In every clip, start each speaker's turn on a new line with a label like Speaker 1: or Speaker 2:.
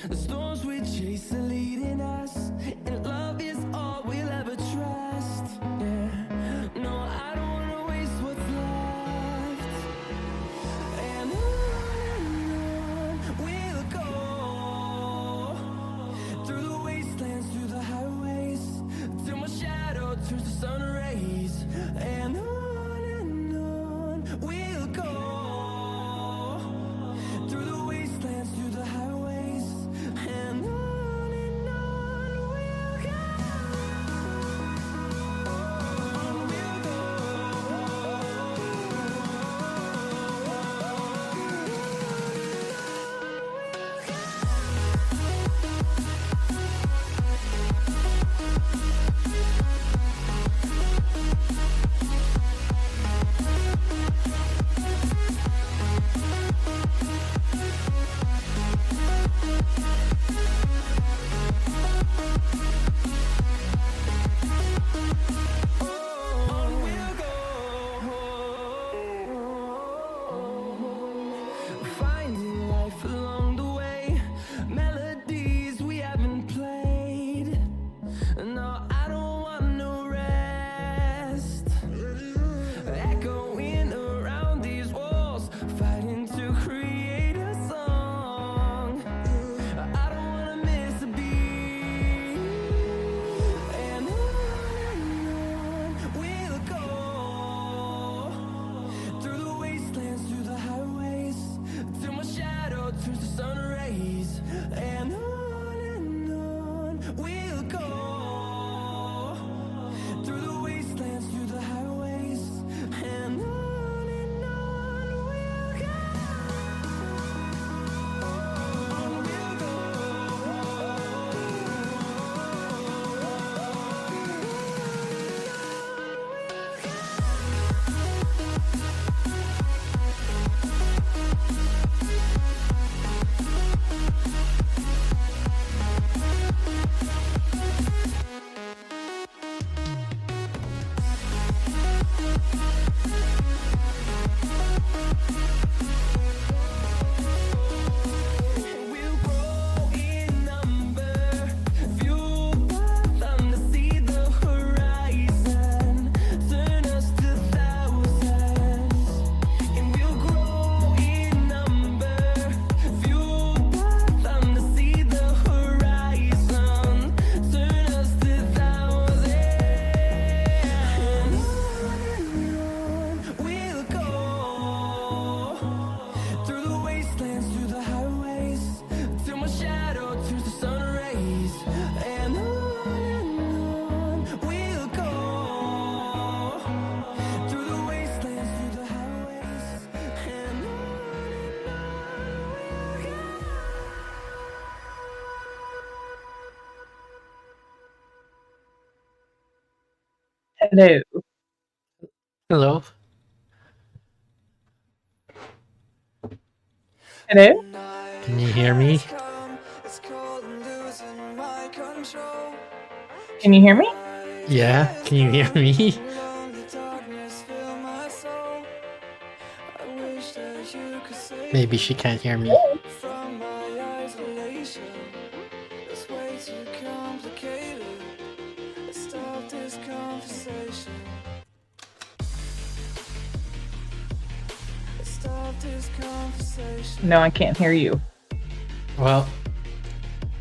Speaker 1: The storms we chase are leading us, and love is all we'll ever trust. Yeah, no, I don't wanna waste what's left. And on we'll go, through the wastelands, through the highways, till my shadow turns to sun rays. And on we'll go, through the wastelands, through the highways, and on we'll go. On we'll finding life along the way, melodies we haven't played. No, I don't want no rest. Echoing around these walls, fighting to create a song. I don't wanna miss a beat. And on we'll go, through the wastelands, through the highways, till my shadow turns to sun rays. And on we'll go, through the wastelands, through the highways, and on we'll go. On we'll go. We'll grow in number, fueled by them to see the horizon, turn us to thousands. And we'll grow in number, fueled by them to see the horizon, turn us to thousands. And on we'll go, through the wastelands, through the highways, till my shadow turns to sun rays. And on we'll go, through the wastelands, through the highways, and on we'll go.
Speaker 2: Hello.
Speaker 3: Hello.
Speaker 2: Hello.
Speaker 3: Can you hear me?
Speaker 2: Can you hear me?
Speaker 3: Yeah. Can you hear me? Maybe she can't hear me.
Speaker 1: From my isolation, it's way too complicated. Let's stop this conversation. Let's stop this conversation.
Speaker 2: No, I can't hear you.
Speaker 3: Well,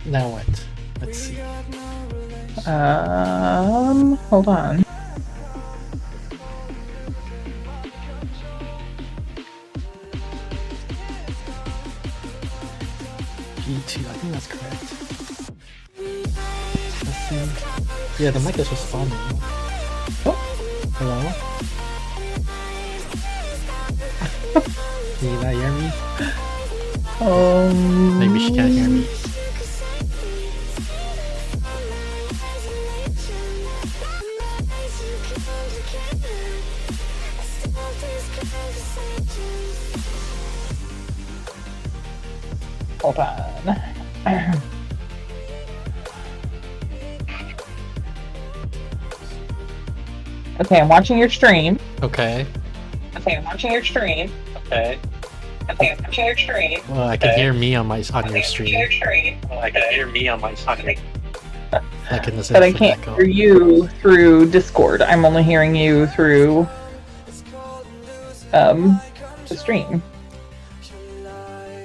Speaker 3: now what? Let's see.
Speaker 1: We got no relation.
Speaker 2: Hold on.
Speaker 3: G2, I think that's correct. Let's see. Yeah, the mic is responding. Oh, hello? Can you not hear me? Maybe she can't hear me.
Speaker 2: Hold on. Okay, I'm watching your stream.
Speaker 3: Okay.
Speaker 2: Okay, I'm watching your stream.
Speaker 3: Okay. Well, I can hear me on your stream. Like in the
Speaker 2: But I can't hear you through Discord. I'm only hearing you through the stream.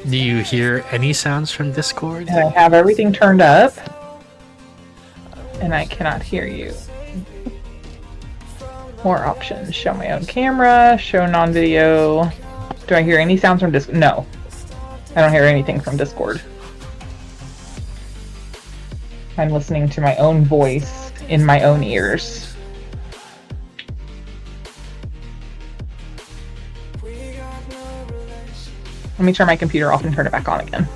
Speaker 3: Do you hear any sounds from Discord?
Speaker 2: And I have everything turned up, and I cannot hear you. More options. Show my own camera, show non-video. Do I hear any sounds from Discord? No. I don't hear anything from Discord. I'm listening to my own voice in my own ears. Let me turn my computer off and turn it back on again.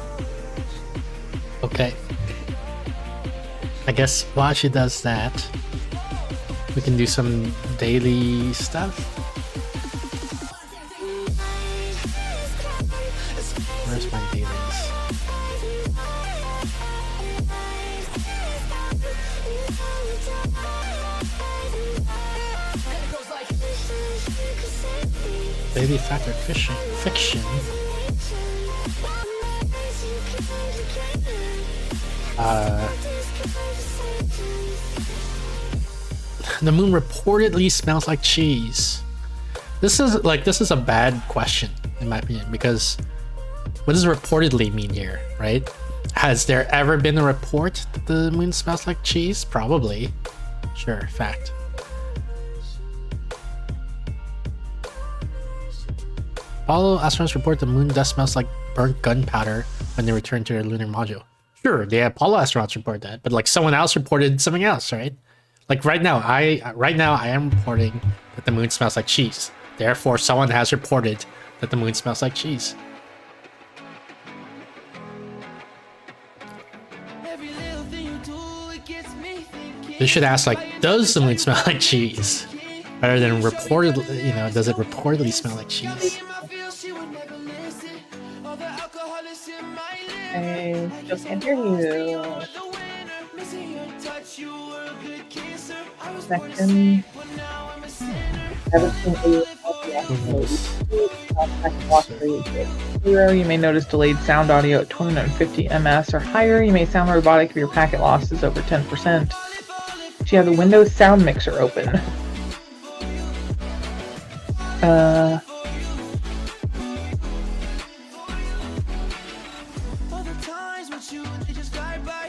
Speaker 3: Okay. I guess while she does that, we can do some daily stuff. Where's my dailies? Daily fact or fiction. The moon reportedly smells like cheese. This is a bad question in my opinion, because what does reportedly mean here, right? Has there ever been a report that the moon smells like cheese? Probably. Sure, fact. Apollo astronauts report the moon dust smells like burnt gunpowder when they return to their lunar module. Sure, the Apollo astronauts report that, but like someone else reported something else, right? Like right now I am reporting that the moon smells like cheese. Therefore, someone has reported that the moon smells like cheese. They should ask like, does the moon smell like cheese? Rather than reportedly, you know, does it reportedly smell like cheese?
Speaker 2: I still can't hear you. Second. Zero. You may notice delayed sound audio at 250 ms or higher. You may sound robotic if your packet loss is over 10%. So you have the Windows Sound Mixer open.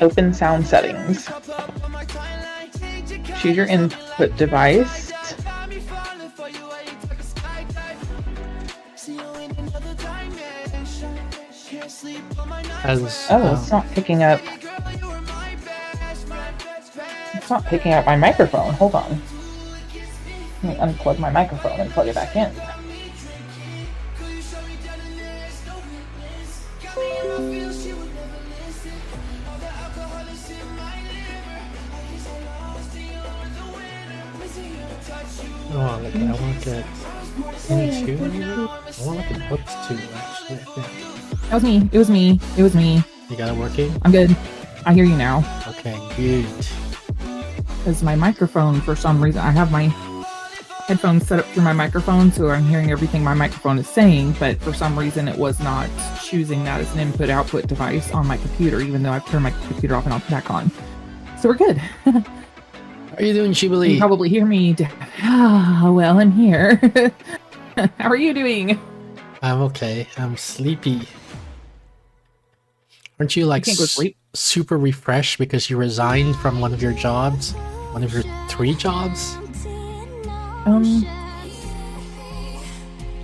Speaker 2: Open sound settings. Choose your input device. It's not picking up. It's not picking up my microphone. Hold on. Let me unplug my microphone and plug it back in.
Speaker 3: Oh, I want to get into. I want to look at books too, actually, I think.
Speaker 2: That was me. It was me. It was me.
Speaker 3: You got it working?
Speaker 2: I'm good. I hear you now.
Speaker 3: Okay, good.
Speaker 2: Because my microphone, for some reason, I have my headphones set up through my microphone, so I'm hearing everything my microphone is saying, but for some reason it was not choosing that as an input-output device on my computer, even though I've turned my computer off and on back on. So we're good.
Speaker 3: How are you doing, Shibali?
Speaker 2: You probably hear me. Well, I'm here. How are you doing?
Speaker 3: I'm okay. I'm sleepy. Aren't you like
Speaker 2: can't go to sleep?
Speaker 3: super refreshed because you resigned from one of your jobs? One of your 3 jobs?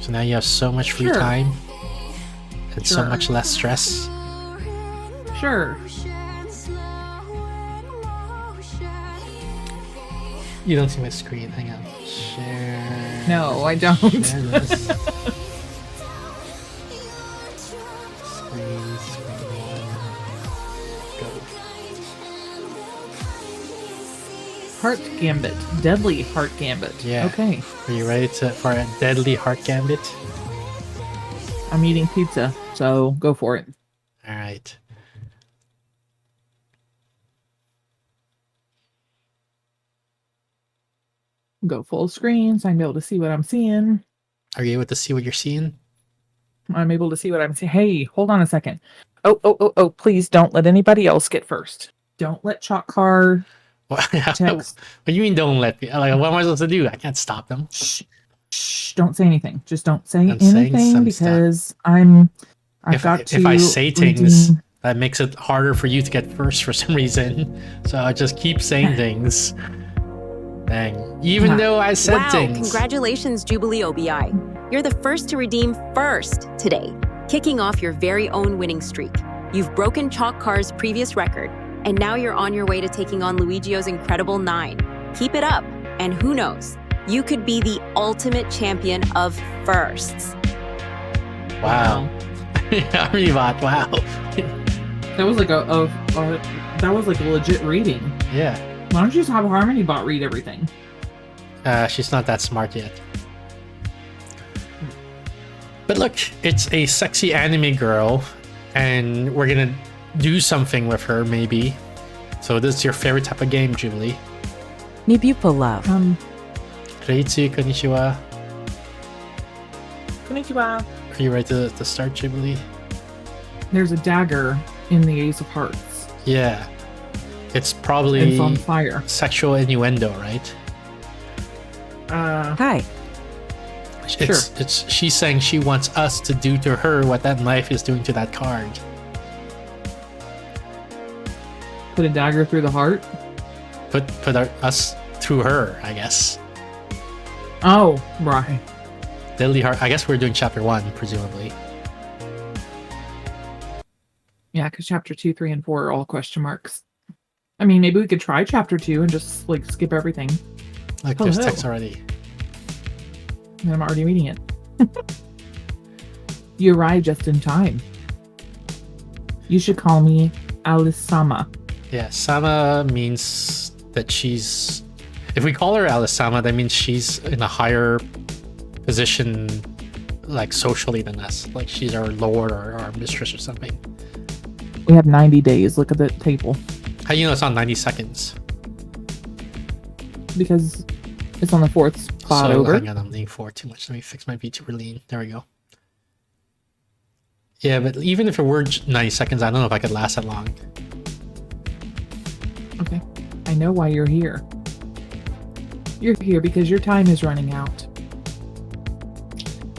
Speaker 3: So now you have so much free time and so much less stress.
Speaker 2: Sure.
Speaker 3: You don't see my screen. Hang on. Share.
Speaker 2: No, I don't.
Speaker 3: Share this. Screen one. Go.
Speaker 2: Heart Gambit. Deadly Heart Gambit.
Speaker 3: Yeah.
Speaker 2: Okay.
Speaker 3: Are you ready for a deadly Heart Gambit?
Speaker 2: I'm eating pizza, so go for it.
Speaker 3: Alright.
Speaker 2: Go full screen so I can be able to see what I'm seeing.
Speaker 3: Are you able to see what you're seeing?
Speaker 2: I'm able to see what I'm saying. Hey, hold on a second. Oh, please don't let anybody else get first. Don't let Chalk Car
Speaker 3: What
Speaker 2: text.
Speaker 3: do you mean don't let me? Like, what am I supposed to do? I can't stop them.
Speaker 2: Shh, don't say anything. Just don't say
Speaker 3: I'm saying
Speaker 2: anything
Speaker 3: some
Speaker 2: because
Speaker 3: If I say things, that makes it harder for you to get first for some reason. So I just keep saying things. Dang. Even though I said
Speaker 4: wow,
Speaker 3: things.
Speaker 4: Congratulations, Jubilee OBI. You're the first to redeem first today, kicking off your very own winning streak. You've broken Chalk Car's previous record, and now you're on your way to taking on Luigio's incredible 9. Keep it up, and who knows, you could be the ultimate champion of firsts.
Speaker 3: Wow. Armibot, wow.
Speaker 2: That was like that was like a legit reading.
Speaker 3: Yeah.
Speaker 2: Why don't you just have HarmonyBot read everything?
Speaker 3: She's not that smart yet. But look, it's a sexy anime girl, and we're gonna do something with her, maybe. So this is your favorite type of game, Jubilee.
Speaker 4: Nibupo love.
Speaker 3: Reitsu, konnichiwa.
Speaker 2: Konnichiwa.
Speaker 3: Are you ready to start, Jubilee?
Speaker 2: There's a dagger in the Ace of Hearts.
Speaker 3: Yeah. It's probably
Speaker 2: It's on fire.
Speaker 3: sexual innuendo, right?
Speaker 4: Hi.
Speaker 3: She's saying she wants us to do to her what that knife is doing to that card.
Speaker 2: Put a dagger through the heart.
Speaker 3: Put us through her, I guess.
Speaker 2: Oh, right.
Speaker 3: Deadly Heart. I guess we're doing chapter 1, presumably.
Speaker 2: Yeah, because chapter 2, 3, and 4 are all question marks. I mean, maybe we could try chapter 2 and just like skip everything.
Speaker 3: Like there's text already.
Speaker 2: And I'm already reading it. You arrived just in time. You should call me Alisama.
Speaker 3: Yeah, Sama means that she's... If we call her Alisama, that means she's in a higher position, like socially than us. Like she's our lord or our mistress or something.
Speaker 2: We have 90 days. Look at the table.
Speaker 3: How do you know it's on 90 seconds?
Speaker 2: Because it's on the 4th spot over.
Speaker 3: Hang on, I'm leaning forward too much. Let me fix my VTuber lean. There we go. Yeah, but even if it were 90 seconds, I don't know if I could last that long.
Speaker 2: Okay. I know why you're here. You're here because your time is running out.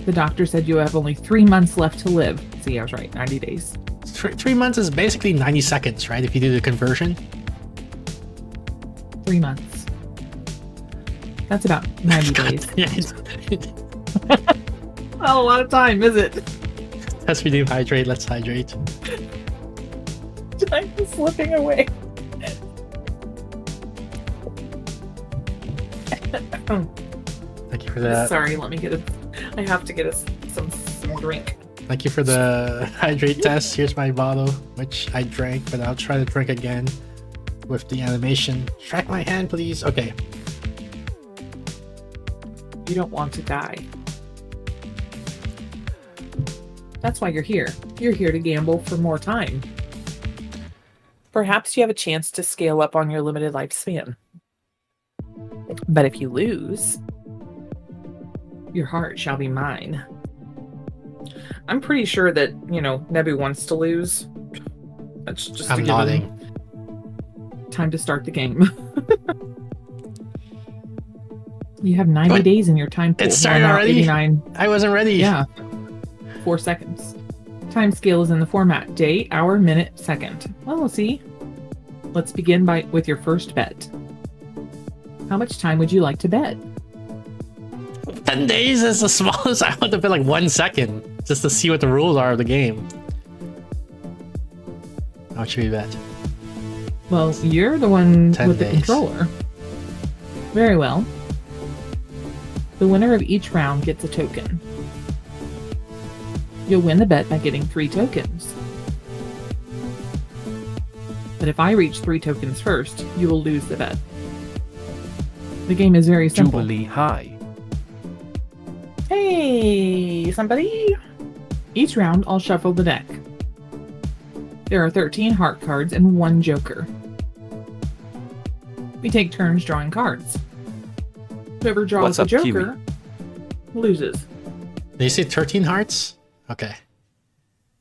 Speaker 2: The doctor said you have only 3 months left to live. See, I was right. 90 days.
Speaker 3: 3 months is basically 90 seconds, right? If you do the conversion.
Speaker 2: 3 months. That's about 90 days. Not a lot of time, is it?
Speaker 3: Let's redeem hydrate. Let's hydrate.
Speaker 2: Time is slipping away.
Speaker 3: Thank you for that.
Speaker 2: Sorry, let me get a... I have to get some drink.
Speaker 3: Thank you for the hydrate test. Here's my bottle, which I drank, but I'll try to drink again with the animation. Track my hand, please. Okay.
Speaker 2: You don't want to die. That's why you're here. You're here to gamble for more time. Perhaps you have a chance to scale up on your limited lifespan. But if you lose, your heart shall be mine. I'm pretty sure that, Nebu wants to lose. That's just
Speaker 3: I'm nodding.
Speaker 2: Time to start the game. You have 90 days in your time pool.
Speaker 3: It started already?
Speaker 2: 89.
Speaker 3: I wasn't ready.
Speaker 2: Yeah. 4 seconds. Time scale is in the format day, hour, minute, second. Well, we'll see. Let's begin with your first bet. How much time would you like to bet?
Speaker 3: 10 days is the smallest. I want to bet like 1 second just to see what the rules are of the game. How much should we bet?
Speaker 2: Well, you're the one
Speaker 3: 10
Speaker 2: with the
Speaker 3: days.
Speaker 2: controller. Very well. The winner of each round gets a token. You'll win the bet by getting 3 tokens. But if I reach 3 tokens first, you will lose the bet. The game is very simple.
Speaker 5: Jubilee High.
Speaker 2: Hey, somebody! Each round, I'll shuffle the deck. There are 13 heart cards and 1 joker. We take turns drawing cards. Whoever draws
Speaker 5: What's
Speaker 2: the
Speaker 5: up,
Speaker 2: joker loses.
Speaker 3: Did you say 13 hearts? Okay.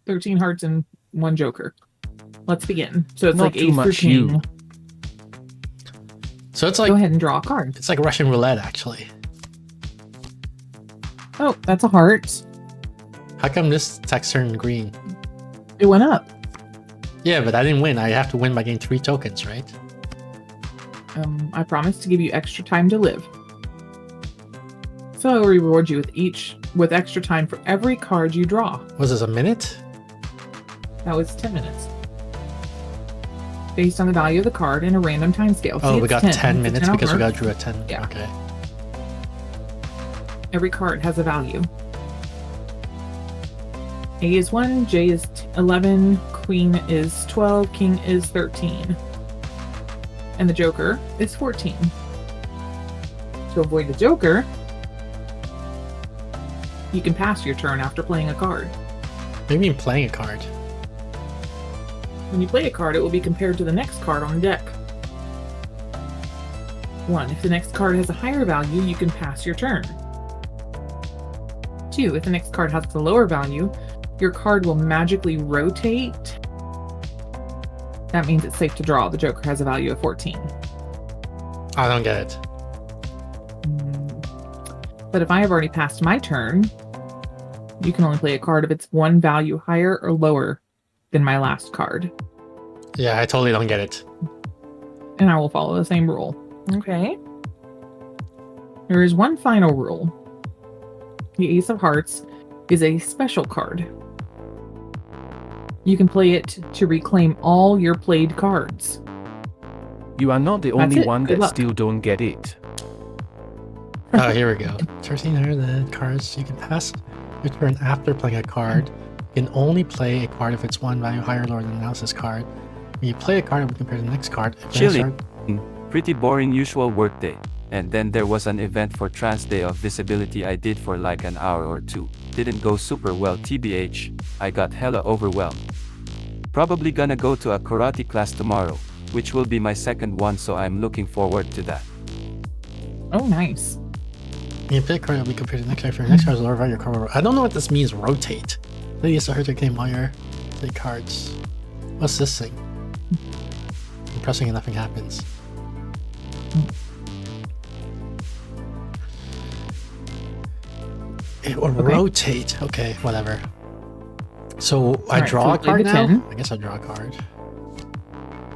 Speaker 2: 13 hearts and 1 joker. Let's begin. So it's
Speaker 5: Not
Speaker 2: like
Speaker 5: too
Speaker 2: ace through
Speaker 5: much you.
Speaker 2: king.
Speaker 3: So it's
Speaker 2: Go
Speaker 3: like
Speaker 2: ahead and draw a card.
Speaker 3: it's like Russian roulette, actually.
Speaker 2: Oh, that's a heart.
Speaker 3: How come this text turned green?
Speaker 2: It went up.
Speaker 3: Yeah, but I didn't win. I have to win by getting 3 tokens, right?
Speaker 2: I promise to give you extra time to live. So I will reward you with extra time for every card you draw.
Speaker 3: Was this a minute?
Speaker 2: That was 10 minutes. Based on the value of the card and a random time scale.
Speaker 3: Oh,
Speaker 2: See,
Speaker 3: we
Speaker 2: it's
Speaker 3: got
Speaker 2: 10.
Speaker 3: 10
Speaker 2: It's a
Speaker 3: minutes
Speaker 2: 10
Speaker 3: because we
Speaker 2: heart.
Speaker 3: got drew at 10.
Speaker 2: Yeah.
Speaker 3: Okay.
Speaker 2: Every card has a value. A is 1, J is 11, Queen is 12, King is 13. And the Joker is 14. To avoid the Joker, you can pass your turn after playing a card.
Speaker 3: Maybe I'm playing a card.
Speaker 2: When you play a card, it will be compared to the next card on the deck. 1. If the next card has a higher value, you can pass your turn. 2. If the next card has a lower value, your card will magically rotate. That means it's safe to draw. The Joker has a value of 14.
Speaker 3: I don't get it.
Speaker 2: But if I have already passed my turn, you can only play a card if it's 1 value higher or lower than my last card.
Speaker 3: Yeah, I totally don't get it.
Speaker 2: And I will follow the same rule. Okay. There is one final rule. The Ace of Hearts is a special card. You can play it to reclaim all your played cards.
Speaker 5: You are not the
Speaker 2: That's
Speaker 5: only
Speaker 2: it.
Speaker 5: one
Speaker 2: Good
Speaker 5: that
Speaker 2: luck.
Speaker 5: still don't get it.
Speaker 3: Oh, here we go. 1300 cards you can pass your turn after playing a card. You can only play a card if it's 1 value higher or lower than the analysis card. When you play a card, it will compare to the next card. If the next
Speaker 6: Chilly.
Speaker 3: card-
Speaker 6: Pretty boring usual workday. And then there was an event for Trans Day of Visibility I did for like an hour or 2. Didn't go super well TBH, I got hella overwhelmed. Probably gonna go to a karate class tomorrow, which will be my second one, so I'm looking forward to that.
Speaker 2: Oh, nice.
Speaker 3: When you play a card, it will be compared to the next card. If your next card is lower value, your card will... I don't know what this means, rotate. Play the hard to game all your play cards. What's this thing? I'm pressing and nothing happens. It will rotate. Okay, whatever. So I
Speaker 2: Alright,
Speaker 3: draw
Speaker 2: so
Speaker 3: a
Speaker 2: we play
Speaker 3: card
Speaker 2: the
Speaker 3: now?
Speaker 2: 10.
Speaker 3: I guess I draw a card.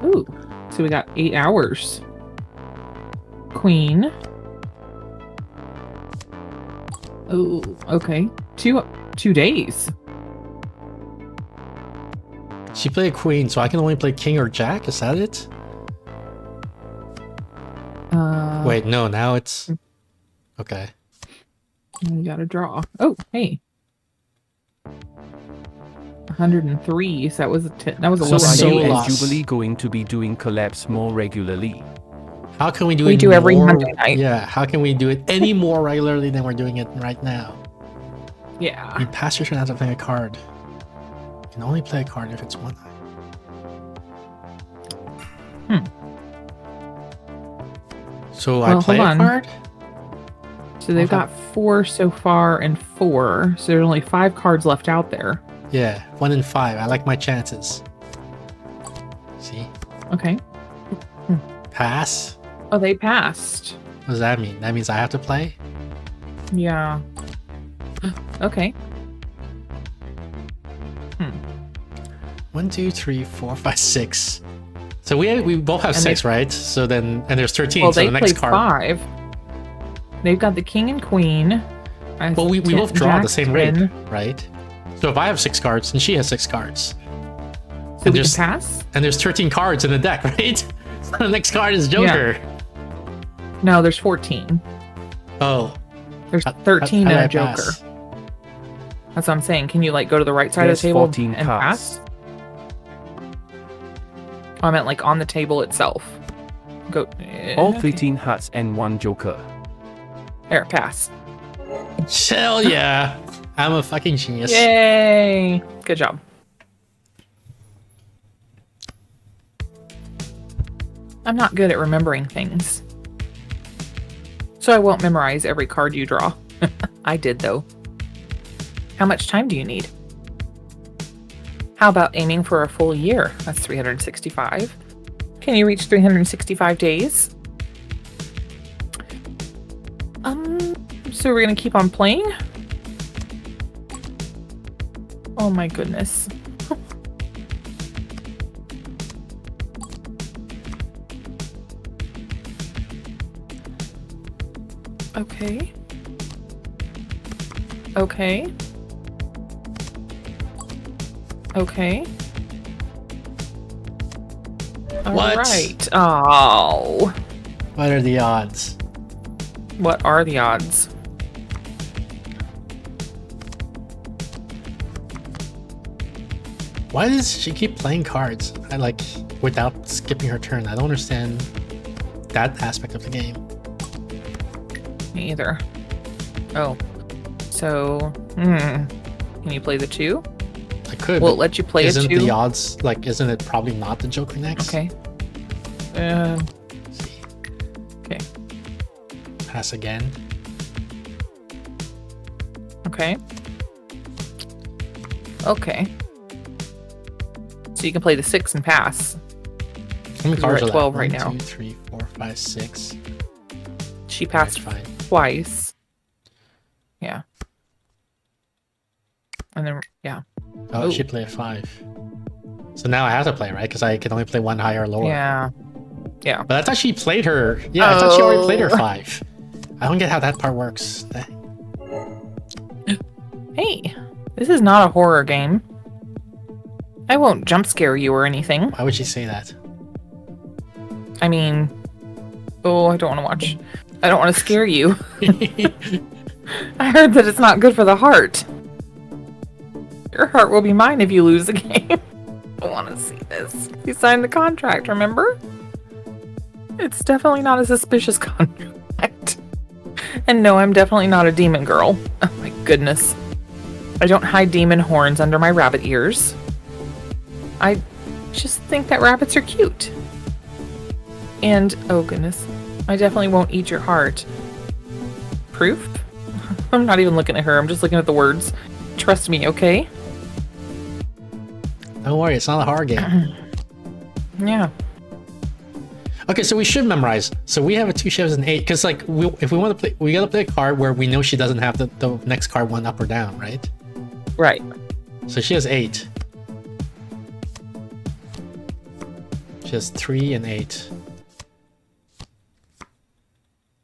Speaker 2: Ooh. So we got 8 hours. Queen. Oh, okay. Two days.
Speaker 3: She played queen, so I can only play king or jack? Is that it? Wait, no, now it's... Okay.
Speaker 2: You gotta draw. Oh, hey. 103. So that was that was a
Speaker 5: So
Speaker 2: lower
Speaker 5: are
Speaker 3: so
Speaker 5: you
Speaker 2: days.
Speaker 3: lost.
Speaker 5: and Jubilee going to be doing collabs more regularly?
Speaker 3: How can we do
Speaker 2: We
Speaker 3: it
Speaker 2: do every
Speaker 3: more-
Speaker 2: Monday night.
Speaker 3: Yeah, how can we do it any more regularly than we're doing it right now?
Speaker 2: Yeah.
Speaker 3: You pass your turn after playing a card. You can only play a card if it's 1. So I
Speaker 2: Well,
Speaker 3: play
Speaker 2: hold
Speaker 3: a
Speaker 2: on.
Speaker 3: card?
Speaker 2: So they've got 4 so far and 4. So there's only 5 cards left out there.
Speaker 3: Yeah, 1 in 5. I like my chances. See?
Speaker 2: Okay.
Speaker 3: Pass?
Speaker 2: Oh, they passed.
Speaker 3: What does that mean? That means I have to play?
Speaker 2: Yeah. Okay.
Speaker 3: 1, 2, 3, 4, 5, 6. So we both have
Speaker 2: And
Speaker 3: 6, right? So then, and there's 13,
Speaker 2: Well,
Speaker 3: so
Speaker 2: they
Speaker 3: the next
Speaker 2: played
Speaker 3: card.
Speaker 2: 5. They've got the king and queen.
Speaker 3: Well, we both draw at the same rate,
Speaker 2: 10.
Speaker 3: right? So if I have 6 cards and she has 6 cards,
Speaker 2: So
Speaker 3: and
Speaker 2: we can
Speaker 3: there's
Speaker 2: pass?
Speaker 3: and there's 13 cards in the deck, right? So the next card is Joker.
Speaker 2: No, there's 14.
Speaker 3: Oh,
Speaker 2: There's
Speaker 3: how-
Speaker 2: 13
Speaker 3: how
Speaker 2: and
Speaker 3: did
Speaker 2: a
Speaker 3: I
Speaker 2: Joker.
Speaker 3: pass?
Speaker 2: That's what I'm saying. Can you like go to the right side
Speaker 5: There's
Speaker 2: of the table
Speaker 5: 14
Speaker 2: and
Speaker 5: cards.
Speaker 2: pass? Oh, I meant like on the table itself. Go.
Speaker 5: All
Speaker 2: okay.
Speaker 5: 13 hearts and 1 joker.
Speaker 2: There, pass.
Speaker 3: Hell yeah! I'm a fucking genius.
Speaker 2: Yay! Good job. I'm not good at remembering things. So I won't memorize every card you draw. I did, though. How much time do you need? How about aiming for a full year? That's 365. Can you reach 365 days? So we're gonna keep on playing? Oh my goodness. Okay. Okay. Okay.
Speaker 3: What?
Speaker 2: Alright. Oh.
Speaker 3: What are the odds?
Speaker 2: What are the odds?
Speaker 3: Why does she keep playing cards? I like without skipping her turn. I don't understand that aspect of the game.
Speaker 2: Me either. Oh. So, can you play the 2?
Speaker 3: I could.
Speaker 2: Will it
Speaker 3: but
Speaker 2: let you play a
Speaker 3: isn't
Speaker 2: 2?
Speaker 3: the odds like? Isn't it probably not the Joker next?
Speaker 2: Okay.
Speaker 3: Let's see.
Speaker 2: Okay.
Speaker 3: Pass again.
Speaker 2: Okay. Okay. So you can play the 6 and pass.
Speaker 3: How many
Speaker 2: You're
Speaker 3: cards
Speaker 2: at
Speaker 3: are
Speaker 2: 12
Speaker 3: there?
Speaker 2: right
Speaker 3: 1,
Speaker 2: now.
Speaker 3: 2, 3, 4, 5, 6.
Speaker 2: She passed
Speaker 3: Fine.
Speaker 2: twice. Yeah. And then, yeah.
Speaker 3: Oh, she played 5. So now I have to play, right? Because I can only play 1 higher or lower.
Speaker 2: Yeah. Yeah.
Speaker 3: But I thought she played her. Yeah, I thought she already played her
Speaker 2: Oh.
Speaker 3: 5. I don't get how that part works. Dang.
Speaker 2: Hey, this is not a horror game. I won't jump scare you or anything.
Speaker 3: Why would she say that?
Speaker 2: I mean, oh, I don't want to watch. I don't want to scare you. I heard that it's not good for the heart. Your heart will be mine if you lose the game. I want to see this. You signed the contract, remember? It's definitely not a suspicious contract. And no, I'm definitely not a demon girl. Oh my goodness. I don't hide demon horns under my rabbit ears. I just think that rabbits are cute. And, oh goodness, I definitely won't eat your heart. Proof? I'm not even looking at her, I'm just looking at the words. Trust me, okay?
Speaker 3: Don't worry, it's not a horror game.
Speaker 2: Yeah.
Speaker 3: Okay, so we should memorize. So we have a 2 shivs and 8, because like if we want to play, we gotta play a card where we know she doesn't have the next card 1 up or down, right?
Speaker 2: Right.
Speaker 3: So she has 8. She has 3 and 8.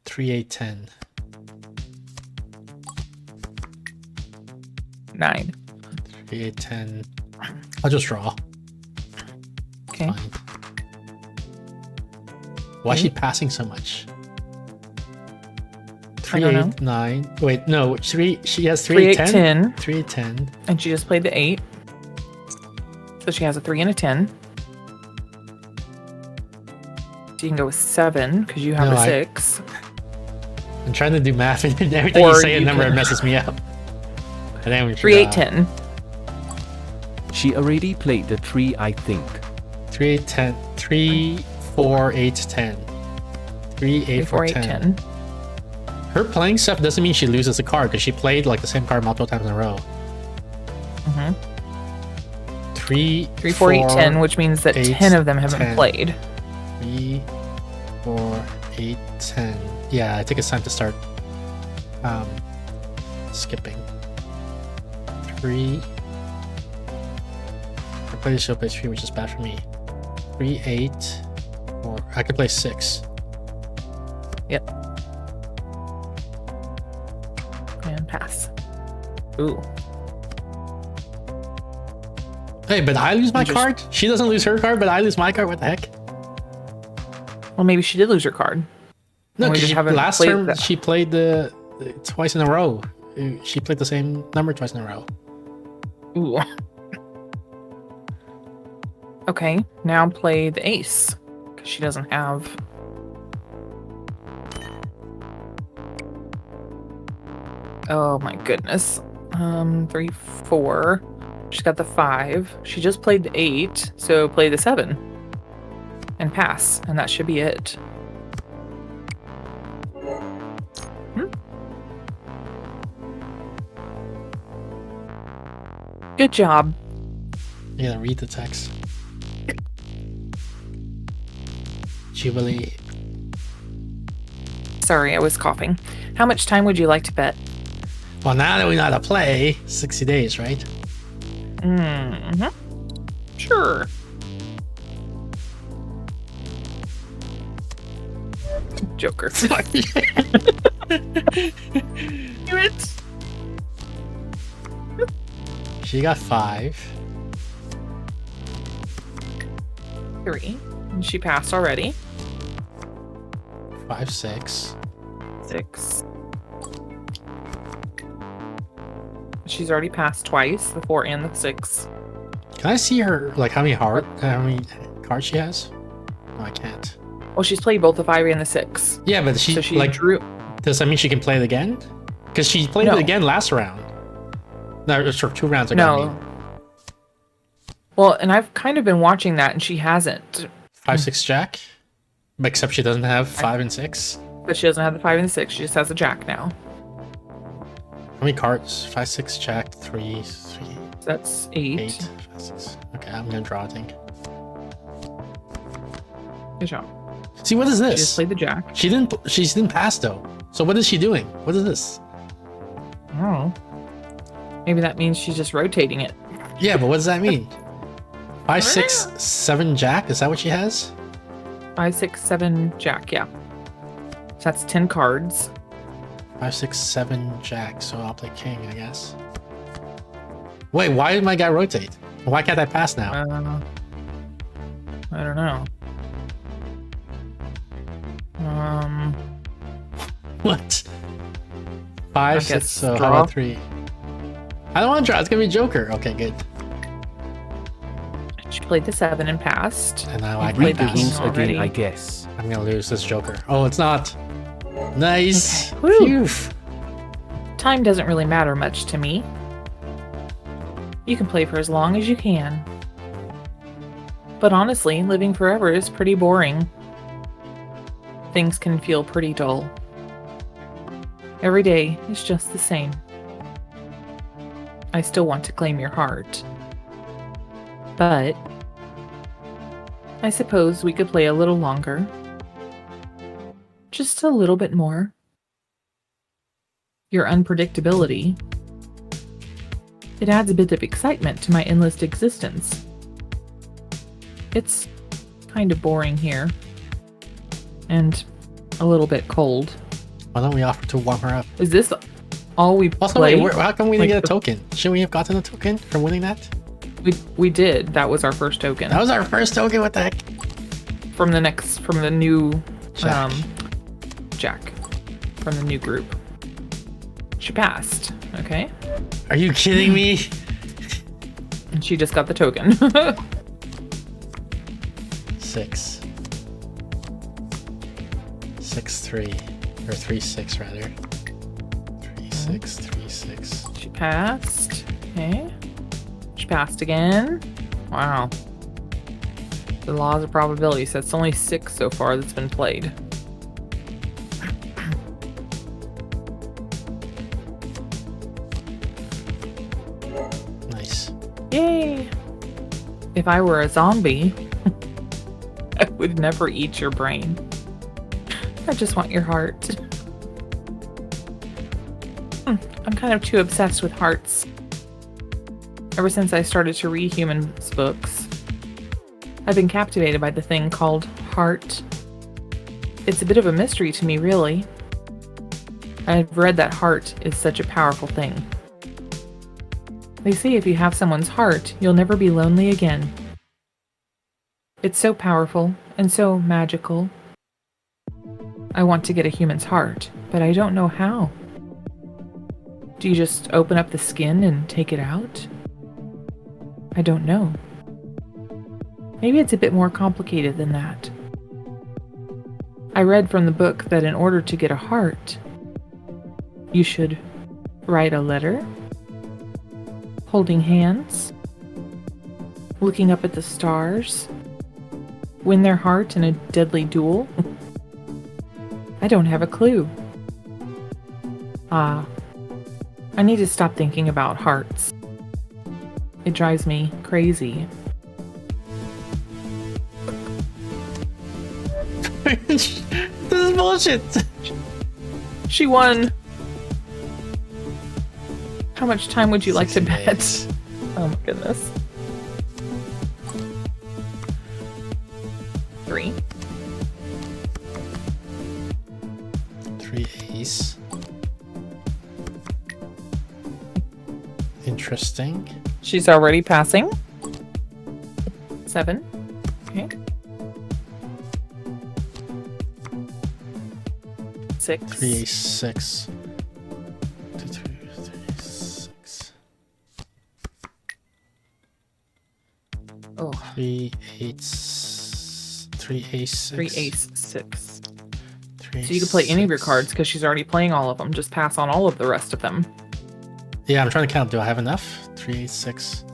Speaker 3: 3, 8, 10.
Speaker 2: 9.
Speaker 3: 3, 8, 10. I'll just draw.
Speaker 2: Okay.
Speaker 3: Fine. Why is she passing so much? 3,
Speaker 2: don't
Speaker 3: 8,
Speaker 2: know.
Speaker 3: 9. Wait, no. 3. She has 3,
Speaker 2: 3,
Speaker 3: 8,
Speaker 2: 8,
Speaker 3: 10.
Speaker 2: 10.
Speaker 3: 3, 8, 10.
Speaker 2: And she just played the 8. So she has a 3 and a 10. So you can go with 7, because you have
Speaker 3: No,
Speaker 2: a
Speaker 3: I-
Speaker 2: 6.
Speaker 3: I'm trying to do math, and every time you
Speaker 2: Or
Speaker 3: say a
Speaker 2: you
Speaker 3: number,
Speaker 2: can-
Speaker 3: it messes me up. And then we should,
Speaker 2: 3, 8, 10.
Speaker 5: She already played the 3, I think.
Speaker 3: 3, 8, 10. 3, 4, 8, 10. 3, 8,
Speaker 2: 4, 8,
Speaker 3: 10.
Speaker 2: 10.
Speaker 3: Her playing stuff doesn't mean she loses a card, because she played like the same card multiple times in a row.
Speaker 2: Mm-hmm.
Speaker 3: 3,
Speaker 2: 3, 4, 8, 10, which means that
Speaker 3: 8,
Speaker 2: 10 of them haven't
Speaker 3: 10.
Speaker 2: played.
Speaker 3: 3, 4, 8, 10. Yeah, I think it's time to start skipping. 3. I play the show play 3, which is bad for me. 3, 8, 4. I could play 6.
Speaker 2: Yep. And pass. Ooh.
Speaker 3: Hey, but I lose my
Speaker 2: You just-
Speaker 3: card? She doesn't lose her card, but I lose my card? What the heck?
Speaker 2: Well, maybe she did lose her card.
Speaker 3: No,
Speaker 2: And we
Speaker 3: because
Speaker 2: just haven't
Speaker 3: last
Speaker 2: played
Speaker 3: term
Speaker 2: that.
Speaker 3: she played the twice in a row. She played the same number twice in a row.
Speaker 2: Ooh. Okay, now play the ace. Because she doesn't have... Oh my goodness. 3, 4. She's got the 5. She just played the 8, so play the 7. And pass, and that should be it. Good job.
Speaker 3: You gotta read the text. Jubilee.
Speaker 2: Sorry, I was coughing. How much time would you like to bet?
Speaker 3: Well, now that we know how to play, 60 days, right?
Speaker 2: Mm-hmm. Sure. Joker. Do it.
Speaker 3: She got 5.
Speaker 2: 3. And she passed already.
Speaker 3: 5, 6.
Speaker 2: 6. She's already passed twice, the 4 and the 6.
Speaker 3: Can I see her, like, how many cards she has? No, I can't.
Speaker 2: Well, she's played both the 5 and the 6.
Speaker 3: Yeah, but she,
Speaker 2: So she
Speaker 3: like,
Speaker 2: drew.
Speaker 3: does that mean she can play it again? Because she played
Speaker 2: No.
Speaker 3: it again last round. No, sort of 2 rounds ago. I
Speaker 2: No.
Speaker 3: mean.
Speaker 2: Well, and I've kind of been watching that, and she hasn't.
Speaker 3: 5, 6, Jack? Except she doesn't have 5 and 6.
Speaker 2: But she doesn't have the 5 and the 6. She just has a Jack now.
Speaker 3: How many cards? 5, 6, Jack, 3, 3,
Speaker 2: So that's 8.
Speaker 3: 8, 5, 6. Okay, I'm gonna draw, I think.
Speaker 2: Good job.
Speaker 3: See, what is
Speaker 2: She
Speaker 3: this?
Speaker 2: just played the Jack.
Speaker 3: She didn't pass though. So what is she doing? What is this?
Speaker 2: Oh. Maybe that means she's just rotating it.
Speaker 3: Yeah, but what does that mean? 5,
Speaker 2: I don't
Speaker 3: 6,
Speaker 2: know.
Speaker 3: 7 Jack? Is that what she has?
Speaker 2: 5, 6, 7 Jack, yeah. So that's 10 cards.
Speaker 3: 5, 6, 7 Jack. So I'll play King, I guess. Wait, why did my guy rotate? Why can't I pass now?
Speaker 2: I don't know.
Speaker 3: What? 5, 6.
Speaker 2: guess
Speaker 3: So how
Speaker 2: draw.
Speaker 3: about 3? I don't want to draw. It's gonna be Joker. Okay, good.
Speaker 2: She played the 7 and passed.
Speaker 3: And now I can
Speaker 2: played
Speaker 5: Read the
Speaker 2: that
Speaker 3: pass.
Speaker 5: hints again,
Speaker 2: already.
Speaker 5: I guess.
Speaker 3: I'm gonna lose this Joker. Oh, it's not. Nice.
Speaker 2: Okay. Woo.
Speaker 3: Phew.
Speaker 2: Time doesn't really matter much to me. You can play for as long as you can. But honestly, living forever is pretty boring. Things can feel pretty dull. Every day is just the same. I still want to claim your heart. But I suppose we could play a little longer. Just a little bit more. Your unpredictability. It adds a bit of excitement to my endless existence. It's kind of boring here. And a little bit cold.
Speaker 3: Why don't we offer to warm her up?
Speaker 2: Is this all we
Speaker 3: Also,
Speaker 2: played?
Speaker 3: wait, how come we didn't
Speaker 2: Like
Speaker 3: get a token? Shouldn't we have gotten a token from winning that?
Speaker 2: We did. That was our first token.
Speaker 3: That was our first token. What the heck?
Speaker 2: from the new
Speaker 3: Jack.
Speaker 2: Jack. From the new group. She passed. Okay.
Speaker 3: Are you kidding me?
Speaker 2: And she just got the token.
Speaker 3: 6. 6, 3. Or 3, 6 rather. 3, 6, 3, 6.
Speaker 2: She passed. Okay. She passed again. Wow. The laws of probability says it's only 6 so far that's been played.
Speaker 3: Nice.
Speaker 2: Yay! If I were a zombie, I would never eat your brain. I just want your heart. I'm kind of too obsessed with hearts. Ever since I started to read humans books, I've been captivated by the thing called heart. It's a bit of a mystery to me, really. I've read that heart is such a powerful thing. They say if you have someone's heart, you'll never be lonely again. It's so powerful and so magical. I want to get a human's heart, but I don't know how. Do you just open up the skin and take it out? I don't know. Maybe it's a bit more complicated than that. I read from the book that in order to get a heart, you should write a letter, holding hands, looking up at the stars, win their heart in a deadly duel. I don't have a clue. I need to stop thinking about hearts. It drives me crazy.
Speaker 3: This is bullshit.
Speaker 2: She won. How much time would you like to bet?
Speaker 3: 68.
Speaker 2: Oh my goodness. 3.
Speaker 3: 3 ace. Interesting.
Speaker 2: She's already passing. 7. Okay. 6.
Speaker 3: 3 ace 6. 2 3 3 6.
Speaker 2: Oh.
Speaker 3: 3 ace 3 ace 6.
Speaker 2: 3 ace 6.
Speaker 3: 3
Speaker 2: So you can play any of your
Speaker 3: 6.
Speaker 2: cards because she's already playing all of them. Just pass on all of the rest of them.
Speaker 3: Yeah, I'm trying to count. Do I have enough? 3 ace 6.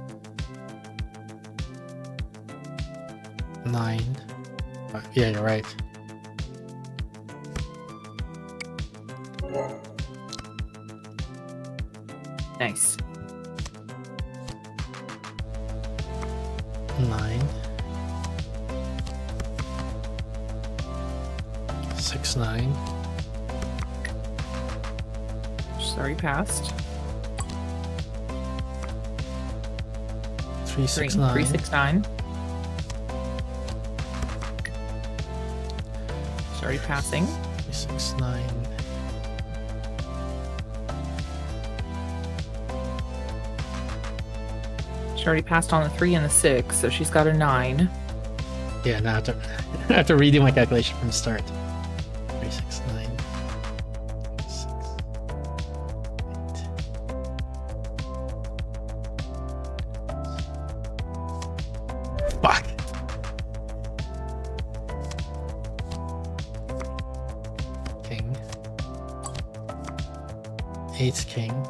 Speaker 3: 9. Yeah, you're right.
Speaker 2: Nice.
Speaker 3: 9. 6 9.
Speaker 2: She's already passed.
Speaker 3: 3 6
Speaker 2: 3
Speaker 3: 9.
Speaker 2: 3 6 9. She's already passing.
Speaker 3: 3 6 9.
Speaker 2: She already passed on the 3 and the 6, so she's got a 9.
Speaker 3: Yeah, now I have to, I have to redo my calculation from the start. 3 6 9. 6 8. Fuck. King. 8 king.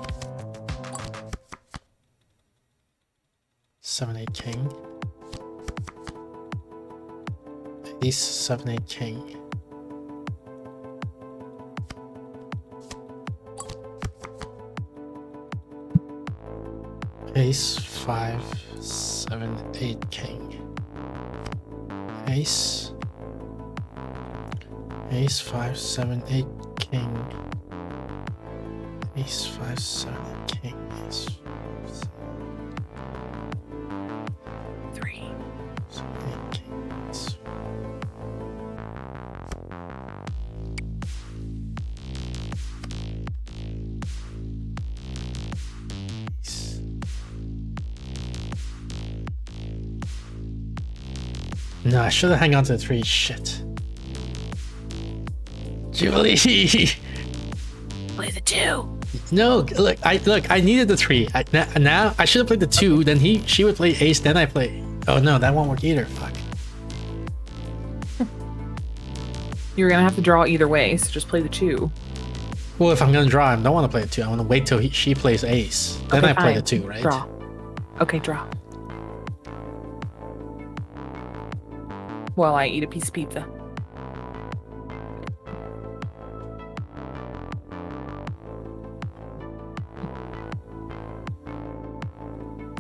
Speaker 3: 7 8 king. Ace 7 8 king. Ace 5 7 8 king. Ace 5 7 8 king. Ace 5 7 8 king. Ace
Speaker 2: 3.
Speaker 3: 7 8 king. Ace. Ace. No, I should have hung on to the 3. Shit. Julie!
Speaker 2: Play the 2.
Speaker 3: No, look, I needed the 3. Now I should have played the 2. Then she would play ace. Then I play. Oh no, that won't work either. Fuck.
Speaker 2: You're gonna have to draw either way, so just play the 2.
Speaker 3: Well, if I'm gonna draw, I don't want to play the 2. I want to wait till she plays ace. Then
Speaker 2: Okay,
Speaker 3: I play
Speaker 2: fine.
Speaker 3: the 2, right?
Speaker 2: Draw. Okay, draw. While I eat a piece of pizza.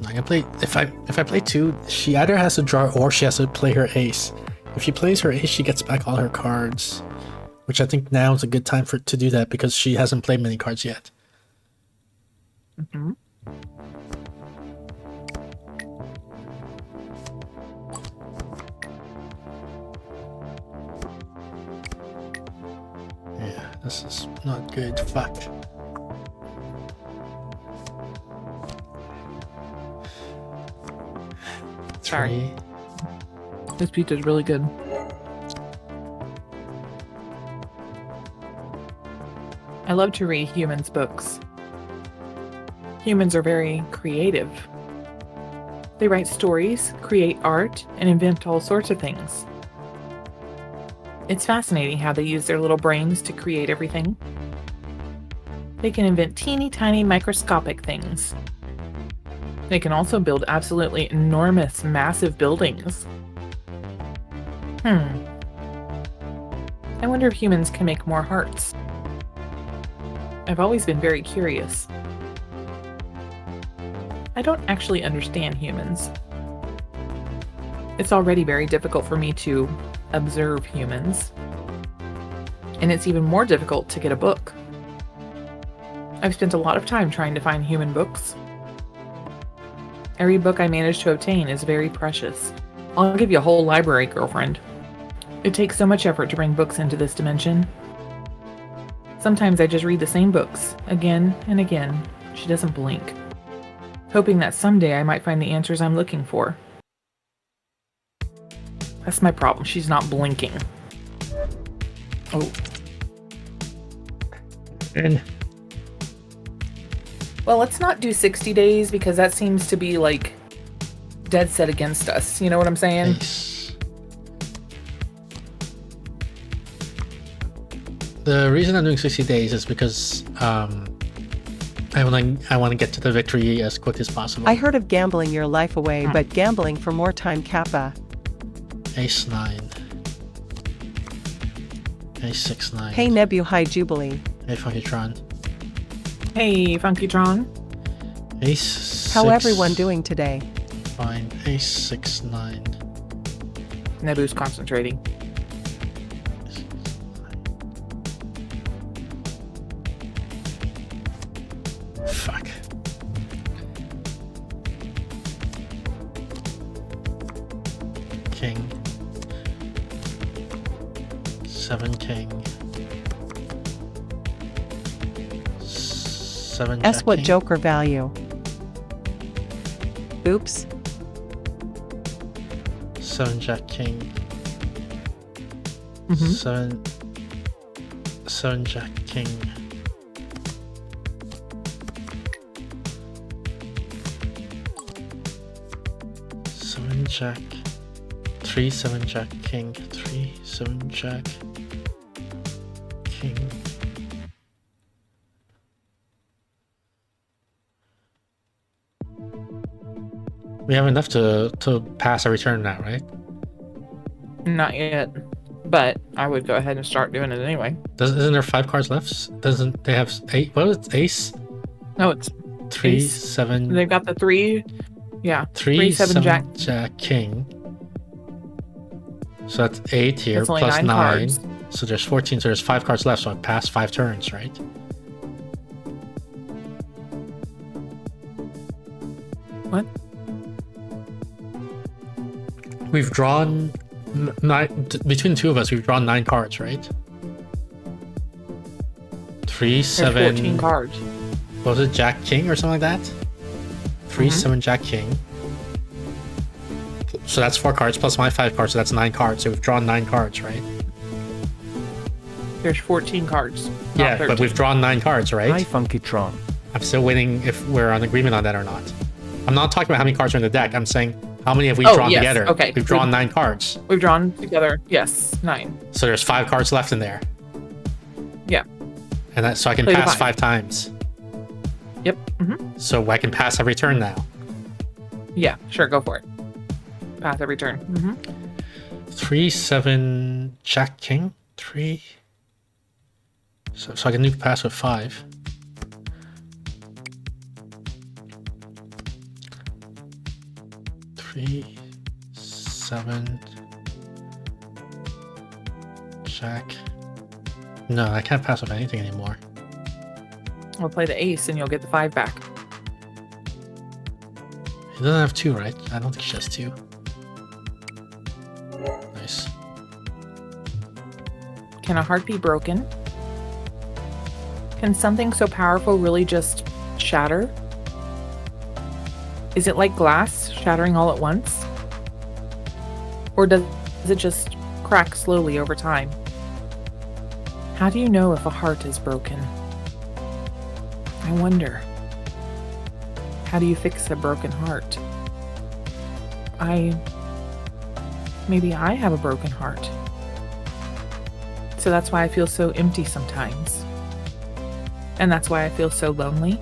Speaker 3: I'm gonna play. If I play 2, she either has to draw or she has to play her ace. If she plays her ace, she gets back all her cards, which I think now is a good time to do that because she hasn't played many cards yet.
Speaker 2: Mm-hmm.
Speaker 3: Yeah, this is not good. Fuck.
Speaker 2: Sorry.
Speaker 3: 3.
Speaker 2: This pizza's really good. I love to read humans' books. Humans are very creative. They write stories, create art, and invent all sorts of things. It's fascinating how they use their little brains to create everything. They can invent teeny tiny microscopic things. They can also build absolutely enormous, massive buildings. I wonder if humans can make more hearts. I've always been very curious. I don't actually understand humans. It's already very difficult for me to observe humans. And it's even more difficult to get a book. I've spent a lot of time trying to find human books. Every book I manage to obtain is very precious. I'll give you a whole library, girlfriend. It takes so much effort to bring books into this dimension. Sometimes I just read the same books, again and again. She doesn't blink. Hoping that someday I might find the answers I'm looking for. That's my problem, she's not blinking. Oh.
Speaker 3: And
Speaker 2: Well, let's not do 60 days because that seems to be like dead set against us. You know what I'm saying?
Speaker 3: The reason I'm doing 60 days is because I want to get to the victory as quick as possible.
Speaker 7: I heard of gambling your life away, but gambling for more time, Kappa.
Speaker 3: Ace 9. Ace 6 9.
Speaker 7: Hey Nebu, High Jubilee.
Speaker 3: Hey Funkytron.
Speaker 2: Hey, Funkytron.
Speaker 3: Ace 6.
Speaker 7: How everyone doing today?
Speaker 3: Fine. Ace 6 9.
Speaker 2: Nebu's concentrating.
Speaker 3: Fuck. King. 7 king. 7 jack
Speaker 7: S what
Speaker 3: king.
Speaker 7: Joker value? Oops.
Speaker 3: 7 jack king. 7 jack king. 7 jack. 3 7 jack king. 3 7 jack king. We have enough to pass every turn now, right?
Speaker 2: Not yet. But I would go ahead and start doing it anyway.
Speaker 3: Isn't there 5 cards left? Doesn't they have 8? What was it? Ace?
Speaker 2: No, it's
Speaker 3: 3
Speaker 2: ace.
Speaker 3: 7.
Speaker 2: They've got the 3. Yeah.
Speaker 3: 3
Speaker 2: 7 jack.
Speaker 3: jack king. So that's 8 here
Speaker 2: That's only
Speaker 3: plus
Speaker 2: 9
Speaker 3: 9.
Speaker 2: cards.
Speaker 3: So there's 14. So there's 5 cards left. So I passed 5 turns, right?
Speaker 2: What?
Speaker 3: We've drawn 9 between the two of us. We've drawn 9 cards, right? 3
Speaker 2: There's
Speaker 3: 7.
Speaker 2: 14 cards.
Speaker 3: What was it? Jack king or something like that? 3 7 jack king. So that's 4 cards plus my 5 cards. So that's 9 cards. So we've drawn 9 cards, right?
Speaker 2: There's 14 cards. not
Speaker 3: Yeah,
Speaker 2: 13.
Speaker 3: but we've drawn 9 cards, right?
Speaker 5: Hi Funkytron.
Speaker 3: I'm still waiting if we're on agreement on that or not. I'm not talking about how many cards are in the deck. I'm saying how many have we drawn
Speaker 2: yes,
Speaker 3: together?
Speaker 2: okay.
Speaker 3: We've drawn 9 cards.
Speaker 2: We've drawn together. Yes, 9.
Speaker 3: So there's 5 cards left in there.
Speaker 2: Yeah.
Speaker 3: And that so I can
Speaker 2: Play the
Speaker 3: pass
Speaker 2: 5.
Speaker 3: 5 times.
Speaker 2: Yep.
Speaker 3: So I can pass every turn now.
Speaker 2: Yeah, sure, go for it. Pass every turn.
Speaker 3: 3 7 jack king. 3. So I can nuke pass with 5. Three, 7, jack. No, I can't pass with anything anymore.
Speaker 2: We'll play the ace and you'll get the 5 back.
Speaker 3: He doesn't have 2, right? I don't think she has 2. Nice.
Speaker 2: Can a heart be broken? Can something so powerful really just shatter? Is it like glass shattering all at once? Or does it just crack slowly over time? How do you know if a heart is broken? I wonder. How do you fix a broken heart? Maybe I have a broken heart. So that's why I feel so empty sometimes. And that's why I feel so lonely.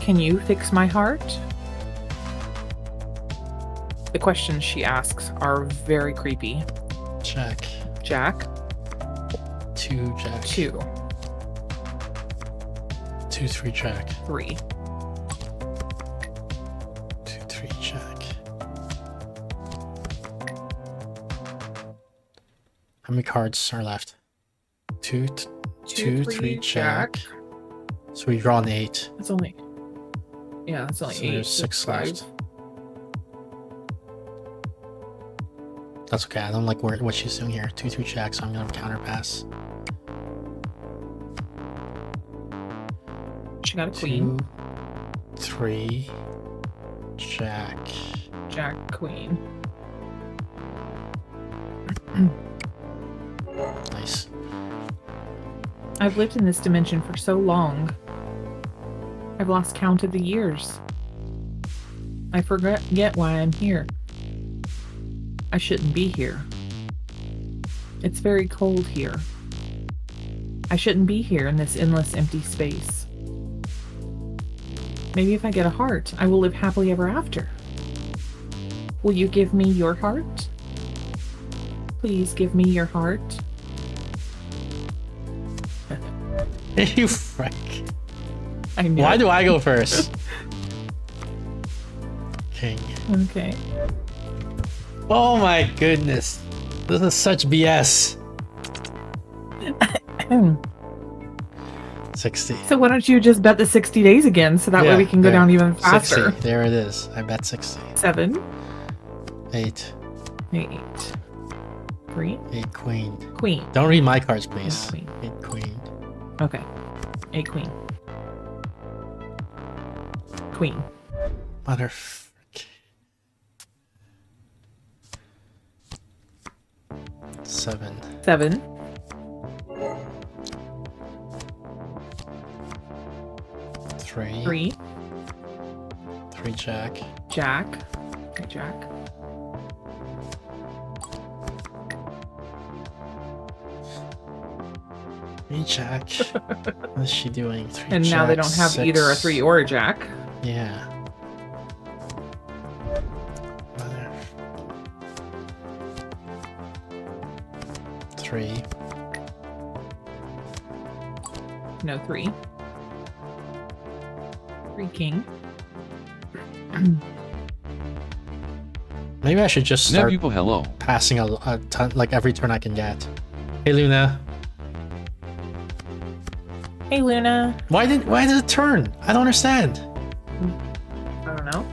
Speaker 2: Can you fix my heart? The questions she asks are very creepy.
Speaker 3: Jack.
Speaker 2: Jack.
Speaker 3: 2 jack.
Speaker 2: 2.
Speaker 3: 2 3 jack.
Speaker 2: 3.
Speaker 3: How many cards are left? Two, three, jack. So we draw an 8.
Speaker 2: It's only. Yeah, it's only
Speaker 3: So
Speaker 2: 8.
Speaker 3: there's 6
Speaker 2: 5.
Speaker 3: left. That's okay. I don't like what she's doing here. 2, 3, jack. So I'm gonna counter pass.
Speaker 2: She got a queen.
Speaker 3: 2, 3, jack.
Speaker 2: Jack, queen.
Speaker 3: Nice.
Speaker 2: I've lived in this dimension for so long. I've lost count of the years. I forget why I'm here. I shouldn't be here. It's very cold here. I shouldn't be here in this endless empty space. Maybe if I get a heart, I will live happily ever after. Will you give me your heart? Please give me your heart.
Speaker 3: You frick.
Speaker 2: I know.
Speaker 3: Why do I go first? King.
Speaker 2: Okay.
Speaker 3: Oh my goodness. This is such BS. 60.
Speaker 2: So why don't you just bet the 60 days again so that way we can go
Speaker 3: there.
Speaker 2: down even faster?
Speaker 3: 60. There it is. I bet 60.
Speaker 2: 7.
Speaker 3: 8.
Speaker 2: 8. 3.
Speaker 3: 8 queen.
Speaker 2: Queen.
Speaker 3: Don't read my cards, please.
Speaker 2: Queen.
Speaker 3: 8 queen.
Speaker 2: Okay. 8 queen. Queen.
Speaker 3: Motherfuck. 7.
Speaker 2: 7.
Speaker 3: 3.
Speaker 2: 3.
Speaker 3: 3 jack.
Speaker 2: Jack. Okay, Jack.
Speaker 3: Three jack. What is she doing? 3
Speaker 2: And now they
Speaker 3: jack,
Speaker 2: don't have
Speaker 3: 6.
Speaker 2: either a 3 or a Jack.
Speaker 3: Yeah. Mother. 3.
Speaker 2: No 3. 3 king.
Speaker 3: Maybe I should just start
Speaker 8: people, hello.
Speaker 3: passing a ton, like every turn I can get. Hey Luna.
Speaker 2: Hey Luna.
Speaker 3: Why did it turn? I don't understand.
Speaker 2: I don't know.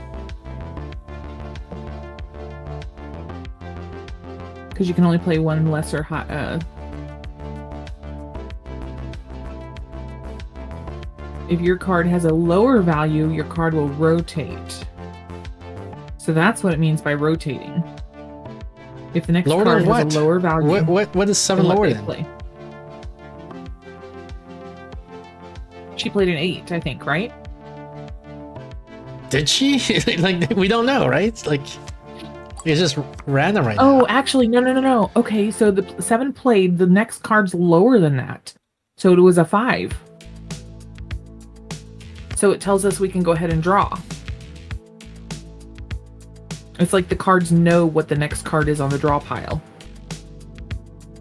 Speaker 2: Because you can only play one lesser high. If your card has a lower value, your card will rotate. So that's what it means by rotating. If the next
Speaker 3: Lower
Speaker 2: card
Speaker 3: than what?
Speaker 2: has a lower value,
Speaker 3: What is 7
Speaker 2: than what
Speaker 3: lower
Speaker 2: they
Speaker 3: than?
Speaker 2: play. She played an 8, I think, right?
Speaker 3: Did she? Like we don't know, right? Like it's just random right now.
Speaker 2: Oh, actually, no. Okay, so the 7 played, the next card's lower than that. So it was a 5. So it tells us we can go ahead and draw. It's like the cards know what the next card is on the draw pile.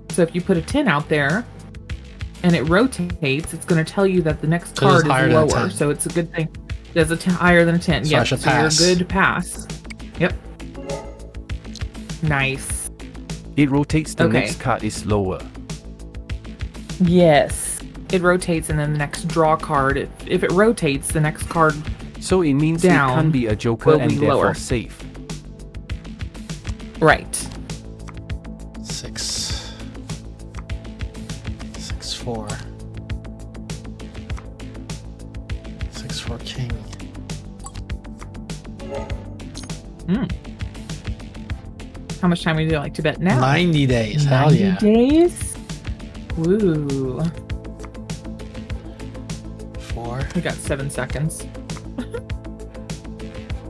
Speaker 2: So if you put a 10 out there and it rotates, it's going to tell you that the next
Speaker 3: So it's
Speaker 2: card
Speaker 3: higher
Speaker 2: is
Speaker 3: than a
Speaker 2: lower.
Speaker 3: 10.
Speaker 2: So it's a good thing. There's a 10 higher than a 10.
Speaker 3: So
Speaker 2: Yeah,
Speaker 3: I should
Speaker 2: so
Speaker 3: pass.
Speaker 2: you're good to pass. Yep. Nice.
Speaker 6: It rotates, the
Speaker 2: Okay.
Speaker 6: next card is lower.
Speaker 2: Yes. It rotates and then the next draw card, if it rotates, the next card
Speaker 6: So it means
Speaker 2: Down
Speaker 6: it can be a joker
Speaker 2: will
Speaker 6: and
Speaker 2: be
Speaker 6: therefore
Speaker 2: lower.
Speaker 6: safe.
Speaker 2: right.
Speaker 3: 6. 6 4. 6 4 king.
Speaker 2: How much time would you like to bet now?
Speaker 3: 90 days. Hell
Speaker 2: 90
Speaker 3: yeah.
Speaker 2: days? Woo.
Speaker 3: 4.
Speaker 2: We got 7 seconds.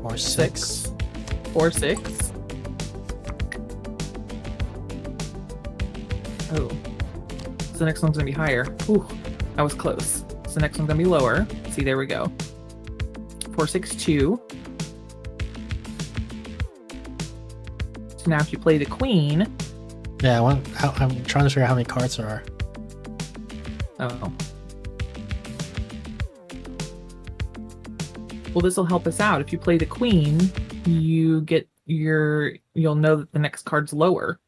Speaker 3: 4 6.
Speaker 2: 4 6. Oh. So the next one's gonna be higher. Ooh, that was close. So the next one's gonna be lower. See, there we go. 4 6 2. So now if you play the queen.
Speaker 3: Yeah, I'm trying to figure out how many cards there are.
Speaker 2: Oh. Well, this will help us out. If you play the queen, you'll know that the next card's lower.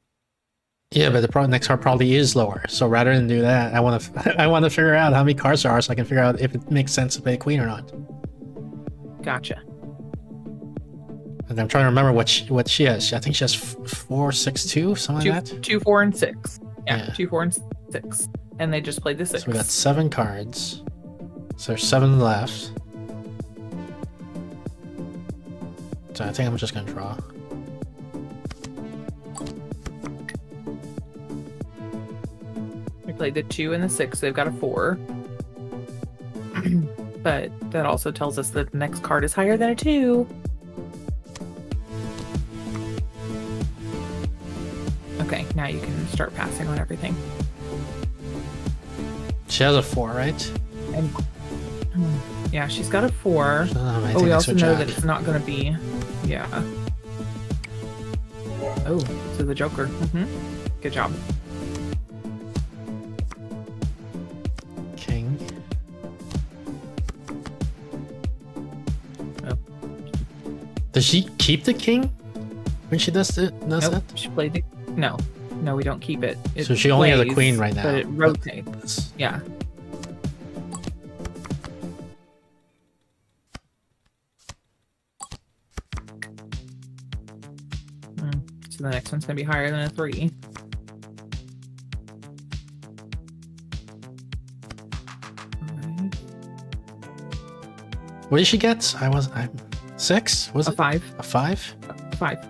Speaker 3: Yeah, but the next card probably is lower. So rather than do that, I want to I want to figure out how many cards there are so I can figure out if it makes sense to play queen or not.
Speaker 2: Gotcha.
Speaker 3: And I'm trying to remember what she has. I think she has 4, 6, 2, something like that.
Speaker 2: 2, 4, and 6. Yeah,
Speaker 3: Yeah.
Speaker 2: 2, 4, and 6. And they just played the 6.
Speaker 3: So we got 7 cards. So there's 7 left. So I think I'm just gonna draw.
Speaker 2: We played the 2 and the 6. They've got a 4. But that also tells us that the next card is higher than a 2. Okay, now you can start passing on everything.
Speaker 3: She has a 4, right?
Speaker 2: And yeah, she's got a 4.
Speaker 3: I
Speaker 2: But we
Speaker 3: think
Speaker 2: also
Speaker 3: it's
Speaker 2: know
Speaker 3: a
Speaker 2: that
Speaker 3: jack.
Speaker 2: it's not going to be. Yeah. Oh, so the Joker. Good job.
Speaker 3: King.
Speaker 2: Oh.
Speaker 3: Does she keep the king when she does
Speaker 2: Nope,
Speaker 3: that?
Speaker 2: she played the. No, we don't keep it. It
Speaker 3: So she only has a
Speaker 2: plays,
Speaker 3: queen right now.
Speaker 2: But it rotates.
Speaker 3: That's-
Speaker 2: Yeah. So the next one's gonna be higher than a 3. Alright.
Speaker 3: What did she get? I'm 6? Was
Speaker 2: A
Speaker 3: it
Speaker 2: 5.
Speaker 3: a 5?
Speaker 2: 5.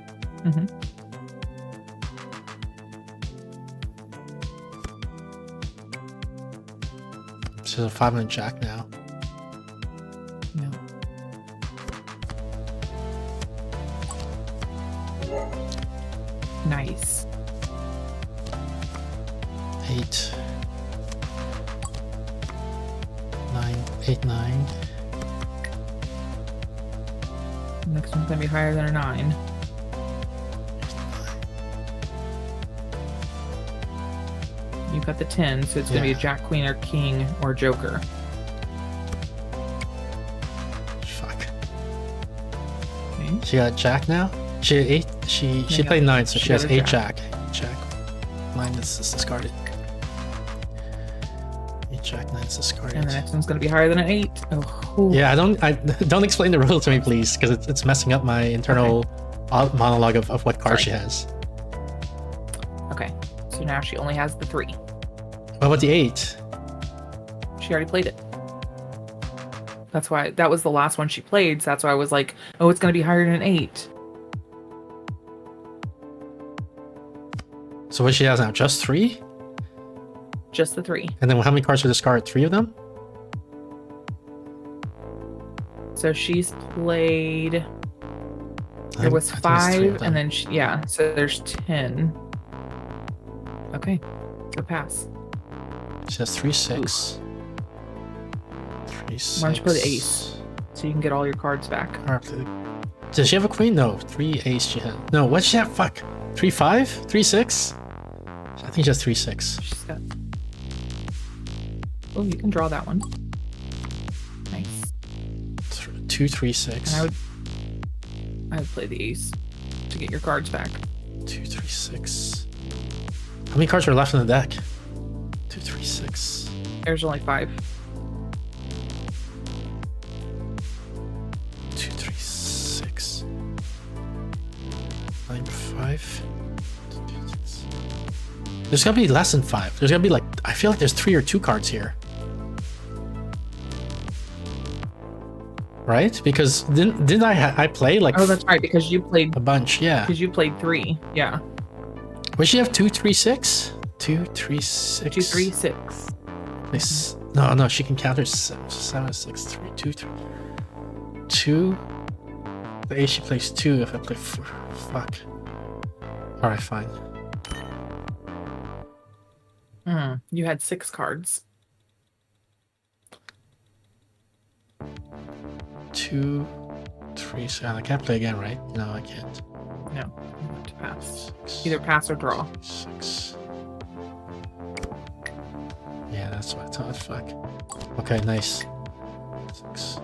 Speaker 3: She's a 5 and jack now.
Speaker 2: No. Nice.
Speaker 3: 8. 9. 8, 9.
Speaker 2: Next one's gonna be higher than a 9. You've got the 10, so it's gonna be a
Speaker 3: Yeah.
Speaker 2: Jack, Queen, or King, or Joker.
Speaker 3: Fuck.
Speaker 2: Okay.
Speaker 3: She got jack now? She had 8. She
Speaker 2: Yeah,
Speaker 3: played 9, so
Speaker 2: she
Speaker 3: she has
Speaker 2: got a
Speaker 3: 8
Speaker 2: jack.
Speaker 3: jack. 9 is discarded. 8 jack, 9 is discarded.
Speaker 2: And the next one's gonna be higher than an 8. Oh,
Speaker 3: Yeah, don't explain the rule to me, please, because it's messing up my internal monologue of what card she has.
Speaker 2: Okay. So now she only has the 3.
Speaker 3: What about the 8?
Speaker 2: She already played it. That's why that was the last one she played. So that's why I was like, oh, it's gonna be higher than an 8.
Speaker 3: So what she has now? Just 3?
Speaker 2: Just the 3.
Speaker 3: And then how many cards are discarded? 3 of them?
Speaker 2: So she's played. There was
Speaker 3: I think it's 3 of
Speaker 2: 5,
Speaker 3: them.
Speaker 2: and then yeah. So there's 10. Okay, so pass.
Speaker 3: She has 3, 6. 3, 6.
Speaker 2: Why don't you play the ace, so you can get all your cards back?
Speaker 3: Alright, does she have a queen? No, 3 ace she has. No, what does she have? Fuck. 3, 5? 3, 6? I think she has 3, 6.
Speaker 2: She's got. Oh, you can draw that one. Nice.
Speaker 3: 2, 3, 6.
Speaker 2: And I would play the ace to get your cards back.
Speaker 3: 2, 3, 6. How many cards are left in the deck? 2, 3, 6.
Speaker 2: There's only 5.
Speaker 3: 2, 3, 6. 9, 5. 2, 3, 6. There's gotta be less than 5. There's gotta be like, I feel like there's 3 or 2 cards here. Right? Because didn't I play like
Speaker 2: Oh, that's right, because you played.
Speaker 3: a bunch? Yeah.
Speaker 2: Because you played 3. Yeah.
Speaker 3: Would she have 2, 3, 6? 2, 3, 6.
Speaker 2: 2, 3, 6.
Speaker 3: No, she can counter 7, 6, 3, 2, 3. 2. The ace she plays 2 if I play 4. Fuck. Alright, fine.
Speaker 2: You had 6 cards.
Speaker 3: 2, 3, 7. I can't play again, right? No, I can't.
Speaker 2: No, you have to pass.
Speaker 3: 6,
Speaker 2: Either pass or draw.
Speaker 3: 6. Yeah, that's what I thought. Fuck. Okay, nice. 6.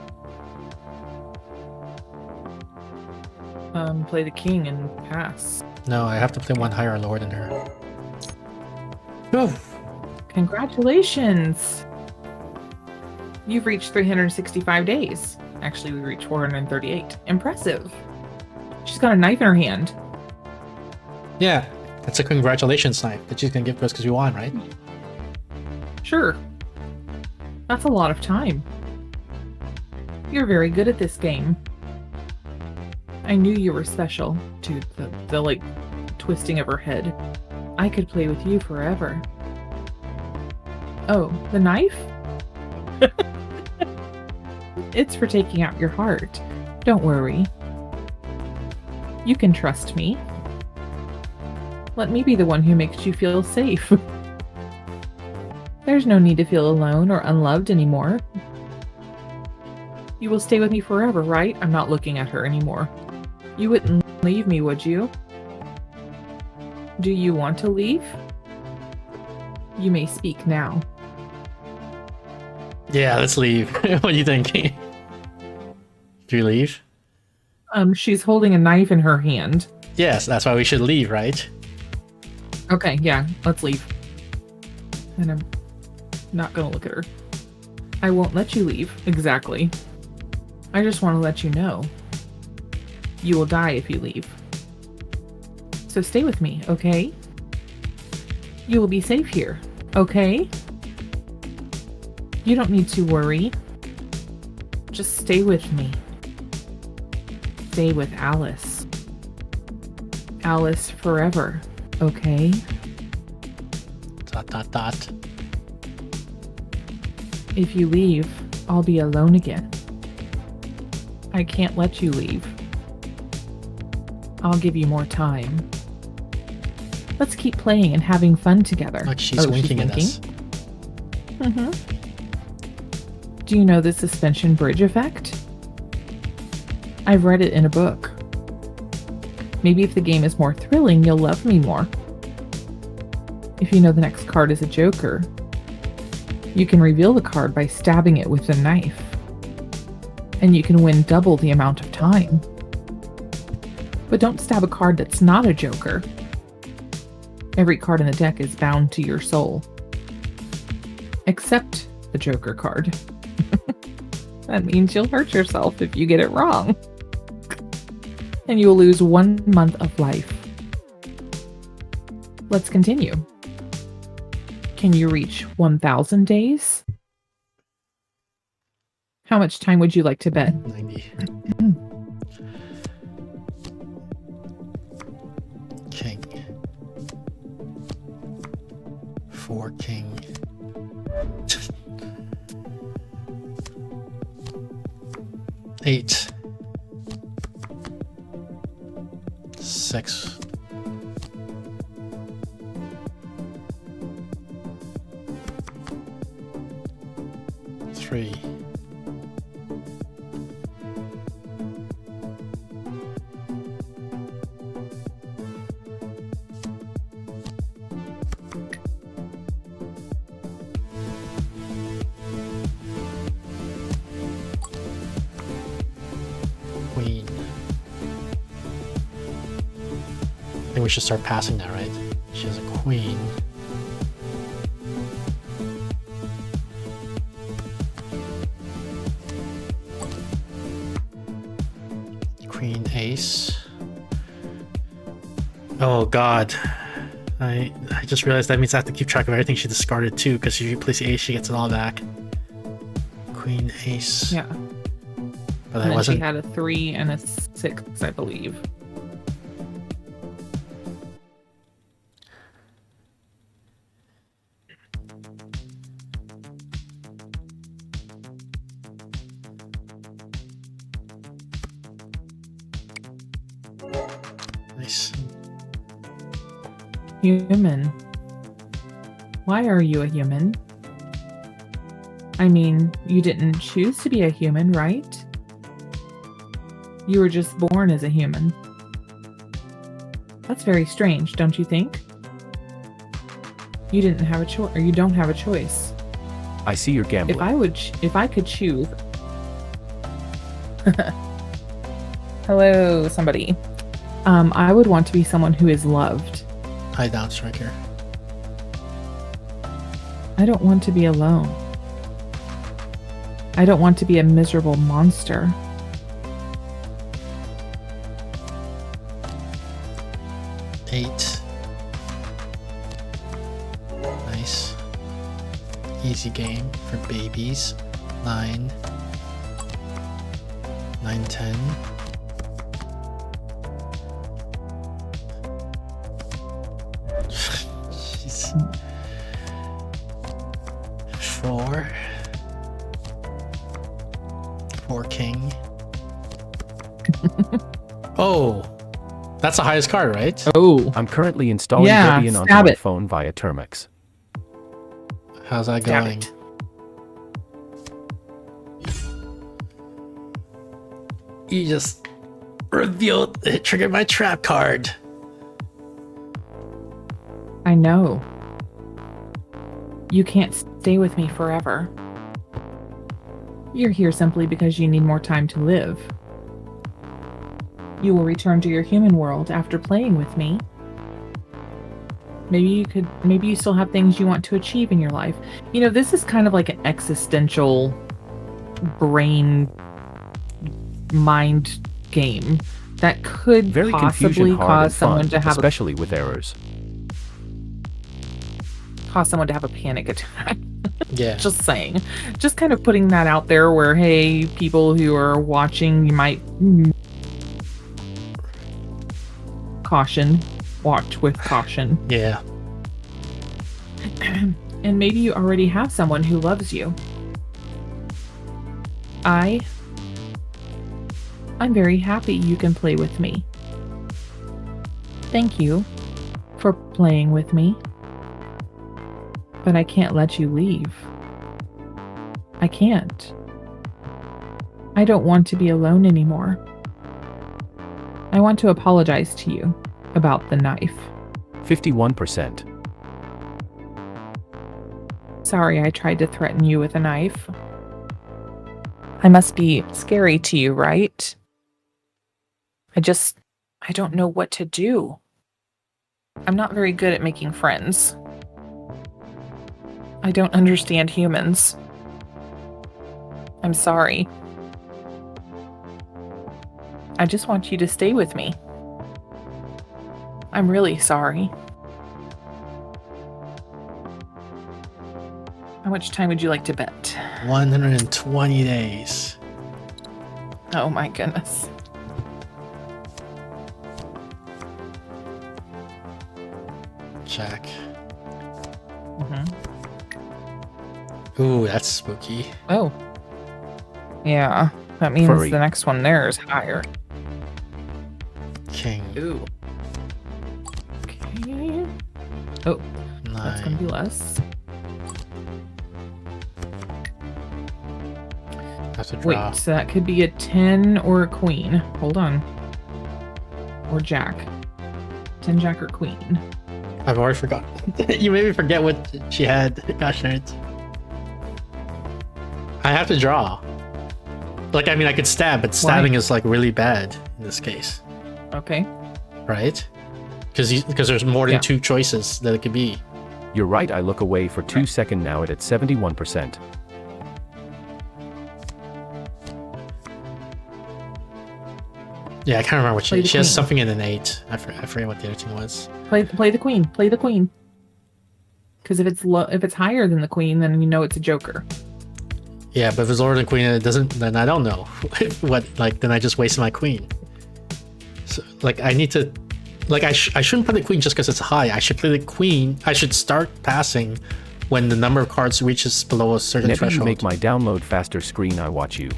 Speaker 2: Play the king and pass.
Speaker 3: No, I have to play one higher or lower than her. Whew.
Speaker 2: Congratulations! You've reached 365 days. Actually, we reached 438. Impressive. She's got a knife in her hand.
Speaker 3: Yeah, that's a congratulations knife that she's gonna give to us because we won, right?
Speaker 2: Sure. That's a lot of time. You're very good at this game. I knew you were special. Dude, the like twisting of her head. I could play with you forever. Oh, the knife? It's for taking out your heart. Don't worry. You can trust me. Let me be the one who makes you feel safe. There's no need to feel alone or unloved anymore. You will stay with me forever, right? I'm not looking at her anymore. You wouldn't leave me, would you? Do you want to leave? You may speak now.
Speaker 3: Yeah, let's leave. What do you think? Do you leave?
Speaker 2: She's holding a knife in her hand.
Speaker 3: Yes, that's why we should leave, right?
Speaker 2: Okay, yeah, let's leave. And I'm not gonna look at her. I won't let you leave. Exactly. I just want to let you know. You will die if you leave. So stay with me, okay? You will be safe here, okay? You don't need to worry. Just stay with me. Stay with Alice. Alice forever, okay? ... If you leave, I'll be alone again. I can't let you leave. I'll give you more time. Let's keep playing and having fun together.
Speaker 3: Like she's winking at us.
Speaker 2: Mm-hmm. Do you know the suspension bridge effect? I've read it in a book. Maybe if the game is more thrilling, you'll love me more. If you know the next card is a joker, you can reveal the card by stabbing it with a knife. And you can win double the amount of time. But don't stab a card that's not a joker. Every card in the deck is bound to your soul. Except the joker card. That means you'll hurt yourself if you get it wrong. And you will lose 1 month of life. Let's continue. Can you reach 1,000 days? How much time would you like to bet?
Speaker 3: 90. King. 4 king. Eight. 6. 3. 'Queen. I think we should start passing that, right? She has a queen. Queen, ace. Oh god. I just realized that means I have to keep track of everything she discarded too, because if you place the ace, she gets it all back. Queen, ace.
Speaker 2: Yeah.
Speaker 3: But
Speaker 2: And
Speaker 3: I
Speaker 2: then
Speaker 3: wasn't.
Speaker 2: she had a 3 and a 6, I believe.
Speaker 3: Nice.
Speaker 2: Human. Why are you a human? I mean, you didn't choose to be a human, right? You were just born as a human. That's very strange, don't you think? You didn't have a choice, or you don't have a choice.
Speaker 5: I see you're gambling.
Speaker 2: If I could choose. Hello, somebody. I would want to be someone who is loved.
Speaker 3: High down striker.
Speaker 2: I don't want to be alone. I don't want to be a miserable monster.
Speaker 3: Eight. Nice. Easy game for babies. 9. 9, 10. Jeez. 4. 4 king. Oh, that's the highest card, right?
Speaker 2: Oh,
Speaker 5: I'm currently installing
Speaker 2: Yeah,
Speaker 5: Debian onto
Speaker 2: stab
Speaker 5: my
Speaker 2: it.
Speaker 5: phone via Termux.
Speaker 3: How's that
Speaker 2: damn
Speaker 3: going?
Speaker 2: it.
Speaker 3: You just revealed it triggered my trap card.
Speaker 2: I know. You can't stay with me forever. You're here simply because you need more time to live. You will return to your human world after playing with me. Maybe you still have things you want to achieve in your life. You know, this is kind of like an existential brain mind game that could
Speaker 5: Very
Speaker 2: possibly
Speaker 5: confusion hard and
Speaker 2: cause someone
Speaker 5: fun,
Speaker 2: to have
Speaker 5: especially with errors.
Speaker 2: a panic attack.
Speaker 3: Yeah.
Speaker 2: Just saying. Just kind of putting that out there where, hey, people who are watching, you might watch with caution.
Speaker 3: Yeah.
Speaker 2: And maybe you already have someone who loves you. I'm very happy you can play with me. Thank you for playing with me. But I can't let you leave. I can't. I don't want to be alone anymore. I want to apologize to you about the knife.
Speaker 5: 51%.
Speaker 2: Sorry I tried to threaten you with a knife. I must be scary to you, right? I don't know what to do. I'm not very good at making friends. I don't understand humans. I'm sorry. I just want you to stay with me. I'm really sorry. How much time would you like to bet?
Speaker 3: 120 days.
Speaker 2: Oh my goodness.
Speaker 3: Check.
Speaker 2: Mm-hmm.
Speaker 3: Ooh, that's spooky.
Speaker 2: Oh. Yeah, that means
Speaker 5: Furry.
Speaker 2: the next one there is higher.
Speaker 3: King.
Speaker 2: Ooh. Okay. Oh, that's gonna be
Speaker 3: 9.
Speaker 2: less.
Speaker 3: Have to draw.
Speaker 2: Wait, so that could be a 10 or a queen. Hold on. Or jack. 10 jack or queen.
Speaker 3: I've already forgotten. You made me forget what she had. Gosh darn it. I have to draw. Like, I mean, I could stab, but stabbing is like really bad in this case,
Speaker 2: Okay.
Speaker 3: right? Because there's more than
Speaker 2: Yeah.
Speaker 3: 2 choices that it could be.
Speaker 5: You're right, I look away for 2 seconds now at 71%.
Speaker 3: Yeah, I can't remember what
Speaker 2: Play the
Speaker 3: she has
Speaker 2: queen.
Speaker 3: something in an 8. I forget what the other thing was.
Speaker 2: Play the queen. Play the queen. Because if it's higher than the queen, then you know it's a joker.
Speaker 3: Yeah, but if it's lower than queen and it doesn't, then I don't know what. Like, then I just wasted my queen. So, like, I need to, like, I shouldn't play the queen just because it's high. I should play the queen. I should start passing when the number of cards reaches below a certain
Speaker 5: Whenever you
Speaker 3: threshold.
Speaker 5: make my download faster screen, I watch you.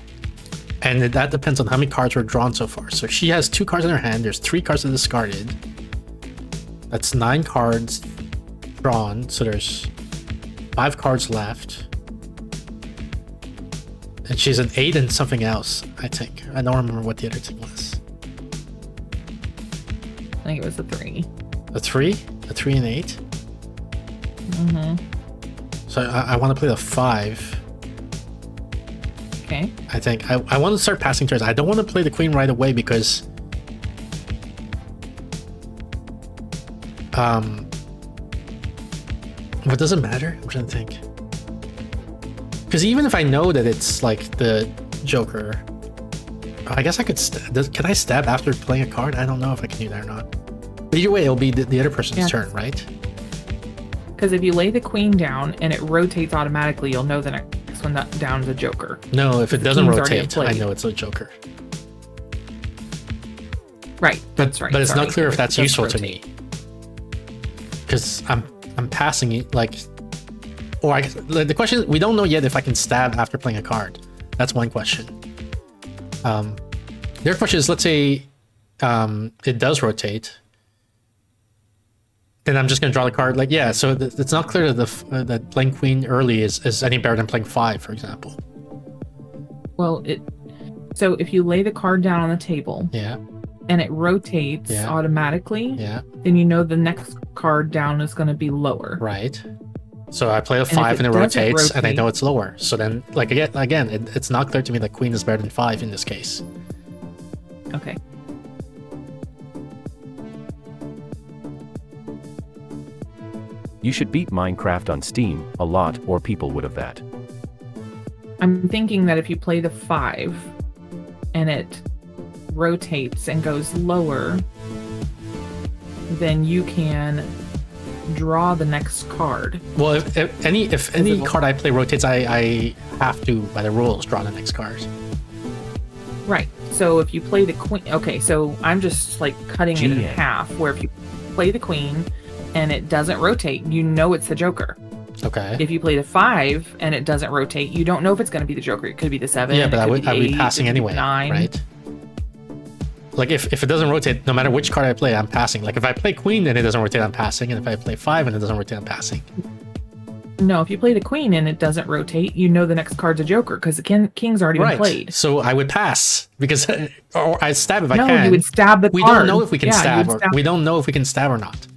Speaker 3: And that depends on how many cards were drawn so far. So she has 2 cards in her hand. There's 3 cards discarded. That's 9 cards drawn. So there's 5 cards left. And she's an 8 and something else, I think. I don't remember what the other thing was.
Speaker 2: I think it was a 3.
Speaker 3: A 3? A 3 and 8?
Speaker 2: Mm-hmm.
Speaker 3: So I want to play the 5.
Speaker 2: Okay.
Speaker 3: I think. I want to start passing turns. I don't want to play the queen right away because But does it matter? I'm trying to think. Because even if I know that it's like the Joker, I guess I could. Can I stab after playing a card? I don't know if I can do that or not. But either way, it'll be the other person's turn, right?
Speaker 2: Because if you lay the queen down and it rotates automatically, you'll know the next one down is a Joker.
Speaker 3: No, if it doesn't rotate, I know it's a Joker.
Speaker 2: Right. That's right.
Speaker 3: But it's not clear if that's useful to me. Because I'm passing it like. Or I guess, like, the question is, we don't know yet if I can stab after playing a card. That's one question. The other question is, let's say it does rotate. Then I'm just going to draw the card. Like, yeah, so it's not clear that that playing queen early is any better than playing 5, for example.
Speaker 2: Well, so if you lay the card down on the table,
Speaker 3: yeah,
Speaker 2: and it rotates automatically, then you know the next card down is going to be lower.
Speaker 3: Right. So I play a 5 and it rotates, and I know it's lower. So then, like again, it's not clear to me that queen is better than 5 in this case.
Speaker 2: Okay.
Speaker 5: You should beat Minecraft on Steam a lot, or people would have that.
Speaker 2: I'm thinking that if you play the 5 and it rotates and goes lower, then you can draw the next card.
Speaker 3: Well, if any card I play rotates, I have to, by the rules, draw the next card.
Speaker 2: Right. So if you play the queen, okay, so I'm just like cutting it in half, where if you play the queen and it doesn't rotate, you know it's the Joker.
Speaker 3: Okay.
Speaker 2: If you play the 5 and it doesn't rotate, you don't know if it's going to be the Joker. It could be the 7.
Speaker 3: Yeah, but I would be
Speaker 2: 8,
Speaker 3: passing anyway,
Speaker 2: 9.
Speaker 3: right? Like if it doesn't rotate, no matter which card I play, I'm passing. Like if I play queen and it doesn't rotate, I'm passing. And if I play 5 and it doesn't rotate, I'm passing.
Speaker 2: No, if you play the queen and it doesn't rotate, you know the next card's a Joker because the king's already been played.
Speaker 3: So I would pass because, or I'd stab if I can.
Speaker 2: No, you would stab the card.
Speaker 3: We don't know if we can stab,
Speaker 2: or
Speaker 3: we don't know if we can stab or not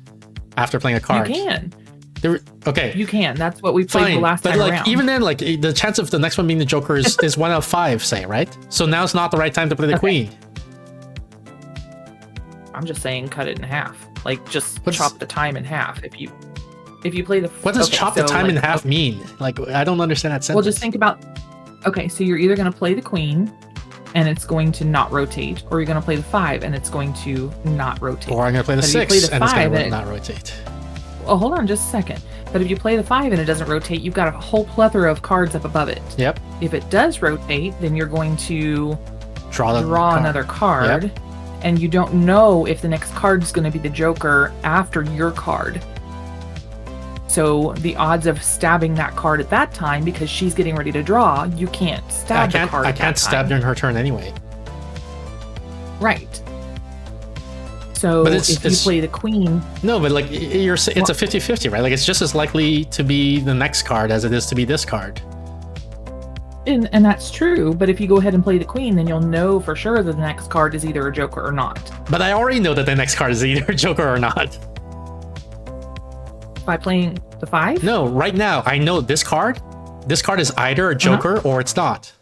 Speaker 3: after playing a card.
Speaker 2: You can.
Speaker 3: Okay.
Speaker 2: You can. That's what we played the last time
Speaker 3: around. But like
Speaker 2: around.
Speaker 3: even then, like the chance of the next one being the Joker is 1 out of 5, say, right? So now's not the right time to play the queen.
Speaker 2: I'm just saying cut it in half. Like just chop the time in half. If you play the
Speaker 3: what does chop the time in half mean? Like I don't understand that sentence.
Speaker 2: Well, just think about. Okay, so you're either going to play the queen, and it's going to not rotate, or you're going to play the 5 and it's going to not rotate.
Speaker 3: Or I'm going to play the 6 and it's going to not rotate.
Speaker 2: Well, hold on just a second. But if you play the 5 and it doesn't rotate, you've got a whole plethora of cards up above it.
Speaker 3: Yep.
Speaker 2: If it does rotate, then you're going to
Speaker 3: draw
Speaker 2: another card.
Speaker 3: Yep.
Speaker 2: And you don't know if the next card is going to be the Joker after your card. So the odds of stabbing that card at that time, because she's getting ready to draw, you can't stab the card.
Speaker 3: I can't stab during her turn anyway.
Speaker 2: Right. So if you play the queen...
Speaker 3: No, but like it's a 50-50, right? Like it's just as likely to be the next card as it is to be this card.
Speaker 2: And that's true, but if you go ahead and play the queen, then you'll know for sure that the next card is either a Joker or not.
Speaker 3: But I already know that the next card is either a Joker or not.
Speaker 2: By playing the 5?
Speaker 3: No, right now, I know this card is either a Joker or it's not.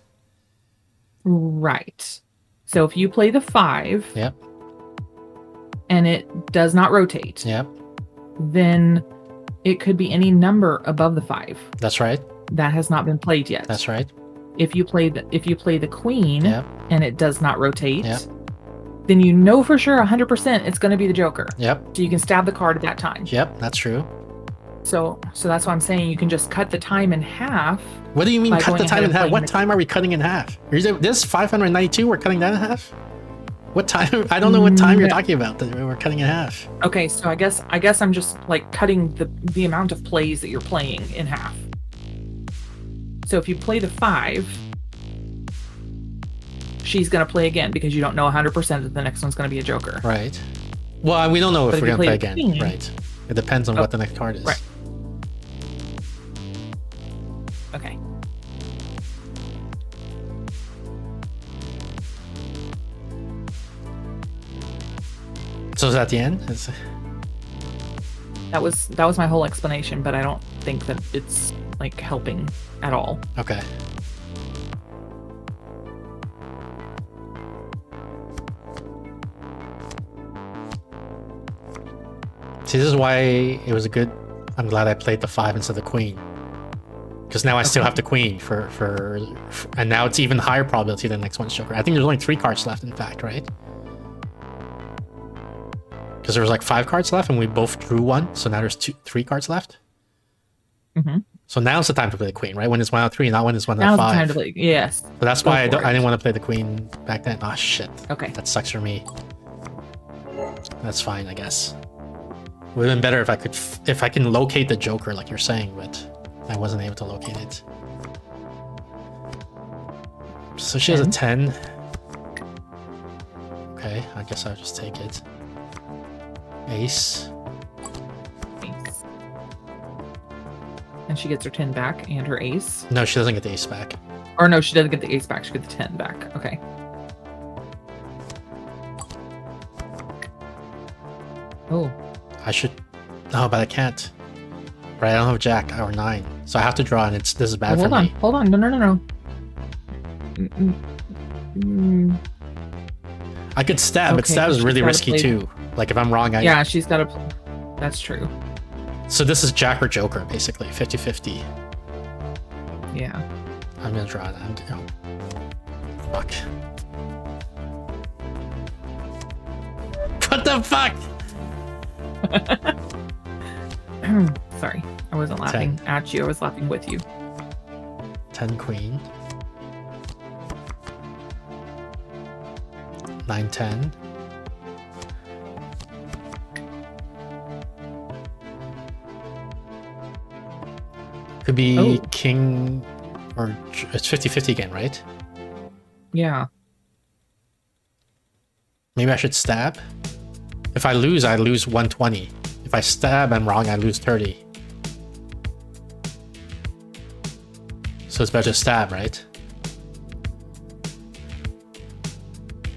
Speaker 2: Right. So if you play the 5...
Speaker 3: Yep.
Speaker 2: And it does not rotate...
Speaker 3: Yep.
Speaker 2: Then it could be any number above the 5.
Speaker 3: That's right.
Speaker 2: That has not been played yet.
Speaker 3: That's right.
Speaker 2: If you play the queen and it does not rotate,
Speaker 3: yep.
Speaker 2: then you know for sure 100% it's going to be the Joker.
Speaker 3: Yep.
Speaker 2: So you can stab the card at that time.
Speaker 3: Yep, that's true.
Speaker 2: So that's why I'm saying you can just cut the time in half.
Speaker 3: What do you mean cut the time in half? What time are we cutting in half? This 592, we're cutting that in half? What time? I don't know what time you're talking about that we're cutting in half.
Speaker 2: Okay, so I guess I'm just like cutting the amount of plays that you're playing in half. So if you play the 5, she's going to play again because you don't know 100% that the next one's going to be a Joker.
Speaker 3: Right. Well, we don't know if we're going to play again.
Speaker 2: Queen,
Speaker 3: right. It depends on what the next card is.
Speaker 2: Right. Okay.
Speaker 3: So is that the end?
Speaker 2: That was my whole explanation, but I don't think that it's like helping at all.
Speaker 3: Okay. See, this is why it was a good I'm glad I played the 5 instead of the queen. Because now I still have the queen and now it's even higher probability than the next one's joker. I think there's only 3 cards left, in fact, right? Because there was like 5 cards left and we both drew 1, so now there's 3 cards left.
Speaker 2: Mm-hmm.
Speaker 3: So now's the time to play the queen, right? When it's 1 out of 3, not when it's 1 out of 5.
Speaker 2: Now's the time to play. Yes.
Speaker 3: So that's why I didn't want to play the queen back then. Oh shit.
Speaker 2: Okay.
Speaker 3: That sucks for me. That's fine, I guess. Would have been better if I can locate the joker like you're saying, but I wasn't able to locate it. So she has a 10. Okay, I guess I'll just take it. Ace.
Speaker 2: Ace. And she gets her 10 back and her ace.
Speaker 3: No, she doesn't get the ace back.
Speaker 2: Or no, she doesn't get the ace back. She gets the 10 back. Okay. Oh.
Speaker 3: I should... No, but I can't. Right, I don't have jack or 9. So I have to draw, and this is bad for me.
Speaker 2: Hold on. No.
Speaker 3: I could stab, but stab is really risky too. Like if I'm wrong,
Speaker 2: Yeah, she's got to... That's true.
Speaker 3: So this is jack or joker, basically. 50-50.
Speaker 2: Yeah.
Speaker 3: I'm gonna draw that. Oh. Fuck. What the fuck?
Speaker 2: Sorry, I wasn't laughing at you. I was laughing with you.
Speaker 3: 10 queen. 9-10. Could be king or it's 50-50 again, right?
Speaker 2: Yeah.
Speaker 3: Maybe I should stab. If I lose 120. If I stab, I'm wrong, I lose 30. So it's better to stab, right?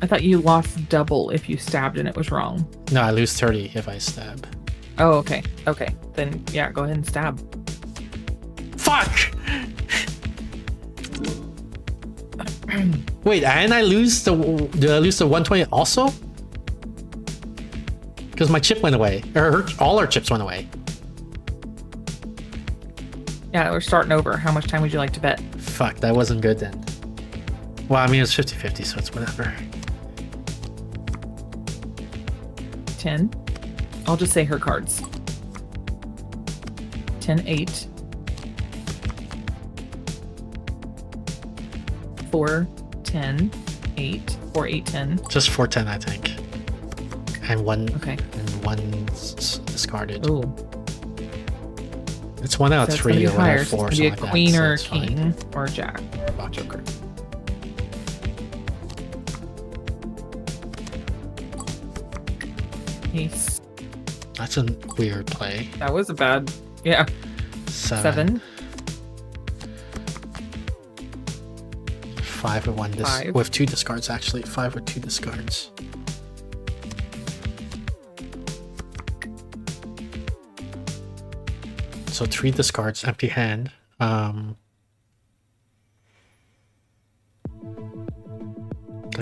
Speaker 2: I thought you lost double if you stabbed and it was wrong.
Speaker 3: No, I lose 30 if I stab.
Speaker 2: Oh, okay. Okay. Then, yeah, go ahead and stab.
Speaker 3: Fuck! Wait, and I lose the... Did I lose the 120 also? Because my chip went away. Or all our chips went away.
Speaker 2: Yeah, we're starting over. How much time would you like to bet?
Speaker 3: Fuck, that wasn't good then. Well, I mean, it's 50-50, so it's whatever.
Speaker 2: 10. I'll just say her cards. 10-8. 4-10-8. 4-8-10.
Speaker 3: Just 4-10, I think. And one.
Speaker 2: Okay.
Speaker 3: And one's discarded.
Speaker 2: Ooh.
Speaker 3: It's 1 out of 3 or 1 out of 4.
Speaker 2: It's gonna be a queen or a
Speaker 3: so
Speaker 2: king or a jack. Joker. Ace.
Speaker 3: That's a weird play.
Speaker 2: That was a bad. Yeah. 7.
Speaker 3: 5 with 1 with 2 discards actually. 5 with 2 discards. So 3 discards, empty hand. Like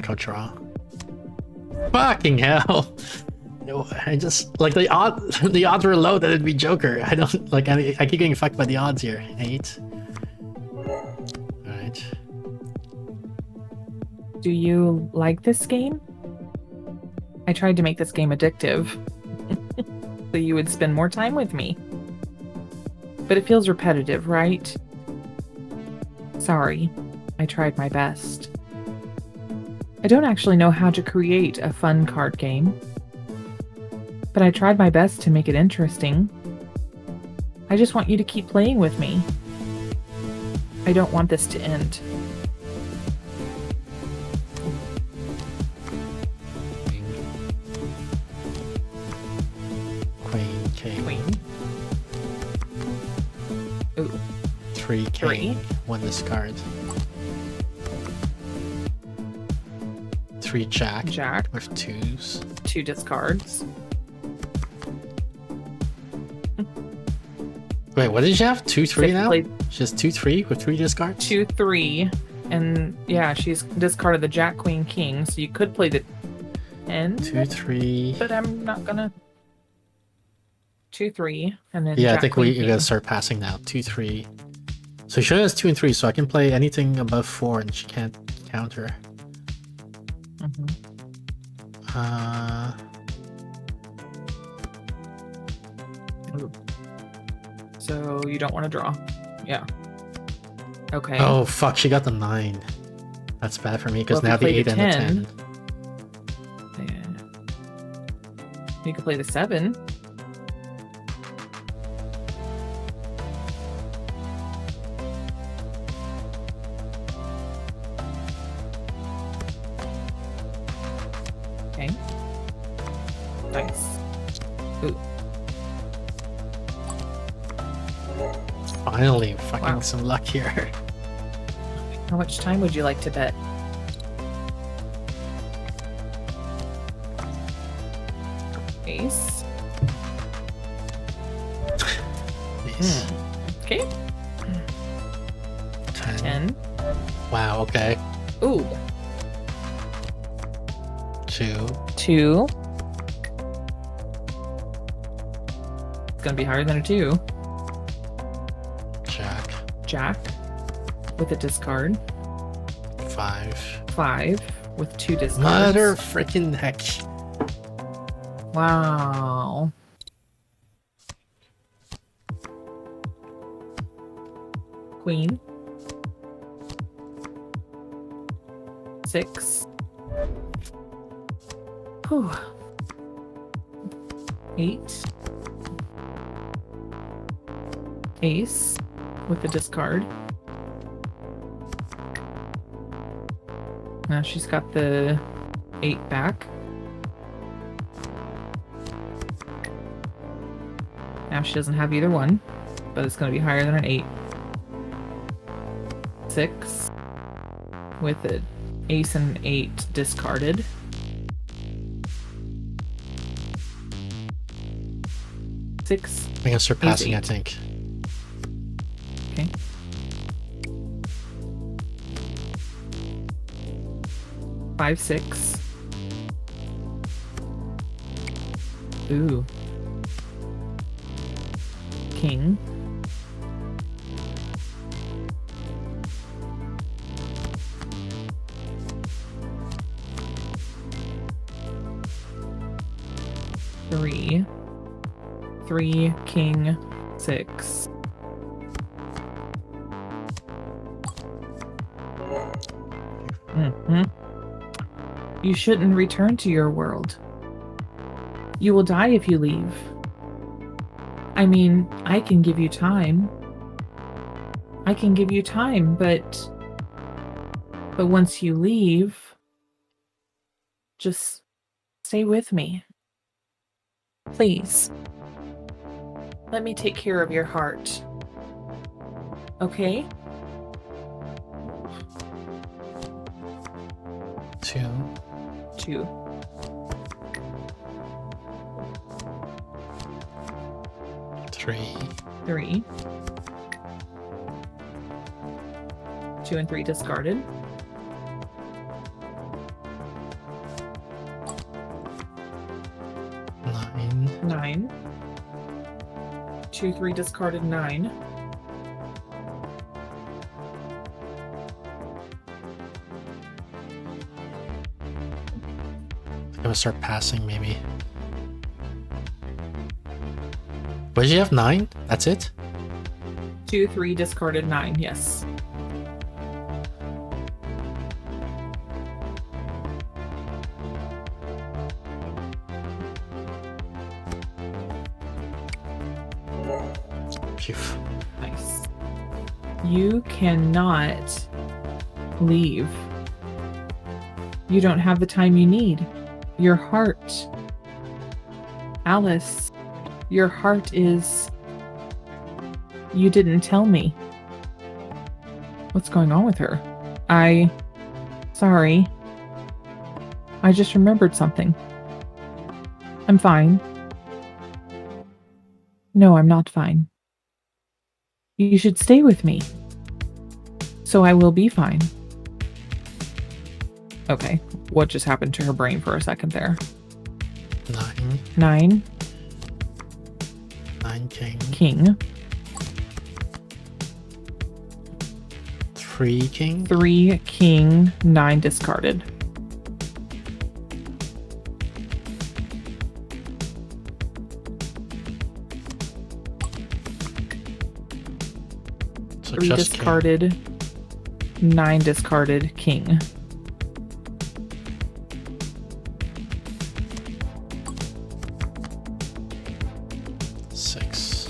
Speaker 3: I'll draw. Fucking hell! No, I just like the odds were low that it'd be Joker. I don't like. I keep getting fucked by the odds here. 8. All right.
Speaker 2: Do you like this game? I tried to make this game addictive, so you would spend more time with me. But it feels repetitive, right? Sorry, I tried my best. I don't actually know how to create a fun card game, but I tried my best to make it interesting. I just want you to keep playing with me. I don't want this to end.
Speaker 3: Queen, king.
Speaker 2: Queen. Ooh.
Speaker 3: 3 king. 1 discard. 3 jack.
Speaker 2: Jack.
Speaker 3: With 2s.
Speaker 2: 2 discards.
Speaker 3: Wait, what did she have? 2-3 now?
Speaker 2: Played
Speaker 3: She has 2-3 with 3 discards?
Speaker 2: 2-3. And yeah, she's discarded the Jack, Queen, King, so you could play the 10.
Speaker 3: 2-3.
Speaker 2: But I'm not gonna. 2, 3, and then
Speaker 3: Yeah, I
Speaker 2: Jack,
Speaker 3: think
Speaker 2: Queen,
Speaker 3: we
Speaker 2: King.
Speaker 3: gotta start passing now. 2, 3. So she only has 2 and 3, so I can play anything above 4 and she can't counter.
Speaker 2: Mhm. Ooh. So you don't want to draw. Yeah. Okay.
Speaker 3: Oh fuck, she got the 9. That's bad for me because
Speaker 2: Well,
Speaker 3: now
Speaker 2: if you
Speaker 3: the
Speaker 2: play
Speaker 3: 8
Speaker 2: the
Speaker 3: and the 10.
Speaker 2: You can play the 7. Okay. Nice. Ooh.
Speaker 3: Finally, fucking
Speaker 2: Wow.
Speaker 3: some luck here.
Speaker 2: How much time would you like to bet? Ace.
Speaker 3: Yes.
Speaker 2: Okay.
Speaker 3: 10.
Speaker 2: 10.
Speaker 3: Wow, okay.
Speaker 2: Ooh.
Speaker 3: 2.
Speaker 2: 2. It's gonna be higher than a 2.
Speaker 3: Jack.
Speaker 2: Jack with a discard.
Speaker 3: 5.
Speaker 2: 5 with 2 discards.
Speaker 3: Mother freaking heck.
Speaker 2: Wow. Queen. 6. Whew. 8. Ace with a discard. Now she's got the 8 back. Now she doesn't have either one, but it's going to be higher than an 8. 6 with an ace and 8 discarded. Six.
Speaker 3: I'm gonna start passing, I
Speaker 2: Eight.
Speaker 3: think.
Speaker 2: Okay. Five, 6. Ooh. King. Three. 3, King, 6. You shouldn't return to your world. You will die if you leave. I mean, I can give you time. I can give you time, but once you leave, just stay with me. Please. Let me take care of your heart. Okay?
Speaker 3: 2.
Speaker 2: 2.
Speaker 3: 3.
Speaker 2: 3. 2 and 3 discarded.
Speaker 3: 9.
Speaker 2: 9. 2, 3 discarded 9.
Speaker 3: I'm gonna start passing, maybe. What did you have? 9? That's it?
Speaker 2: 2, 3 discarded 9, yes.
Speaker 3: Phew.
Speaker 2: Nice. You cannot leave. You don't have the time you need. Your heart. Alice, your heart is... You didn't tell me. What's going on with her? Sorry. I just remembered something. I'm fine. No, I'm not fine. You should stay with me. So I will be fine. Okay, what just happened to her brain for a second there?
Speaker 3: 9.
Speaker 2: 9.
Speaker 3: 9 king.
Speaker 2: King.
Speaker 3: 3 king.
Speaker 2: 3 king, 9 discarded.
Speaker 3: So
Speaker 2: 3
Speaker 3: just
Speaker 2: discarded, 9 discarded, king.
Speaker 3: king. 6.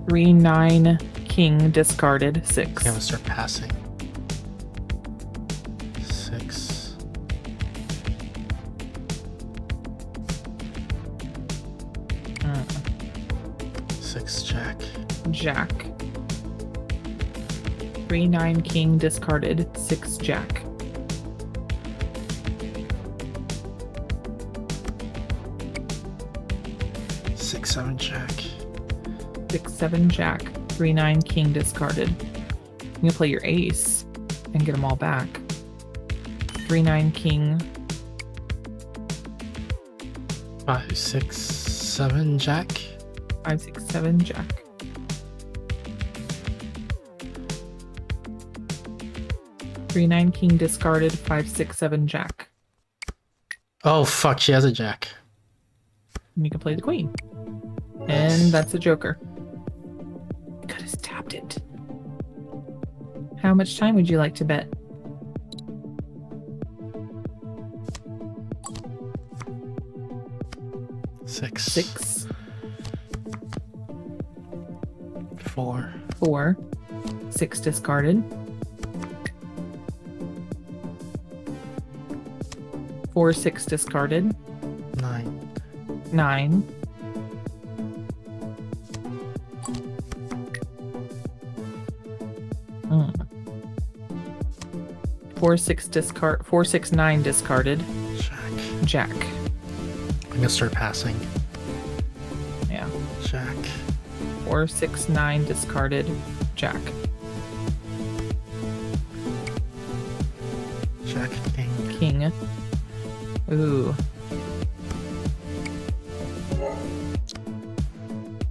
Speaker 2: 3, 9, king, discarded, 6.
Speaker 3: I'm gonna start passing. 6.
Speaker 2: Mm.
Speaker 3: 6 jack.
Speaker 2: Jack. 3, 9, king, discarded, 6, jack.
Speaker 3: 6 7 jack.
Speaker 2: 6, 7, jack. 3, 9, king, discarded. You can play your ace and get them all back. 3, 9, king.
Speaker 3: 5 6 7 jack.
Speaker 2: 5, 6, 7, jack. Three, 9, king, discarded. 5, 6, 7, jack.
Speaker 3: Oh fuck, she has a jack.
Speaker 2: And you can play the queen. And that's a joker. Could have tapped it. How much time would you like to bet?
Speaker 3: Six.
Speaker 2: 6,
Speaker 3: 4.
Speaker 2: 4, 6 discarded. 4, 6 discarded.
Speaker 3: 9.
Speaker 2: 9. Mm. 4, 6 discard. 4, 6, 9 discarded.
Speaker 3: Jack.
Speaker 2: Jack.
Speaker 3: I'm gonna start passing.
Speaker 2: Yeah.
Speaker 3: Jack.
Speaker 2: 4, 6, 9 discarded. Jack.
Speaker 3: Jack king.
Speaker 2: King. Ooh.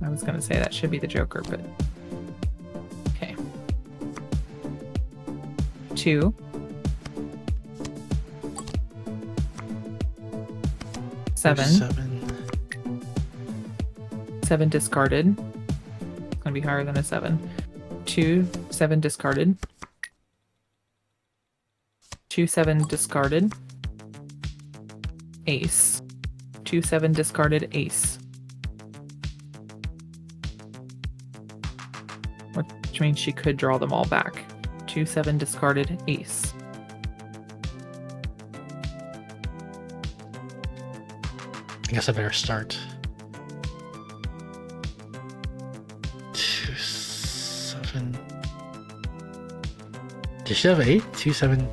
Speaker 2: I was gonna say that should be the joker, but okay. 2. 7. 7 discarded. It's gonna be higher than a 7. 2, 7 discarded. 2, 7 discarded. Ace. 2, 7 discarded, ace. Which means she could draw them all back. 2, 7 discarded, ace.
Speaker 3: I guess I better start. 2 7. Did she have 8? 2 7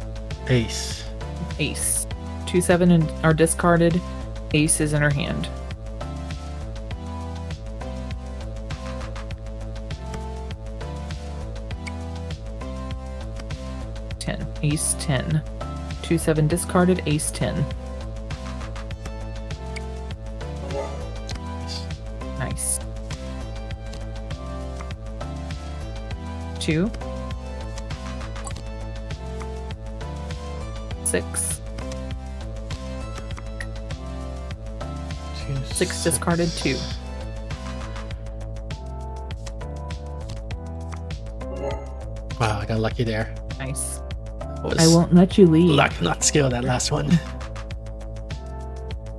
Speaker 3: ace.
Speaker 2: Ace. 2, 7 are discarded. Ace is in her hand. Ace 10. 2, 7 discarded. Ace 10. Nice. 2. 6. 6 discarded. 2.
Speaker 3: Wow, I got lucky there.
Speaker 2: Nice.
Speaker 3: Was
Speaker 2: I won't let you leave.
Speaker 3: luck, not skill, that last one.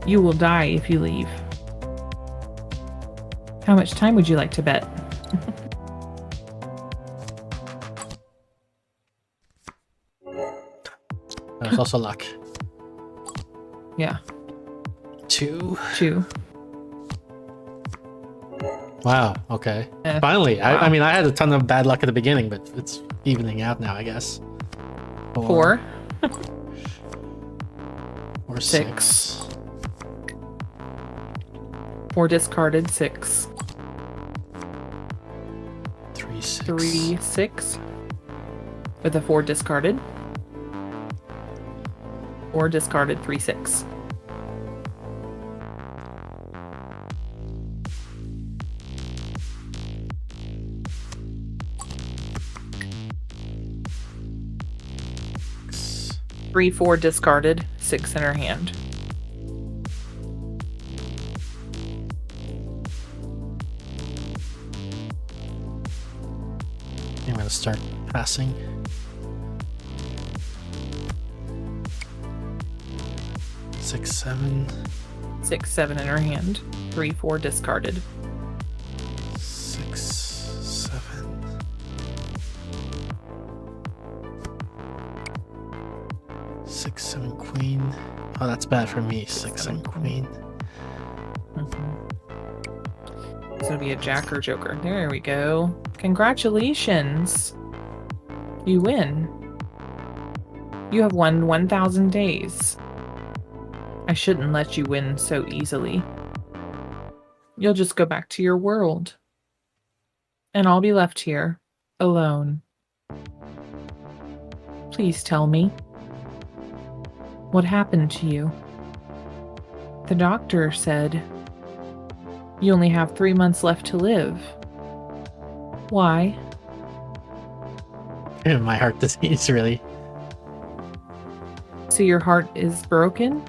Speaker 2: You will die if you leave. How much time would you like to bet?
Speaker 3: That was also luck.
Speaker 2: Yeah.
Speaker 3: 2.
Speaker 2: 2.
Speaker 3: Wow, okay.
Speaker 2: Eh,
Speaker 3: Finally.
Speaker 2: wow.
Speaker 3: I mean, I had a ton of bad luck at the beginning, but it's evening out now, I guess.
Speaker 2: 4.
Speaker 3: 4
Speaker 2: 6.
Speaker 3: 6.
Speaker 2: 4 discarded. 6.
Speaker 3: 3 6.
Speaker 2: 3, 6. With a 4 discarded. 4 discarded. 3, 6. 3, 4 discarded, 6 in her hand.
Speaker 3: I'm gonna start passing. Six, 7.
Speaker 2: 6, 7 in her hand. 3, 4 discarded.
Speaker 3: 6, 7. 6, 7 queen. Oh, that's bad for me. 6, 7 queen.
Speaker 2: It's gonna be a jack or joker. There we go. Congratulations. You win. You have won 1,000 days. I shouldn't let you win so easily. You'll just go back to your world. And I'll be left here, alone. Please tell me. What happened to you? The doctor said you only have 3 months left to live. Why?
Speaker 3: My heart disease, really.
Speaker 2: So your heart is broken?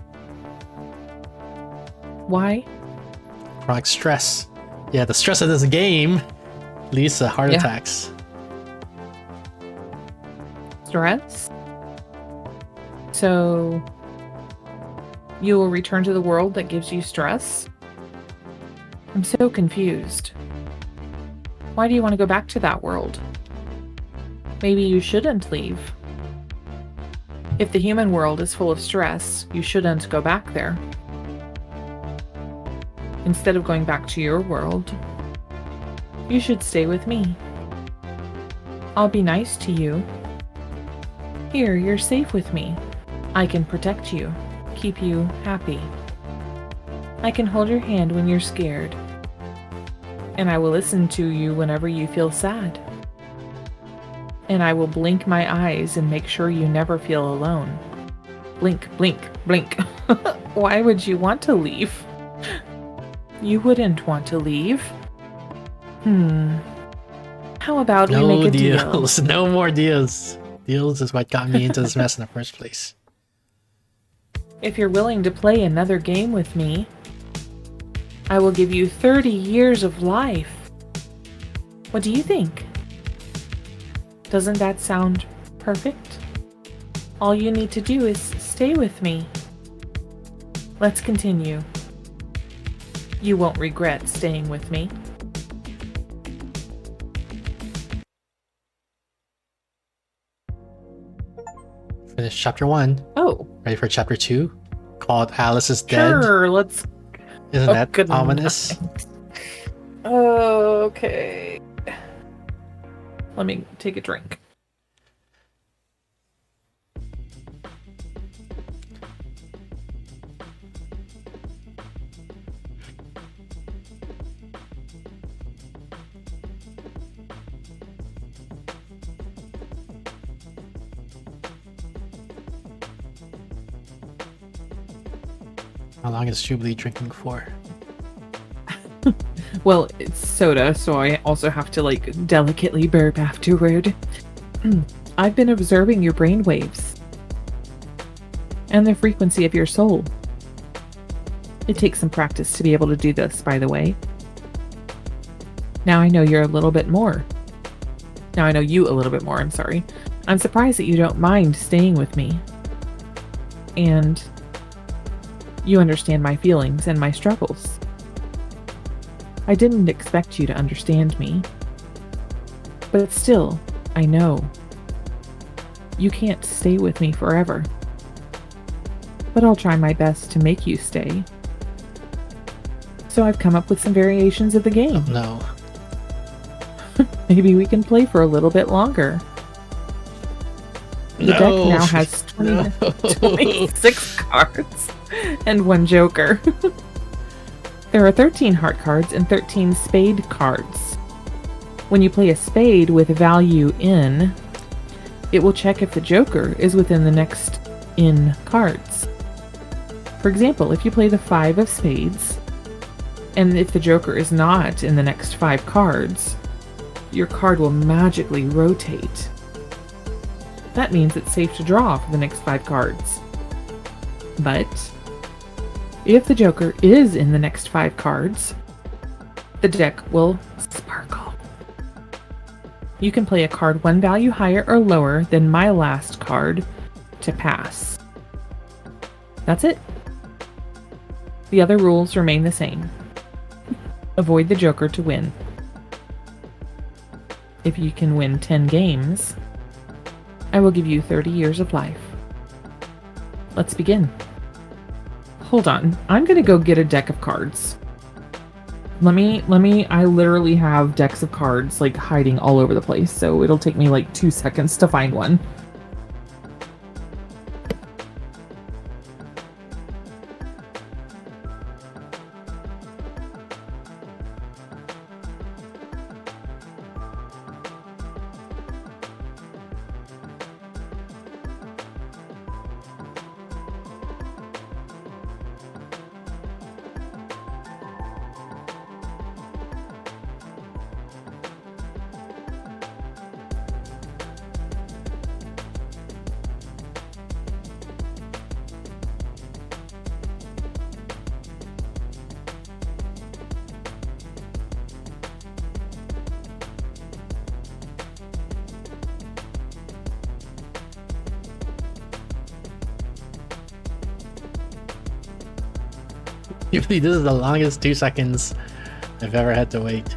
Speaker 2: Why?
Speaker 3: Chronic stress. Yeah, the stress of this game leads to heart
Speaker 2: Yeah.
Speaker 3: attacks.
Speaker 2: Stress? So you will return to the world that gives you stress? I'm so confused. Why do you want to go back to that world? Maybe you shouldn't leave. If the human world is full of stress, you shouldn't go back there. Instead of going back to your world, you should stay with me. I'll be nice to you. Here, you're safe with me. I can protect you, keep you happy. I can hold your hand when you're scared. And I will listen to you whenever you feel sad. And I will blink my eyes and make sure you never feel alone. Blink, blink, blink. Why would you want to leave? You wouldn't want to leave. How about we
Speaker 3: No
Speaker 2: make a
Speaker 3: deals.
Speaker 2: deal?
Speaker 3: No more deals. Deals is what got me into this mess in the first place.
Speaker 2: If you're willing to play another game with me, I will give you 30 years of life. What do you think? Doesn't that sound perfect? All you need to do is stay with me. Let's continue. You won't regret staying with me.
Speaker 3: Finish chapter 1.
Speaker 2: Oh,
Speaker 3: Ready for chapter 2? Called Alice is Dead.
Speaker 2: sure, let's...
Speaker 3: Isn't that
Speaker 2: good
Speaker 3: ominous?
Speaker 2: night. Okay. Let me take a drink.
Speaker 3: How long is Jubilee drinking for?
Speaker 2: Well, it's soda, so I also have to, like, delicately burp afterward. I've been observing your brainwaves and the frequency of your soul. It takes some practice to be able to do this, by the way. Now I know you're a little bit more. Now I know you a little bit more, I'm sorry. I'm surprised that you don't mind staying with me. And you understand my feelings and my struggles. I didn't expect you to understand me. But still, I know. You can't stay with me forever. But I'll try my best to make you stay. So I've come up with some variations of the game.
Speaker 3: No.
Speaker 2: Maybe we can play for a little bit longer. The deck now has 26 cards and 1 joker. There are 13 heart cards and 13 spade cards. When you play a spade with value in, it will check if the joker is within the next in cards. For example, if you play the 5 of spades, and if the joker is not in the next 5 cards, your card will magically rotate. that means it's safe to draw for the next 5 cards. But if the Joker is in the next 5 cards, the deck will sparkle. You can play a card 1 value higher or lower than my last card to pass. That's it. The other rules remain the same. Avoid the Joker to win. If you can win 10 games, I will give you 30 years of life. Let's begin. Hold on, I'm gonna go get a deck of cards. I literally have decks of cards like hiding all over the place, so it'll take me like 2 seconds to find one.
Speaker 3: Usually this is the longest 2 seconds I've ever had to wait.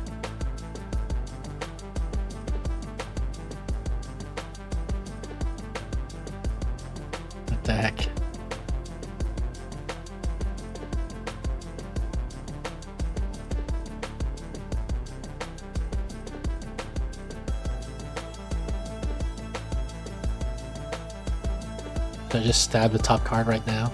Speaker 3: What the heck? Should I just stab the top card right now?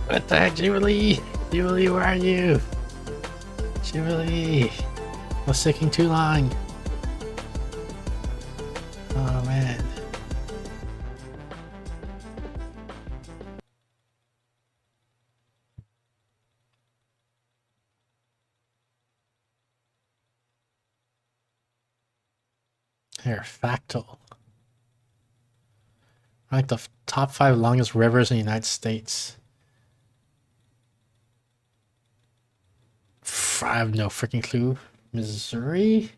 Speaker 3: What the heck, Jubilee? Jubilee, where are you? Jubilee! Was taking too long. Oh man. Here, Fractal. Rank the top 5 longest rivers in the United States. I have no freaking clue. Missouri?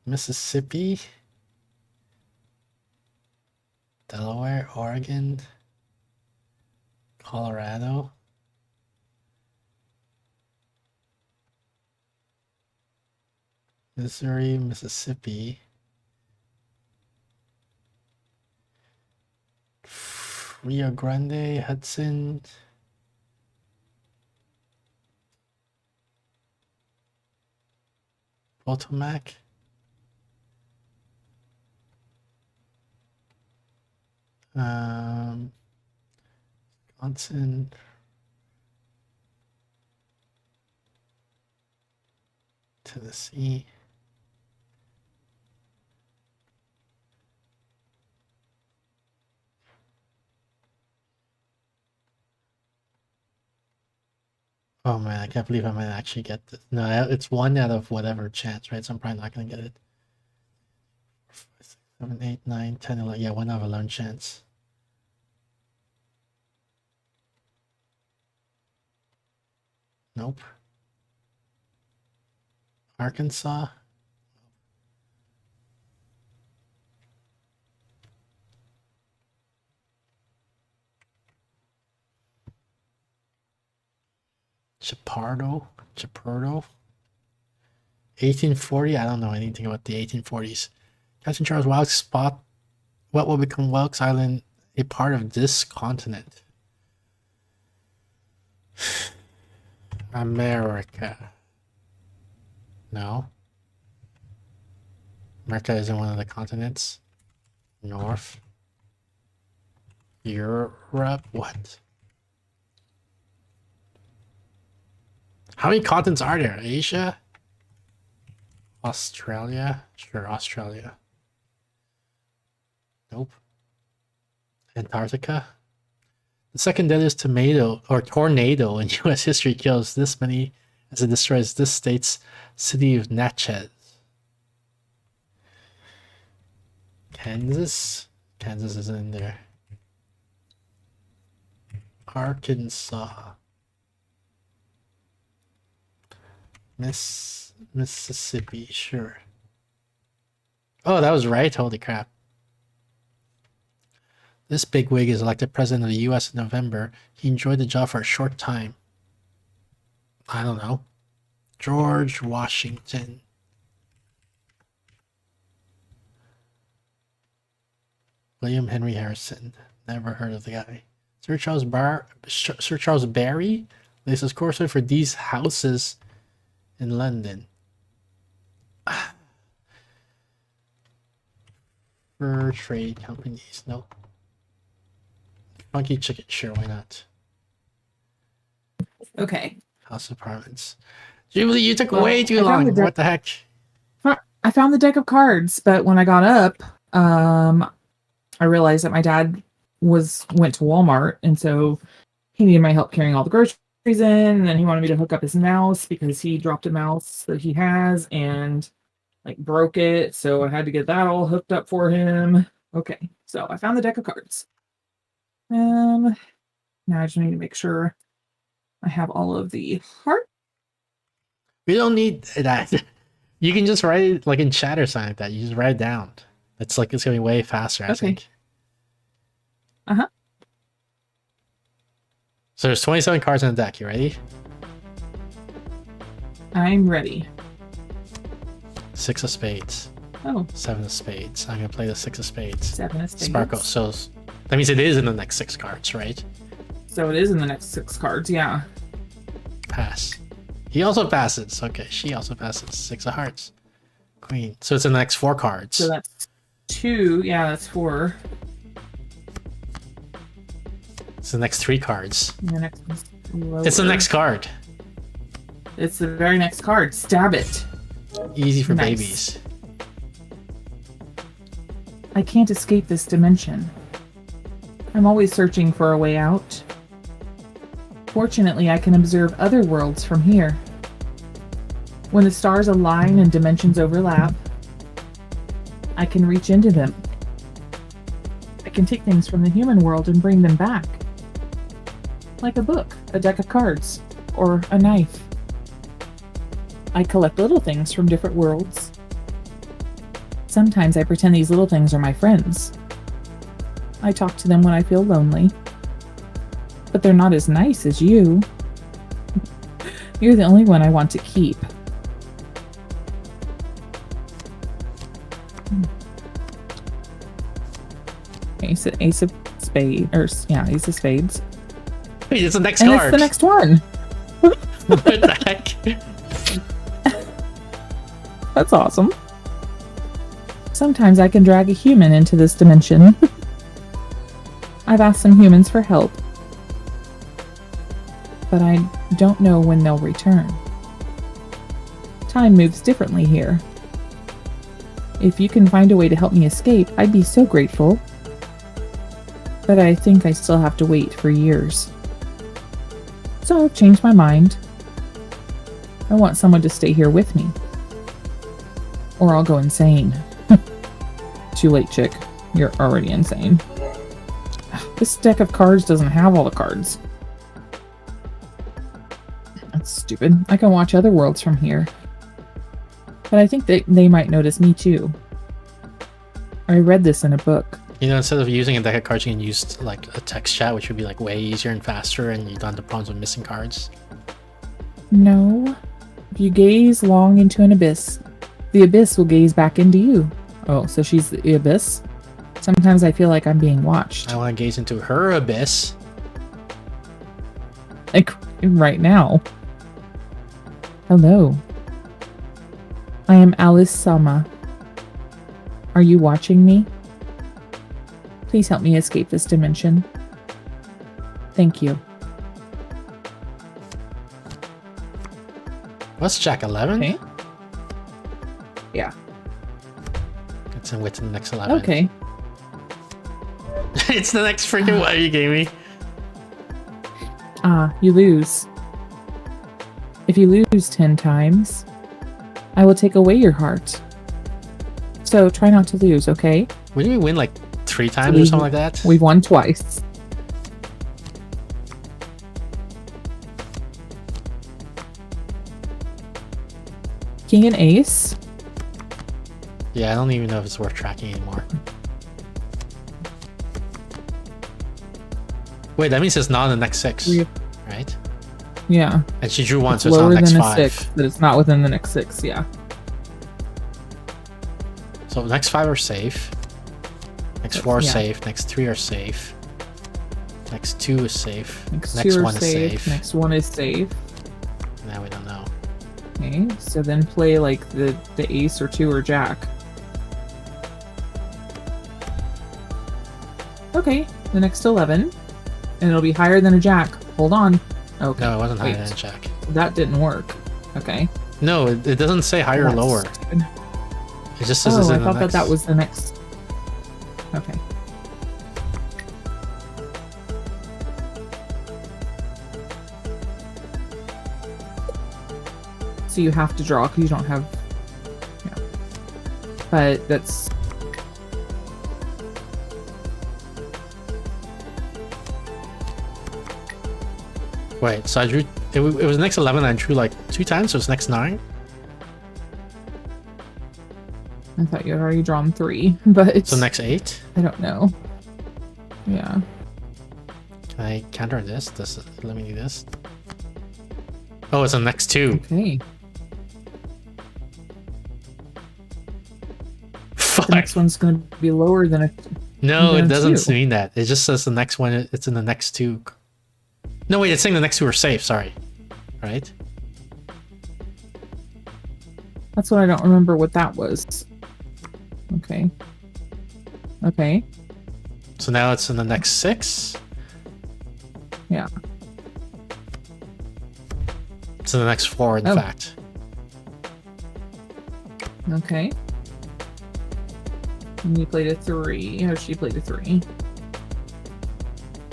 Speaker 3: Mississippi? Delaware? Oregon? Colorado? Missouri, Mississippi. Rio Grande, Hudson. Potomac. Wisconsin. Tennessee. Oh man, I can't believe I might actually get this. No, it's 1 out of whatever chance, right? So I'm probably not gonna get it. 4, 5, 6, 7, 8, 9, 10, 11. Yeah, 1 out of 11 chance. Nope. Arkansas. Chaparro. 1840. I don't know anything about the 1840s. Captain Charles Wilkes spot what will become Wilkes Island, a part of this continent. America. No. America isn't one of the continents. North. Europe. What? How many continents are there? Asia? Australia? Sure, Australia. Nope. Antarctica? The second deadliest tornado in US history kills this many as it destroys this state's city of Natchez. Kansas? Kansas isn't in there. Arkansas. Mississippi, sure. Oh, that was right. Holy crap. This bigwig is elected president of the US in November. He enjoyed the job for a short time. I don't know. George Washington. William Henry Harrison. Never heard of the guy. Sir Charles Barry lays his course for these houses in London. Fur trade companies. No. Funky chicken. Sure, why not?
Speaker 2: Okay.
Speaker 3: House of Parliaments. Jubilee, you took
Speaker 2: Well,
Speaker 3: way too
Speaker 2: I found
Speaker 3: long.
Speaker 2: the
Speaker 3: What the heck?
Speaker 2: I found the deck of cards, but when I got up, I realized that my dad went to Walmart, and so he needed my help carrying all the groceries in, and then he wanted me to hook up his mouse because he dropped a mouse that he has and like broke it, so I had to get that all hooked up for him. Okay, so I found the deck of cards. Now I just need to make sure I have all of the heart.
Speaker 3: We don't need that. You can just write it like in chat or something like that. You just write it down. It's gonna be way faster, I think.
Speaker 2: Uh-huh.
Speaker 3: So there's 27 cards in the deck. You ready?
Speaker 2: I'm ready.
Speaker 3: 6 of spades.
Speaker 2: Oh,
Speaker 3: 7 of spades. I'm gonna play the 6 of spades.
Speaker 2: 7 of spades.
Speaker 3: Sparkle. So that means it is in the next 6 cards, right?
Speaker 2: So it is in the next 6 cards, yeah.
Speaker 3: Pass. He also passes. Okay, she also passes. 6 of hearts. Queen. So it's in the next 4 cards.
Speaker 2: So that's 2. Yeah, that's 4.
Speaker 3: It's the next 3 cards.
Speaker 2: And the next one's lower.
Speaker 3: It's the next card.
Speaker 2: It's the very next card. Stab it.
Speaker 3: Easy for
Speaker 2: Nice.
Speaker 3: babies.
Speaker 2: I can't escape this dimension. I'm always searching for a way out. Fortunately, I can observe other worlds from here. When the stars align and dimensions overlap, I can reach into them. I can take things from the human world and bring them back. Like a book, a deck of cards, or a knife. I collect little things from different worlds. Sometimes I pretend these little things are my friends. I talk to them when I feel lonely. But they're not as nice as you. You're the only one I want to keep. Ace of spades, Ace of spades.
Speaker 3: Wait, it's the next
Speaker 2: And
Speaker 3: card.
Speaker 2: it's the next one.
Speaker 3: What the heck?
Speaker 2: That's awesome. Sometimes I can drag a human into this dimension. I've asked some humans for help, but I don't know when they'll return. Time moves differently here. If you can find a way to help me escape, I'd be so grateful. But I think I still have to wait for years. So I've changed my mind. I want someone to stay here with me. Or I'll go insane. Too late, chick. You're already insane. This deck of cards doesn't have all the cards. That's stupid. I can watch other worlds from here. But I think they might notice me too. I read this in a book.
Speaker 3: You know, instead of using a deck of cards, you can use like a text chat, which would be like way easier and faster, and you don't have the problems with missing cards.
Speaker 2: No. If you gaze long into an abyss, the abyss will gaze back into you. Oh, so she's the abyss? Sometimes I feel like I'm being watched.
Speaker 3: I want to gaze into her abyss.
Speaker 2: Like, right now. Hello. I am Alice Sama. Are you watching me? Please help me escape this dimension. Thank you.
Speaker 3: What's Jack 11?
Speaker 2: Okay. Yeah.
Speaker 3: It's in with the next 11.
Speaker 2: Okay.
Speaker 3: It's the next freaking one you gave me.
Speaker 2: You lose. If you lose 10 times, I will take away your heart. So try not to lose, okay?
Speaker 3: Wouldn't we win like 3 times or something like that?
Speaker 2: We've won twice. King and ace.
Speaker 3: Yeah, I don't even know if it's worth tracking anymore. Wait, that means it's not in the next 6, right?
Speaker 2: Yeah.
Speaker 3: And she drew 1,
Speaker 2: It's
Speaker 3: so it's not
Speaker 2: lower
Speaker 3: the next
Speaker 2: than a
Speaker 3: 5.
Speaker 2: 6, but it's not within the next 6, yeah.
Speaker 3: So next 5 are safe. Next 4 are
Speaker 2: yeah.
Speaker 3: safe. Next 3 are safe. Next 2 is safe.
Speaker 2: Next
Speaker 3: Next
Speaker 2: 2 are
Speaker 3: 1 is safe.
Speaker 2: Next 1 is safe.
Speaker 3: Now we don't know.
Speaker 2: Okay, so then play like the ace or 2 or jack. Okay, the next 11. And it'll be higher than a jack. Hold on. Okay.
Speaker 3: No, it wasn't higher
Speaker 2: wait.
Speaker 3: than Jack.
Speaker 2: That didn't work. Okay.
Speaker 3: No, it doesn't say higher or
Speaker 2: That's
Speaker 3: lower.
Speaker 2: stupid.
Speaker 3: It just says it's
Speaker 2: Oh, I
Speaker 3: in the
Speaker 2: thought
Speaker 3: next.
Speaker 2: that was the next. Okay. So you have to draw because you don't have. Yeah. But that's.
Speaker 3: Wait, so I drew. It was next 11. I drew like 2 times, so it's next 9.
Speaker 2: I thought you had already drawn 3, but it's.
Speaker 3: So next 8.
Speaker 2: I don't know. Yeah.
Speaker 3: Can I counter this? Does it let me do this? Oh, it's the next 2.
Speaker 2: Okay.
Speaker 3: Fuck.
Speaker 2: The next one's going to be lower than a.
Speaker 3: No, it
Speaker 2: than a
Speaker 3: doesn't
Speaker 2: 2.
Speaker 3: mean that. It just says the next one. It's in the next 2. No, wait. It's saying the next 2 are safe. Sorry. Right.
Speaker 2: That's what I don't remember what that was. Okay. Okay.
Speaker 3: So now it's in the next 6.
Speaker 2: Yeah.
Speaker 3: It's in the next 4, in
Speaker 2: Oh.
Speaker 3: fact.
Speaker 2: Okay. And you played a 3. Oh, she played a 3.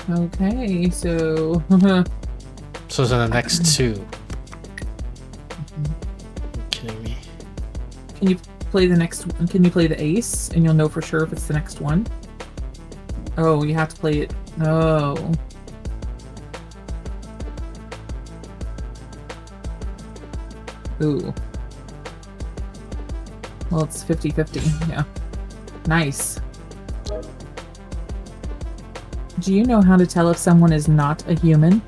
Speaker 2: Okay, so.
Speaker 3: So it's in the next 2. You're kidding me.
Speaker 2: Can you play the next one? Can you play the ace and you'll know for sure if it's the next one? Oh, you have to play it. Oh. Ooh. Well, it's 50-50. Yeah. Nice. Do you know how to tell if someone is not a human?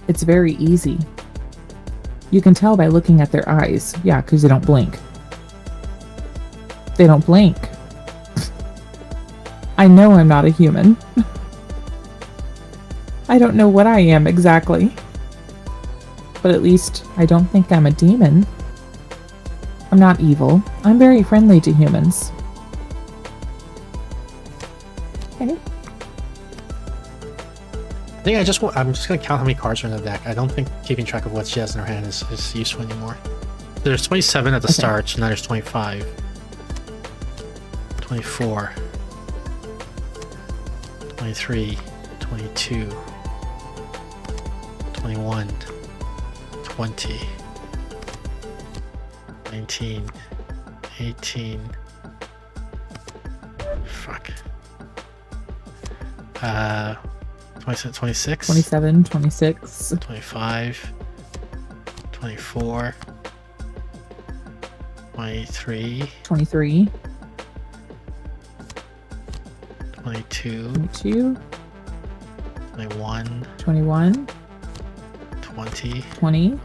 Speaker 2: It's very easy. You can tell by looking at their eyes. Yeah, because they don't blink. They don't blink. I know I'm not a human. I don't know what I am exactly. But at least I don't think I'm a demon. I'm not evil. I'm very friendly to humans. Okay.
Speaker 3: I think I'm just gonna count how many cards are in the deck. I don't think keeping track of what she has in her hand is useful anymore. There's 27 at the start, so now there's 25. 24. 23. 22. 21. 20. 19. 18. Fuck. 26?
Speaker 2: 27, 26.
Speaker 3: 25, 24, 23,
Speaker 2: 23.
Speaker 3: 22,
Speaker 2: 22.
Speaker 3: 21,
Speaker 2: 21.
Speaker 3: 20,
Speaker 2: 20.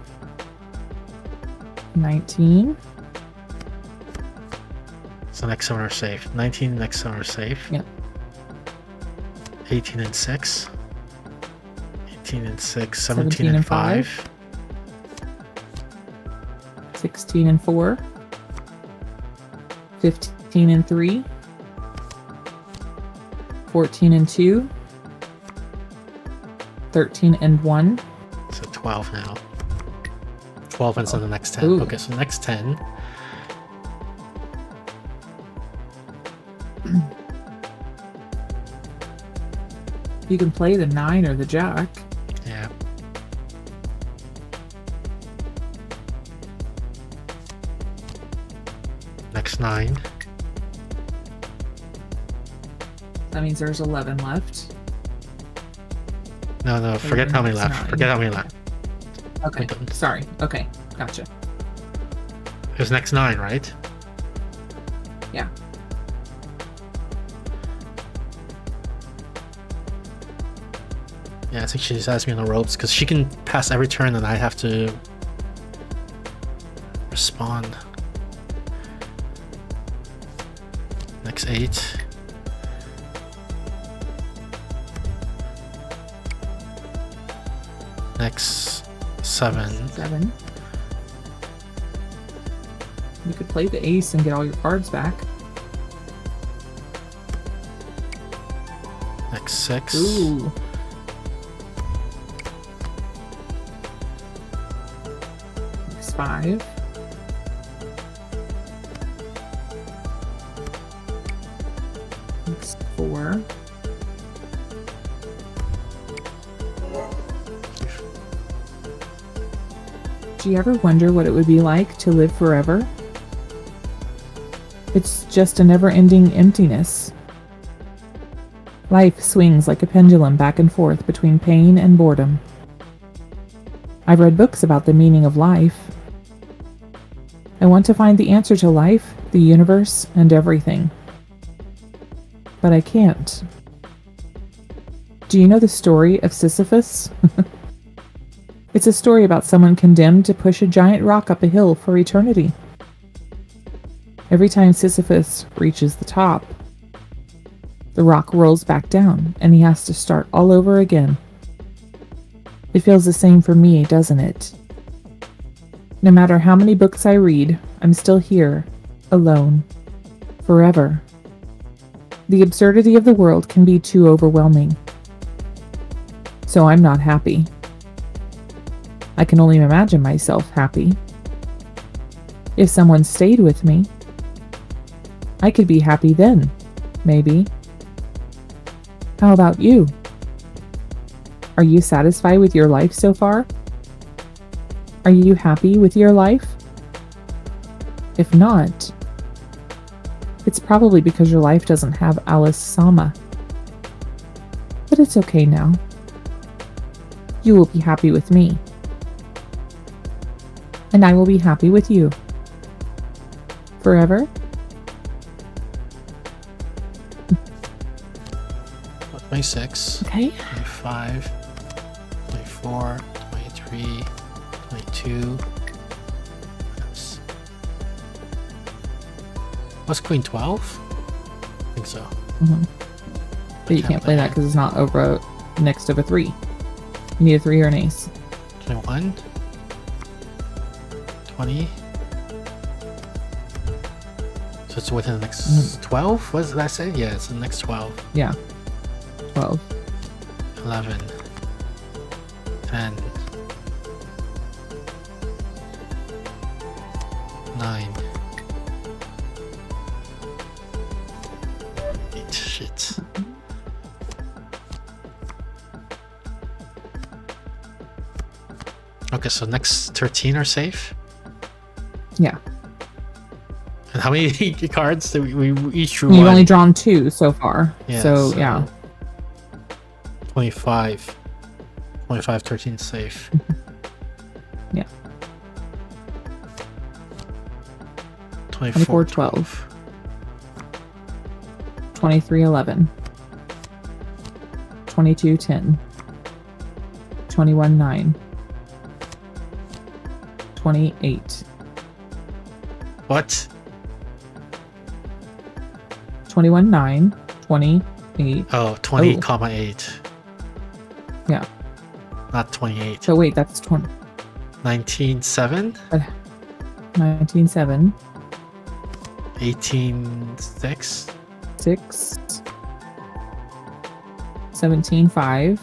Speaker 2: 19.
Speaker 3: so next 7 are safe. 19, next 7 are safe.
Speaker 2: Yep.
Speaker 3: 18 and 6. 18 and 6,
Speaker 2: 17
Speaker 3: 17 and
Speaker 2: and
Speaker 3: 5.
Speaker 2: 16 and 4. 15 and 3. 14 and 2. 13 and 1.
Speaker 3: So 12 now. 12 instead of the next 10.
Speaker 2: Ooh.
Speaker 3: Okay, so next 10.
Speaker 2: You can play the 9 or the jack.
Speaker 3: Yeah. Next 9.
Speaker 2: That means there's 11 left.
Speaker 3: No, forget how many
Speaker 2: next
Speaker 3: left.
Speaker 2: 9.
Speaker 3: Forget how many left.
Speaker 2: Okay, sorry. Okay, gotcha.
Speaker 3: It was next 9, right?
Speaker 2: Yeah.
Speaker 3: Yeah, I think she just has me on the ropes because she can pass every turn and I have to respond. Next 8. Next 7.
Speaker 2: 7. You could play the ace and get all your cards back.
Speaker 3: Next 6.
Speaker 2: Ooh. Next 5. Next 4. Do you ever wonder what it would be like to live forever? It's just a never-ending emptiness. Life swings like a pendulum back and forth between pain and boredom. I've read books about the meaning of life. I want to find the answer to life, the universe, and everything. But I can't. Do you know the story of Sisyphus? It's a story about someone condemned to push a giant rock up a hill for eternity. Every time Sisyphus reaches the top, the rock rolls back down and he has to start all over again. It feels the same for me, doesn't it? No matter how many books I read, I'm still here, alone, forever. The absurdity of the world can be too overwhelming. So I'm not happy. I can only imagine myself happy. If someone stayed with me, I could be happy then, maybe. How about you? Are you satisfied with your life so far? Are you happy with your life? If not, it's probably because your life doesn't have Alice Sama. But it's okay now. You will be happy with me. And I will be happy with you. Forever?
Speaker 3: 26.
Speaker 2: Okay.
Speaker 3: 25. 24. 23. 22. Yes. What's Queen 12? I think so.
Speaker 2: But you can't play that because it's not over next of a 3. You need a 3 or an ace.
Speaker 3: 21. 20. So it's within the next 12? What did I say? Yeah, it's the next 12.
Speaker 2: Yeah. 12.
Speaker 3: 11. 10. 9. 8. Shit. Okay, so next 13 are safe.
Speaker 2: Yeah.
Speaker 3: And how many cards did we each drew?
Speaker 2: You've
Speaker 3: one?
Speaker 2: only drawn 2 so far.
Speaker 3: Yeah,
Speaker 2: so, yeah.
Speaker 3: 25. 25, 13 safe.
Speaker 2: Yeah.
Speaker 3: 24,
Speaker 2: 12. 23, 11. 22, 10. 21, 9. 28.
Speaker 3: What?
Speaker 2: 21, 9. 28.
Speaker 3: Oh, 20,
Speaker 2: Oh.
Speaker 3: comma 8.
Speaker 2: Yeah.
Speaker 3: Not 28.
Speaker 2: So wait, that's 20.
Speaker 3: 19, 7.
Speaker 2: 19, 7.
Speaker 3: 18, 6.
Speaker 2: 6. 17, 5.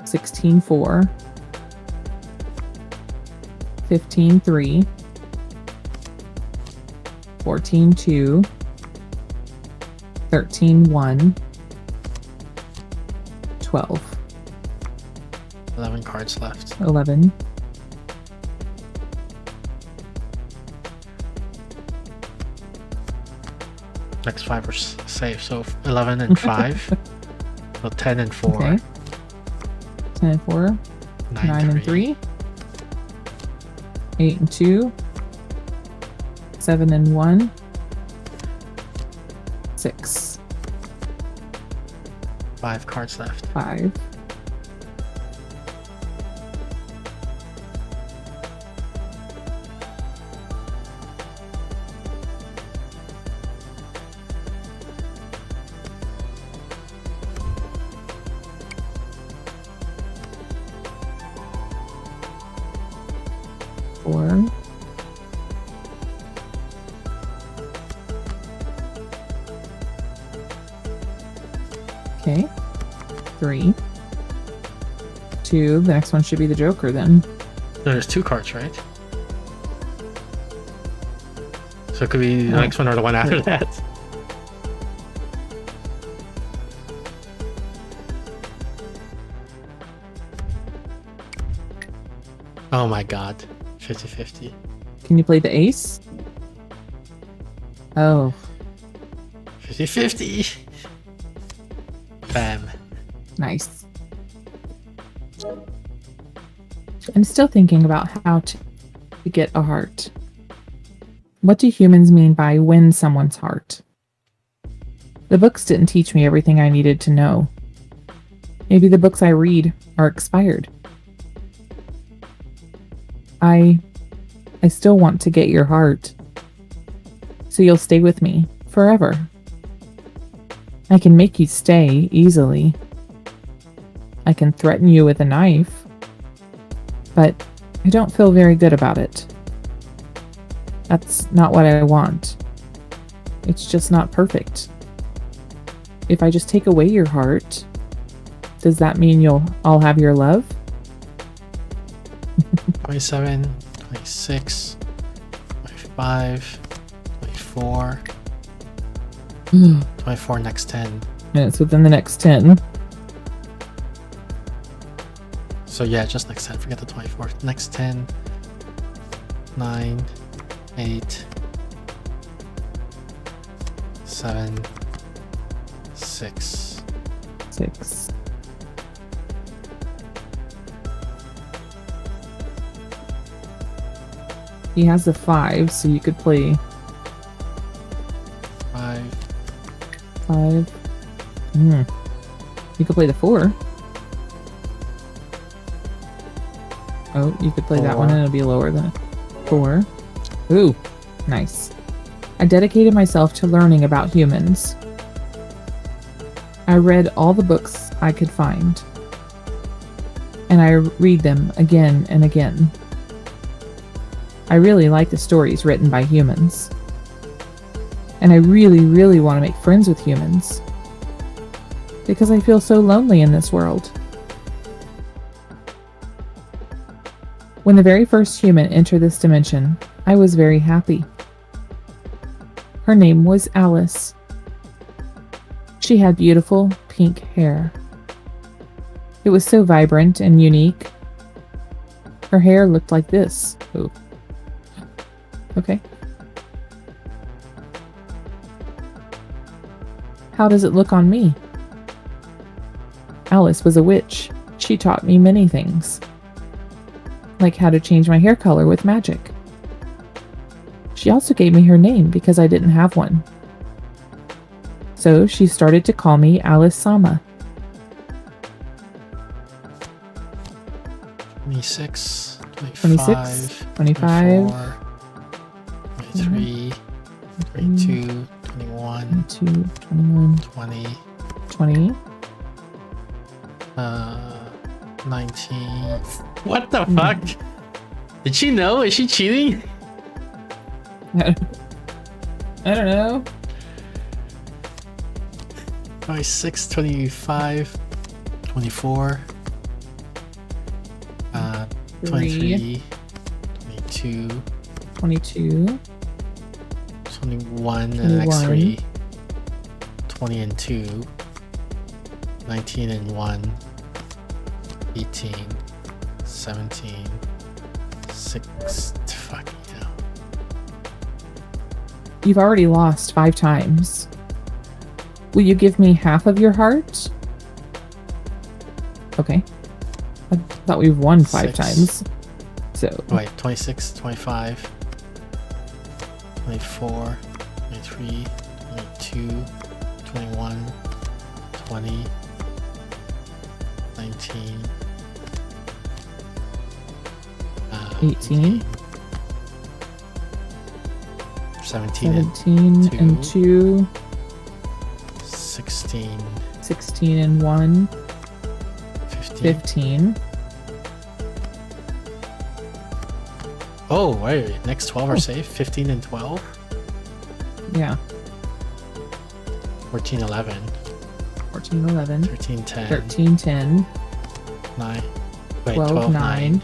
Speaker 2: 16, 4. 15, 3. 14, 2. 13, 1. 12.
Speaker 3: 11 cards left.
Speaker 2: 11.
Speaker 3: Next 5 are safe. So 11 and 5. So 10 and 4.
Speaker 2: Okay. 10 and 4. 9 and 3. 8 and 2. 7 and 1. 6.
Speaker 3: 5 cards left.
Speaker 2: 5. Okay. 3. 2. The next one should be the Joker then.
Speaker 3: There's 2 cards, right? So it could be the next one or the one after that. Oh my god. 50-50.
Speaker 2: Can you play the ace? Oh.
Speaker 3: 50-50. Bam.
Speaker 2: Nice. I'm still thinking about how to get a heart. What do humans mean by win someone's heart? The books didn't teach me everything I needed to know. Maybe the books I read are expired. I still want to get your heart. So you'll stay with me forever. I can make you stay easily. I can threaten you with a knife. But I don't feel very good about it. That's not what I want. It's just not perfect. If I just take away your heart, does that mean I'll have your love?
Speaker 3: 27, 26, 25, 24. 24 next 10.
Speaker 2: And it's within the next 10.
Speaker 3: So yeah, just next 10. Forget the 24. Next 10. 9, 8, 7, 6.
Speaker 2: 6. He has a 5, so you could play
Speaker 3: 5.
Speaker 2: 5. You could play the 4. Oh, you could play that one and it'll be lower than a 4. Ooh, nice. I dedicated myself to learning about humans. I read all the books I could find. And I read them again and again. I really like the stories written by humans. And I really, really want to make friends with humans. Because I feel so lonely in this world. When the very first human entered this dimension, I was very happy. Her name was Alice. She had beautiful pink hair. It was so vibrant and unique. Her hair looked like this. Ooh. Okay. How does it look on me? Alice was a witch. She taught me many things. Like how to change my hair color with magic. She also gave me her name because I didn't have one. So she started to call me Alice Sama.
Speaker 3: 26,
Speaker 2: 26, 25,
Speaker 3: 24, 23, 22, 21,
Speaker 2: 22, 21,
Speaker 3: 20,
Speaker 2: 20.
Speaker 3: 19. What the fuck? Did she know? Is she cheating?
Speaker 2: I don't know.
Speaker 3: 26, 25, 24, 23, 22,
Speaker 2: 22,
Speaker 3: 21 and the next 3, 20 and 2, 19 and 1, 18, 17, 6, fucking hell.
Speaker 2: You've already lost 5 times. Will you give me half of your heart? Okay. I thought we've won 5
Speaker 3: 6.
Speaker 2: times. So,
Speaker 3: Wait, 26, 25, 24, 23, 22, 21, 20, 19,
Speaker 2: 18,
Speaker 3: 17
Speaker 2: 17 and 2,
Speaker 3: 16,
Speaker 2: 16 and 1,
Speaker 3: 15.
Speaker 2: 15.
Speaker 3: Oh, wait, next 12 are safe. 15 and 12,
Speaker 2: Yeah.
Speaker 3: 14, 11,
Speaker 2: 14, 11,
Speaker 3: 13, 10,
Speaker 2: 13, 10,
Speaker 3: 9, wait,
Speaker 2: 12,
Speaker 3: 12,
Speaker 2: 9,
Speaker 3: 9,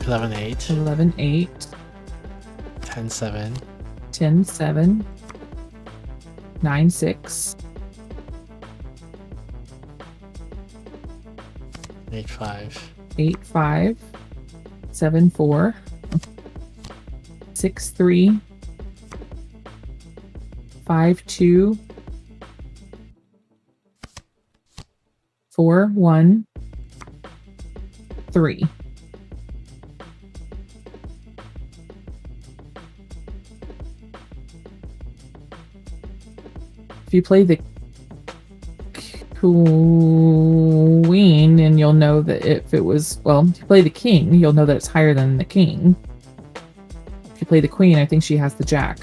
Speaker 3: 11, 8,
Speaker 2: 11, 8,
Speaker 3: 10, 7,
Speaker 2: 10, 7, 9, 6,
Speaker 3: 8, 5,
Speaker 2: 8, 5, 7, 4, 6, 3, 5, 2, 4, 1, 3. If you play the queen, and you'll know that if it was, well, if you play the king, you'll know that it's higher than the king. If you play the queen, I think she has the jack.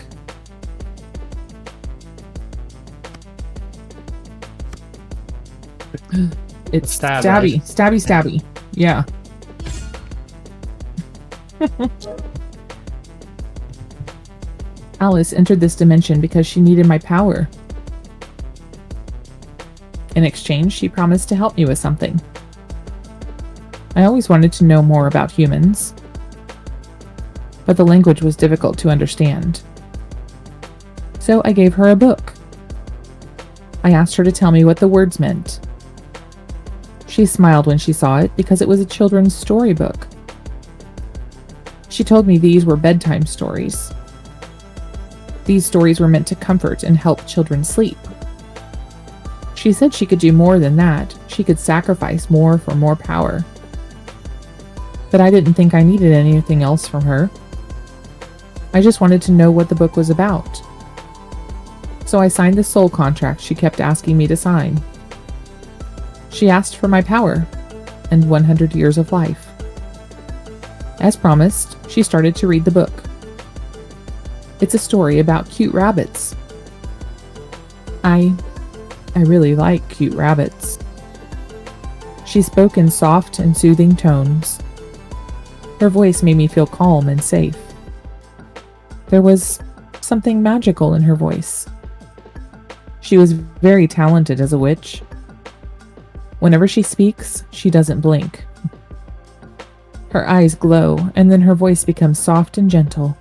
Speaker 2: It's
Speaker 3: Stab,
Speaker 2: stabby,
Speaker 3: right?
Speaker 2: stabby. Yeah. Alice entered this dimension because she needed my power. In exchange, she promised to help me with something. I always wanted to know more about humans, but the language was difficult to understand. So I gave her a book. I asked her to tell me what the words meant. She smiled when she saw it because it was a children's storybook. She told me these were bedtime stories. These stories were meant to comfort and help children sleep. She said she could do more than that. She could sacrifice more for more power. But I didn't think I needed anything else from her. I just wanted to know what the book was about. So I signed the soul contract she kept asking me to sign. She asked for my power and 100 years of life. As promised, she started to read the book. It's a story about cute rabbits. I really like cute rabbits. She spoke in soft and soothing tones. Her voice made me feel calm and safe. There was something magical in her voice. She was very talented as a witch. Whenever she speaks, she doesn't blink. Her eyes glow, and then her voice becomes soft and gentle.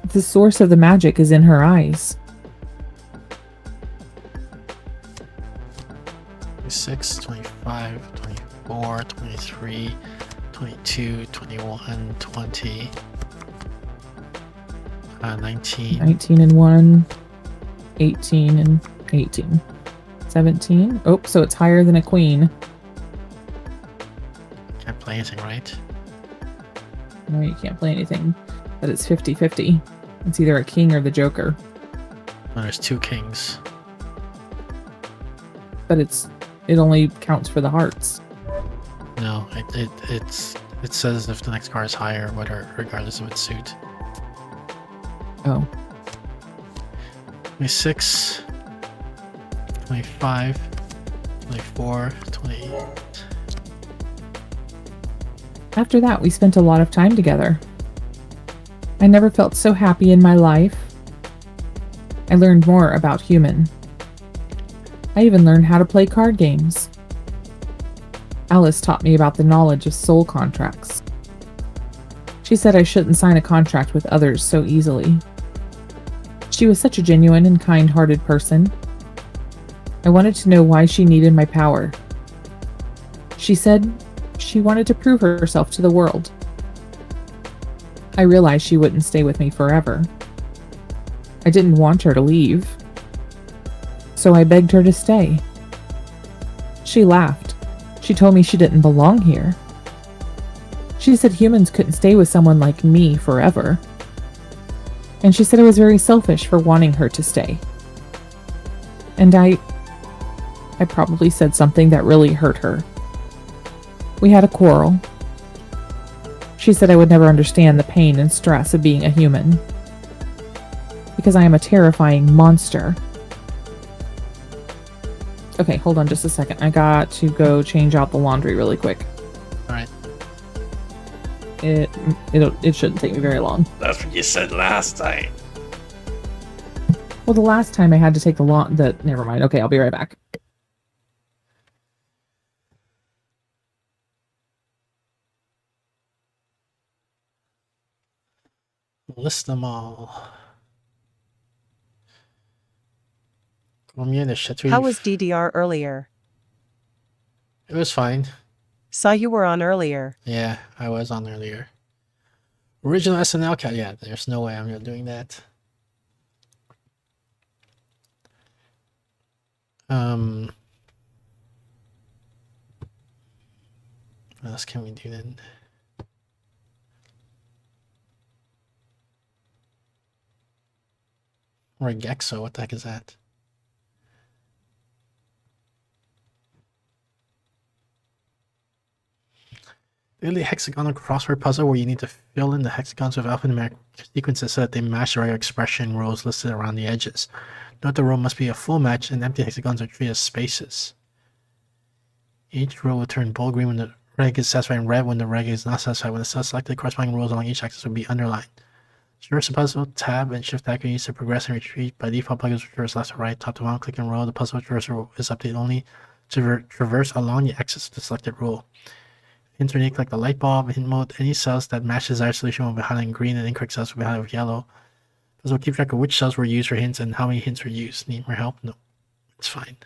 Speaker 2: The source of the magic is in her eyes.
Speaker 3: 26, 25, 24, 23, 22, 21, 20, 19.
Speaker 2: 19 and 1, 18 and 18. 17. Oh, so it's higher than a queen.
Speaker 3: Can't play anything, right?
Speaker 2: No, you can't play anything. But it's 50-50. It's either a king or the joker.
Speaker 3: No, there's 2 kings.
Speaker 2: But it only counts for the hearts.
Speaker 3: No, it says if the next card is higher, whether regardless of its suit.
Speaker 2: Oh.
Speaker 3: 26, 25, 24, 28.
Speaker 2: After that, we spent a lot of time together. I never felt so happy in my life. I learned more about human. I even learned how to play card games. Alice taught me about the knowledge of soul contracts. She said I shouldn't sign a contract with others so easily. She was such a genuine and kind-hearted person. I wanted to know why she needed my power. She said she wanted to prove herself to the world. I realized she wouldn't stay with me forever. I didn't want her to leave, so I begged her to stay. She laughed. She told me she didn't belong here. She said humans couldn't stay with someone like me forever. And she said I was very selfish for wanting her to stay. And I probably said something that really hurt her. We had a quarrel. She said I would never understand the pain and stress of being a human, because I am a terrifying monster. Okay, hold on just a second. I got to go change out the laundry really quick.
Speaker 3: Alright.
Speaker 2: It shouldn't take me very long.
Speaker 3: That's what you said last time.
Speaker 2: Well, the last time I had to take the never mind. Okay, I'll be right back.
Speaker 3: List them all. Combien de chatouilles?
Speaker 7: How was DDR earlier?
Speaker 3: It was fine.
Speaker 7: Saw you were on earlier.
Speaker 3: Yeah, I was on earlier. Original SNL cat. Yeah, there's no way I'm doing that. What else can we do then? Or a Gexo, what the heck is that? Daily hexagonal crossword puzzle where you need to fill in the hexagons with alphanumeric sequences so that they match the right expression rows listed around the edges. Note the row must be a full match and empty hexagons are treated as spaces. Each row will turn bold green when the reg is satisfied and red when the reg is not satisfied. When the selected corresponding rows along each axis will be underlined. Traverse the puzzle, tab and shift tab can use to progress and retreat. By default, plugins will traverse left to right, top to bottom, click and roll. The puzzle traverser is updated only to traverse along the axis of the selected row. Hints are unique like the light bulb, hint mode, any cells that match the desired solution will be highlighted in green and incorrect cells will be highlighted with yellow. Puzzle will keep track of which cells were used for hints and how many hints were used. Need more help? No, it's fine.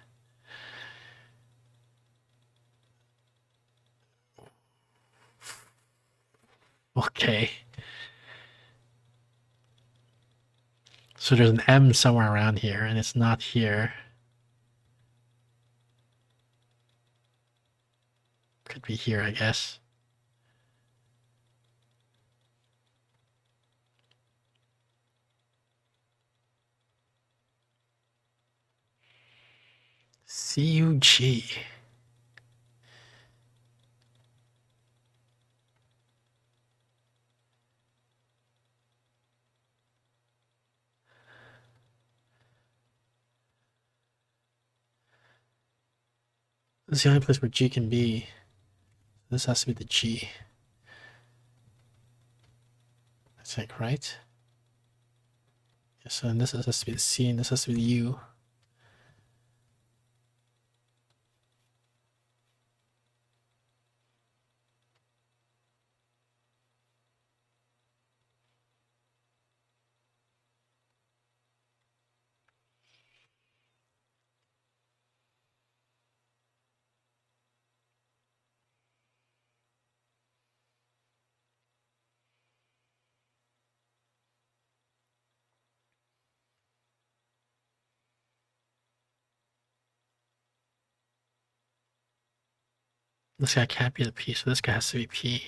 Speaker 3: Okay. So there's an M somewhere around here, and it's not here. Could be here, I guess. CUG. This is the only place where G can be. This has to be the G. I think, right? Yeah, so then this has to be the C and this has to be the U. This guy can't be the P, so this guy has to be P.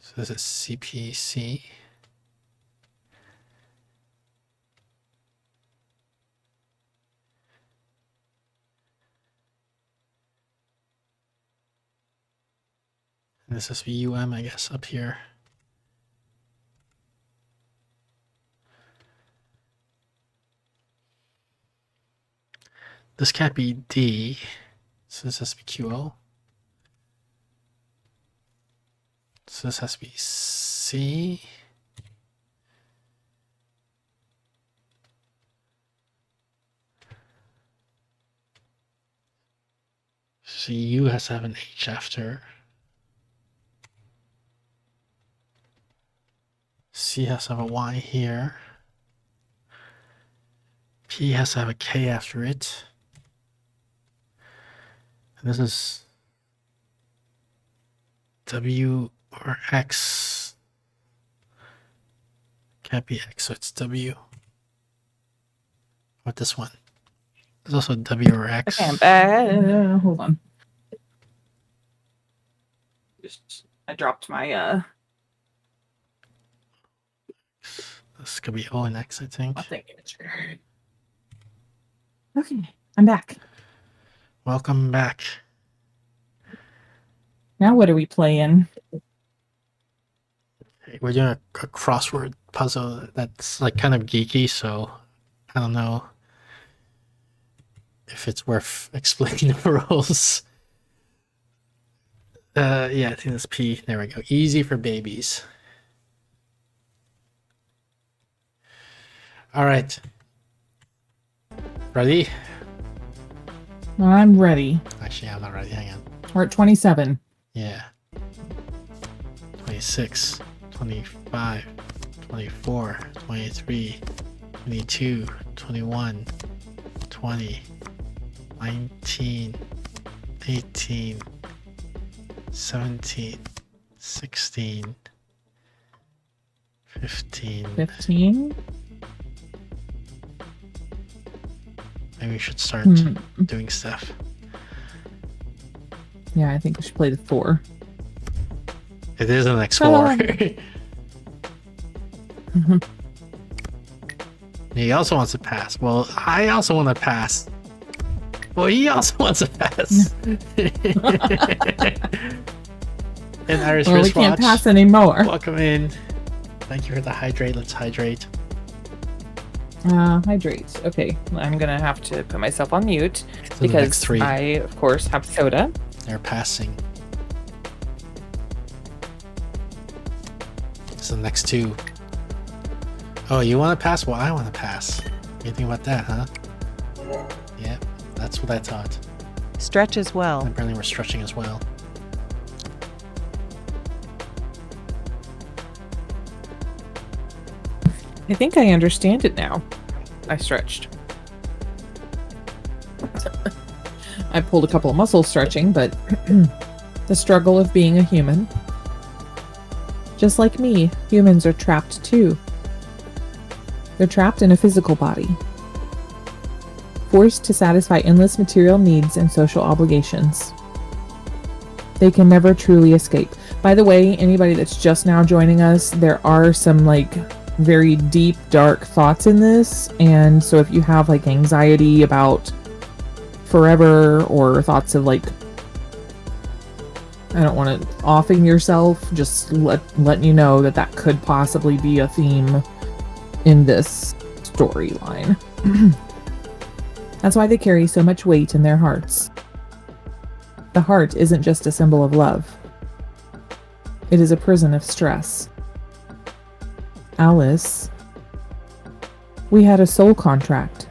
Speaker 3: So this is CPC. And this is UM, I guess, up here. This can't be D, so this has to be QO. So this has to be C. So U has to have an H after. C has to have a Y here. P has to have a K after it. And this is W or X. Can't be X, so it's W. What this one? There's also W or X.
Speaker 2: Okay, I'm back. Hold on. I dropped my
Speaker 3: This could be O and X, I think.
Speaker 2: Okay, I'm back.
Speaker 3: Welcome back.
Speaker 2: Now what are we playing?
Speaker 3: We're doing a crossword puzzle that's like kind of geeky, so I don't know if it's worth explaining the rules. Yeah, I think it's P. There we go. Easy for babies. All right. Ready?
Speaker 2: I'm ready.
Speaker 3: Actually, I'm not ready. Hang on.
Speaker 2: We're at 27.
Speaker 3: Yeah. 26, 25, 24, 23, 22, 21, 20, 19, 18, 17, 16, 15.
Speaker 2: 15.
Speaker 3: Maybe we should start doing stuff.
Speaker 2: Yeah, I think we should play the 4.
Speaker 3: It is an X4. He also wants to pass. Well, I also want to pass. Well, he also wants to pass. And Irish
Speaker 2: Well, we
Speaker 3: wristwatch.
Speaker 2: can't pass anymore.
Speaker 3: Welcome in. Thank you for the hydrate. Let's hydrate.
Speaker 2: Hydrate. Okay, I'm gonna have to put myself on mute
Speaker 3: So the next
Speaker 2: because
Speaker 3: 3.
Speaker 2: I, of course, have soda.
Speaker 3: They're passing. So the next 2. Oh, you want to pass? Well, I want to pass. What do you think about that, huh? Yeah, that's what I thought.
Speaker 7: Stretch as well.
Speaker 3: Apparently we're stretching as well.
Speaker 2: I think I understand it now. I stretched. I pulled a couple of muscles stretching, but the struggle of being a human. Just like me, humans are trapped too. They're trapped in a physical body, forced to satisfy endless material needs and social obligations. They can never truly escape. By the way, anybody that's just now joining us, there are some very deep, dark thoughts in this, and so if you have anxiety about forever or thoughts of I don't want to offing yourself, just letting you know that could possibly be a theme in this storyline. That's why they carry so much weight in their hearts. The heart isn't just a symbol of love. It is a prison of stress. Alice, we had a soul contract.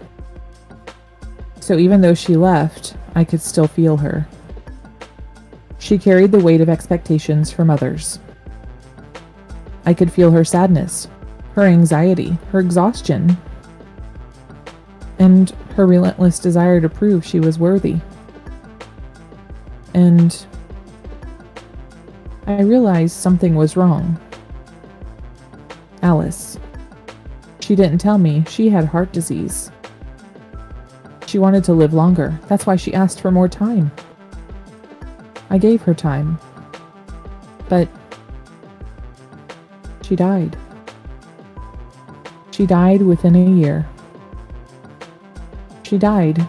Speaker 2: So even though she left, I could still feel her. She carried the weight of expectations from others. I could feel her sadness, her anxiety, her exhaustion, and her relentless desire to prove she was worthy. And I realized something was wrong. Alice. She didn't tell me she had heart disease. She wanted to live longer. That's why she asked for more time. I gave her time. But she died. She died within a year. She died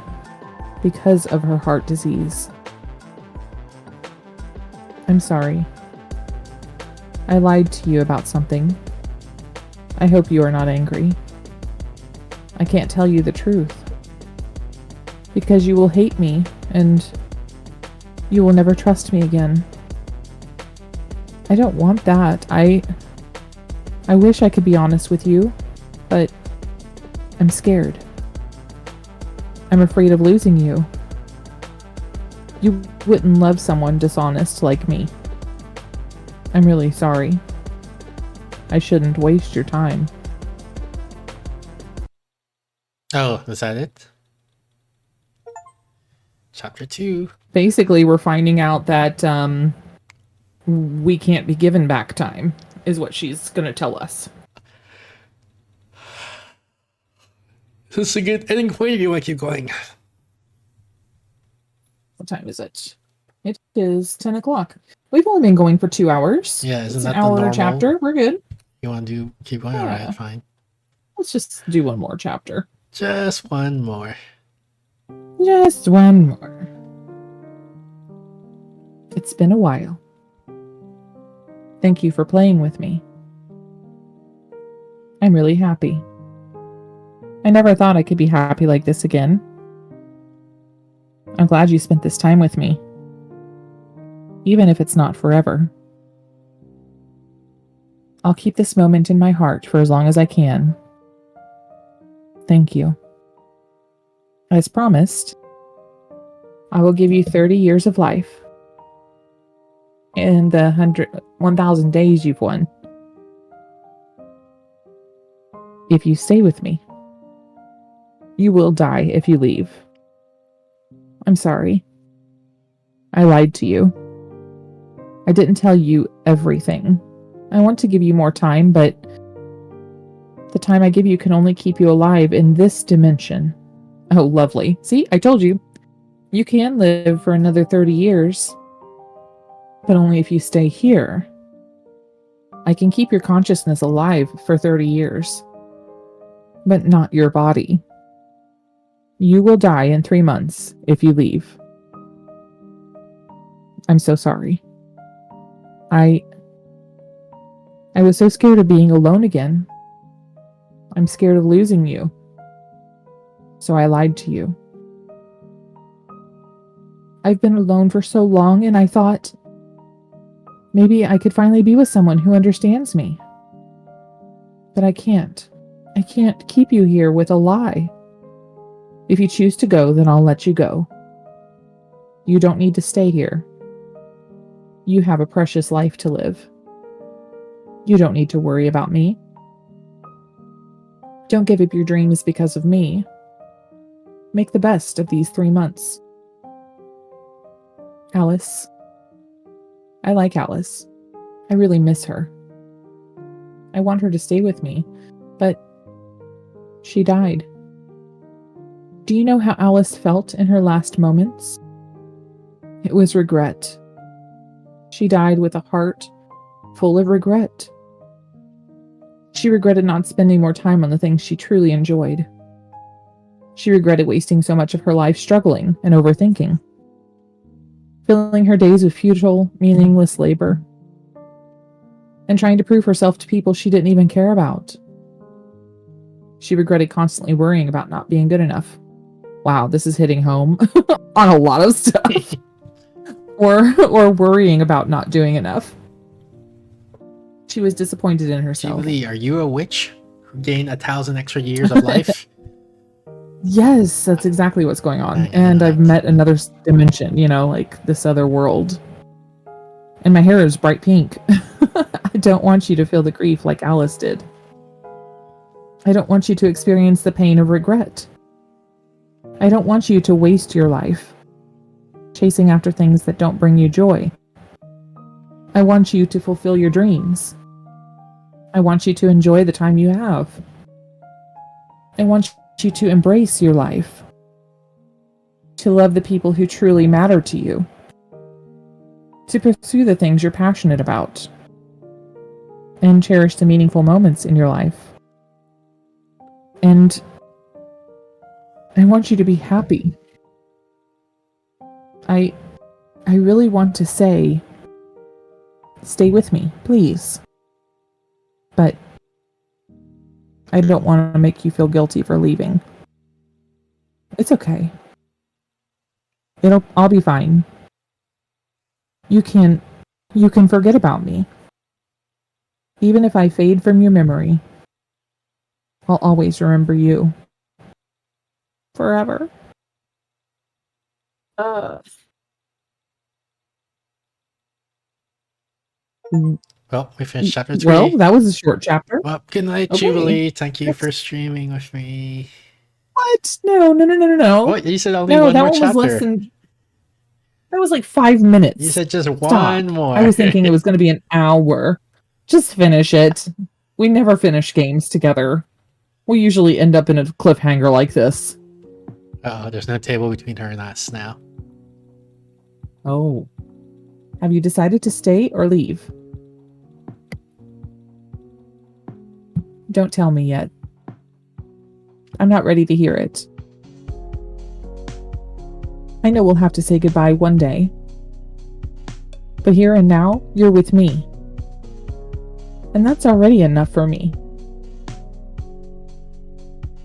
Speaker 2: because of her heart disease. I'm sorry. I lied to you about something. I hope you are not angry. I can't tell you the truth. Because you will hate me, and you will never trust me again. I don't want that. I wish I could be honest with you, but I'm scared. I'm afraid of losing you. You wouldn't love someone dishonest like me. I'm really sorry. I shouldn't waste your time.
Speaker 3: Oh, is that it? Chapter 2.
Speaker 2: Basically, we're finding out that we can't be given back time, is what she's going to tell us.
Speaker 3: This is a good ending point if you want to keep going.
Speaker 2: What time is it? It is 10 o'clock. We've only been going for 2 hours.
Speaker 3: Yeah, isn't
Speaker 2: it's
Speaker 3: that
Speaker 2: an hour
Speaker 3: the normal?
Speaker 2: chapter. We're good.
Speaker 3: You want to keep going?
Speaker 2: Yeah.
Speaker 3: Alright, fine.
Speaker 2: Let's just do one more chapter.
Speaker 3: Just one more.
Speaker 2: Just one more. It's been a while. Thank you for playing with me. I'm really happy. I never thought I could be happy like this again. I'm glad you spent this time with me. Even if it's not forever. I'll keep this moment in my heart for as long as I can. Thank you. As promised, I will give you 30 years of life and the 1,000 days you've won. If you stay with me. You will die if you leave. I'm sorry. I lied to you. I didn't tell you everything. I want to give you more time, but the time I give you can only keep you alive in this dimension. Oh, lovely. See, I told you. You can live for another 30 years, but only if you stay here. I can keep your consciousness alive for 30 years, but not your body. You will die in 3 months if you leave. I'm so sorry. I was so scared of being alone again. I'm scared of losing you. So I lied to you. I've been alone for so long, and I thought maybe I could finally be with someone who understands me. But I can't. I can't keep you here with a lie. If you choose to go, then I'll let you go. You don't need to stay here. You have a precious life to live. You don't need to worry about me. Don't give up your dreams because of me. Make the best of these 3 months. Alice. I like Alice. I really miss her. I want her to stay with me, but she died. Do you know how Alice felt in her last moments? It was regret. She died with a heart full of regret. She regretted not spending more time on the things she truly enjoyed. She regretted wasting so much of her life struggling and overthinking, filling her days with futile, meaningless labor, and trying to prove herself to people she didn't even care about. She regretted constantly worrying about not being good enough. Wow, this is hitting home on a lot of stuff. or worrying about not doing enough. She was disappointed in herself.
Speaker 3: Jubilee, are you a witch who gained 1,000 extra years of life?
Speaker 2: Yes, that's exactly what's going on. And I've met another dimension, like this other world. And my hair is bright pink. I don't want you to feel the grief like Alice did. I don't want you to experience the pain of regret. I don't want you to waste your life chasing after things that don't bring you joy. I want you to fulfill your dreams. I want you to enjoy the time you have. I want you to embrace your life, to love the people who truly matter to you, to pursue the things you're passionate about, and cherish the meaningful moments in your life. And I want you to be happy. I really want to say, stay with me, please. But I don't want to make you feel guilty for leaving. It's okay. I'll be fine. You can forget about me. Even if I fade from your memory, I'll always remember you. Forever.
Speaker 3: Well, we finished chapter 3.
Speaker 2: Well, that was a short chapter.
Speaker 3: Well, good night,
Speaker 2: Okay.
Speaker 3: Jubilee. Thank you for streaming with me.
Speaker 2: What? No.
Speaker 3: What? You said only
Speaker 2: No,
Speaker 3: one
Speaker 2: that
Speaker 3: more
Speaker 2: one
Speaker 3: chapter.
Speaker 2: was less than. That was like 5 minutes.
Speaker 3: You said just
Speaker 2: Stop.
Speaker 3: one more.
Speaker 2: I was thinking it was going to be an hour. Just finish it. We never finish games together. We usually end up in a cliffhanger like this.
Speaker 3: Oh, there's no table between her and us now.
Speaker 2: Oh. Have you decided to stay or leave? Don't tell me yet. I'm not ready to hear it. I know we'll have to say goodbye one day. But here and now, you're with me. And that's already enough for me.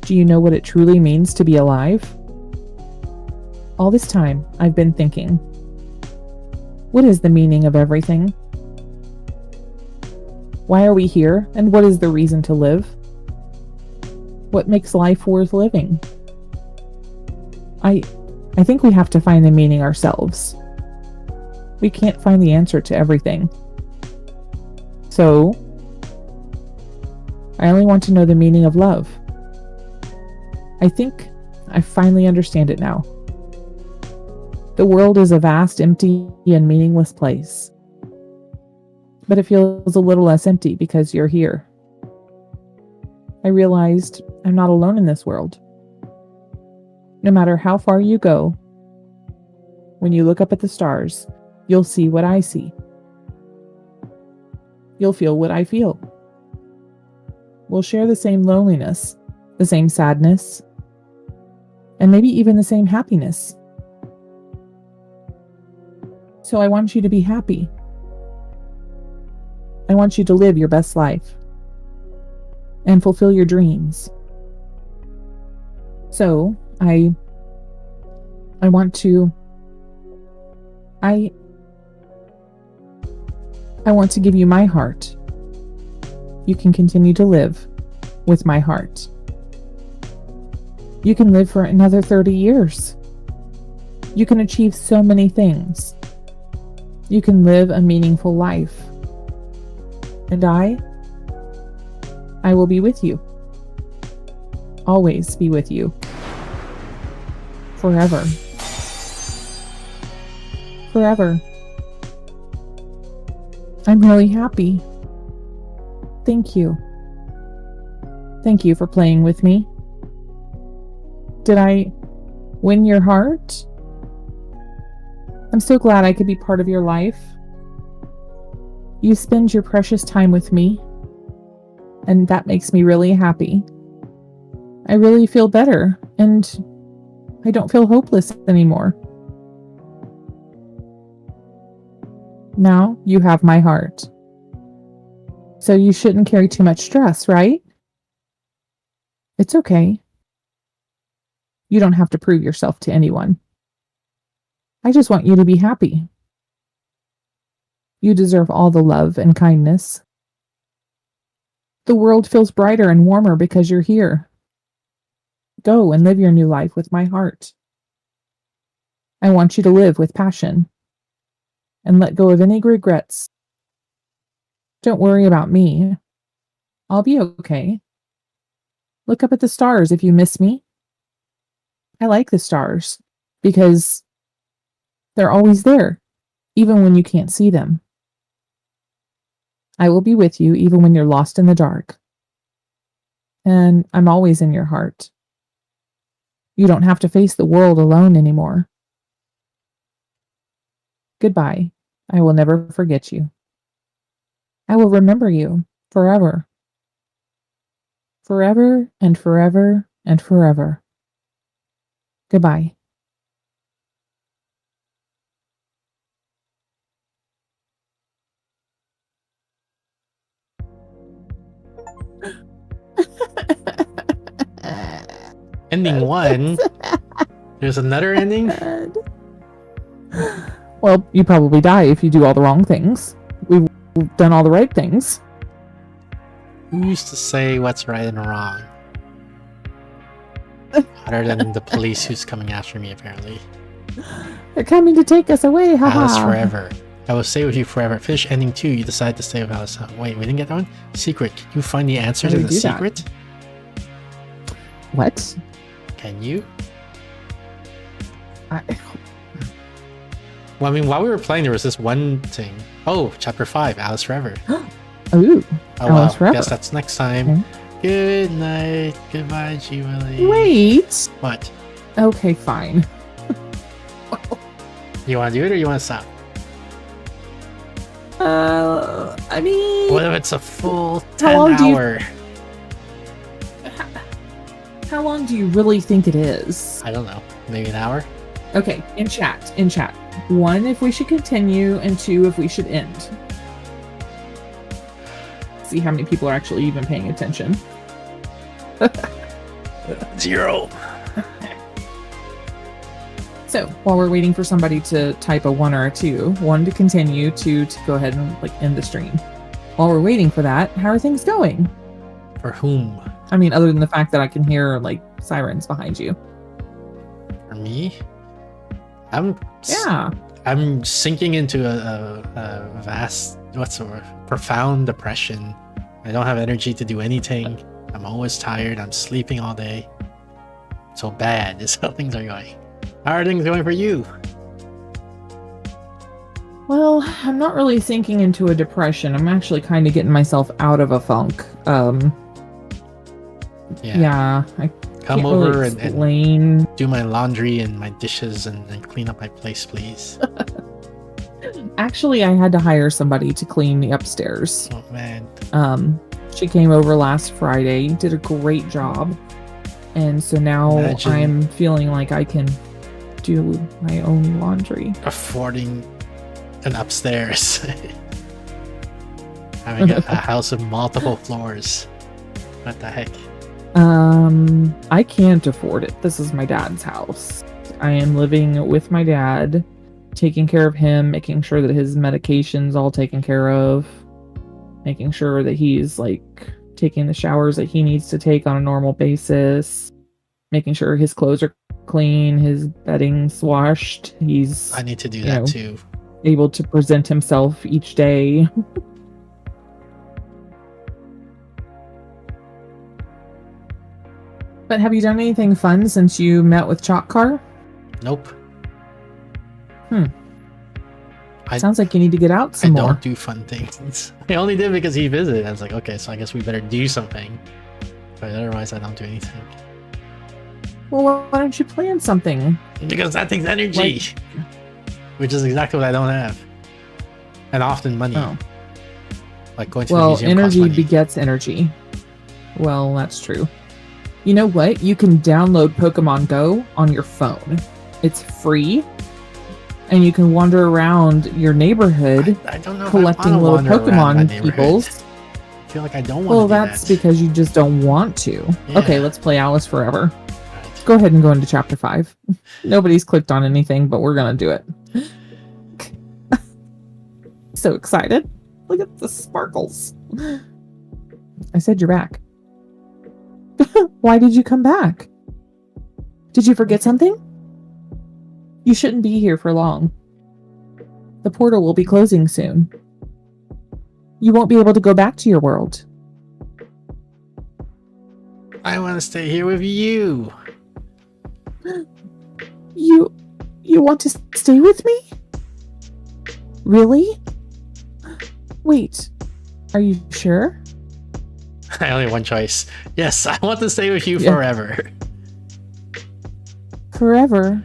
Speaker 2: Do you know what it truly means to be alive? All this time, I've been thinking. What is the meaning of everything? Why are we here, and what is the reason to live? What makes life worth living? I think we have to find the meaning ourselves. We can't find the answer to everything. So, I only want to know the meaning of love. I think I finally understand it now. The world is a vast, empty, and meaningless place. But it feels a little less empty because you're here. I realized I'm not alone in this world. No matter how far you go, when you look up at the stars, you'll see what I see. You'll feel what I feel. We'll share the same loneliness, the same sadness, and maybe even the same happiness. So I want you to be happy. I want you to live your best life and fulfill your dreams. So I want to give you my heart. You can continue to live with my heart. You can live for another 30 years. You can achieve so many things. You can live a meaningful life. And I will be with you. Always be with you. Forever. Forever. I'm really happy. Thank you. Thank you for playing with me. Did I win your heart? I'm so glad I could be part of your life. You spend your precious time with me, and that makes me really happy. I really feel better, and I don't feel hopeless anymore. Now you have my heart. So you shouldn't carry too much stress, right? It's okay. You don't have to prove yourself to anyone. I just want you to be happy. You deserve all the love and kindness. The world feels brighter and warmer because you're here. Go and live your new life with my heart. I want you to live with passion and let go of any regrets. Don't worry about me. I'll be okay. Look up at the stars if you miss me. I like the stars because they're always there, even when you can't see them. I will be with you even when you're lost in the dark. And I'm always in your heart. You don't have to face the world alone anymore. Goodbye. I will never forget you. I will remember you forever. Forever and forever and forever. Goodbye.
Speaker 3: Ending 1. There's another ending?
Speaker 2: Well, you probably die if you do all the wrong things. We've done all the right things.
Speaker 3: Who used to say what's right and wrong? Other than the police who's coming after me, apparently.
Speaker 2: They're coming to take us away, haha.
Speaker 3: Alice forever. I will stay with you forever. Finish ending 2, you decide to stay with Alice. Wait, we didn't get that one? Secret. Can you find the answer
Speaker 2: How
Speaker 3: to
Speaker 2: do
Speaker 3: the
Speaker 2: we do that?
Speaker 3: secret?
Speaker 2: What?
Speaker 3: Can you?
Speaker 2: I,
Speaker 3: Well, I mean, while we were playing, there was this one thing. Oh, chapter 5, Alice Forever.
Speaker 2: ooh.
Speaker 3: Oh,
Speaker 2: Alice
Speaker 3: wow.
Speaker 2: Forever.
Speaker 3: Guess that's next time. Good night. Goodbye, G. Willie.
Speaker 2: Wait.
Speaker 3: What?
Speaker 2: Okay, fine.
Speaker 3: You want to do it or you want to stop?
Speaker 2: I mean,
Speaker 3: What if it's a full
Speaker 2: How
Speaker 3: 10
Speaker 2: long do you-
Speaker 3: hour?
Speaker 2: how long do you really think it is?
Speaker 3: I don't know. Maybe an hour?
Speaker 2: Okay, in chat. 1, if we should continue, and 2, if we should end. See how many people are actually even paying attention.
Speaker 3: 0.
Speaker 2: So, while we're waiting for somebody to type a 1 or a 2, 1 to continue, 2 to go ahead and end the stream. While we're waiting for that, how are things going?
Speaker 3: For whom?
Speaker 2: I mean, other than the fact that I can hear sirens behind you.
Speaker 3: For me?
Speaker 2: Yeah.
Speaker 3: I'm sinking into a vast, what's the word? Profound depression. I don't have energy to do anything. I'm always tired. I'm sleeping all day. So bad is how things are going. How are things going for you?
Speaker 2: Well, I'm not really sinking into a depression. I'm actually kind of getting myself out of a funk. Yeah, I
Speaker 3: Come
Speaker 2: can't
Speaker 3: over
Speaker 2: really
Speaker 3: and
Speaker 2: explain.
Speaker 3: do my laundry and my dishes and clean up my place, please.
Speaker 2: Actually, I had to hire somebody to clean the upstairs.
Speaker 3: Oh man.
Speaker 2: She came over last Friday, did a great job, and so now
Speaker 3: Imagine-
Speaker 2: I'm feeling like I can do my own laundry.
Speaker 3: Affording an upstairs. Having a house of multiple floors. What the heck?
Speaker 2: I can't afford it. This is my dad's house. I am living with my dad, taking care of him, making sure that his medication's all taken care of, making sure that he's taking the showers that he needs to take on a normal basis, making sure his clothes are clean, his bedding's washed, he's
Speaker 3: I need to do that too.
Speaker 2: able to present himself each day. But have you done anything fun since you met with Chalk Car?
Speaker 3: Nope. I-
Speaker 2: Sounds like you need to get out
Speaker 3: I
Speaker 2: some more.
Speaker 3: don't do fun things. I only did because he visited. I was like, okay, so I guess we better do something. But otherwise, I don't do anything.
Speaker 2: Well, why don't you plan something?
Speaker 3: Because that takes energy. Which is exactly what I don't have. And often money.
Speaker 2: Oh.
Speaker 3: Like going to the
Speaker 2: Well,
Speaker 3: museum costs
Speaker 2: energy
Speaker 3: money.
Speaker 2: begets energy. Well, that's true. You know what? You can download Pokemon Go on your phone. It's free. And you can wander around your neighborhood
Speaker 3: I don't know
Speaker 2: collecting
Speaker 3: if I
Speaker 2: little
Speaker 3: wanna wander around my
Speaker 2: Pokemon
Speaker 3: neighborhood.
Speaker 2: peoples.
Speaker 3: I feel like I don't want
Speaker 2: Well,
Speaker 3: to do
Speaker 2: that's
Speaker 3: that.
Speaker 2: because you just don't want to.
Speaker 3: Yeah.
Speaker 2: Okay, let's play Alice Forever.
Speaker 3: Right.
Speaker 2: Go ahead and go into chapter 5. Nobody's clicked on anything, but we're going to do it. So excited. Look at the sparkles. I said you're back. Why did you come back? Did you forget something? You shouldn't be here for long. The portal will be closing soon. You won't be able to go back to your world.
Speaker 3: I want to stay here with you.
Speaker 2: You want to stay with me? Really? Wait, are you sure?
Speaker 3: I only have one choice. Yes, I want to stay with you
Speaker 2: Yeah.
Speaker 3: forever.
Speaker 2: Forever?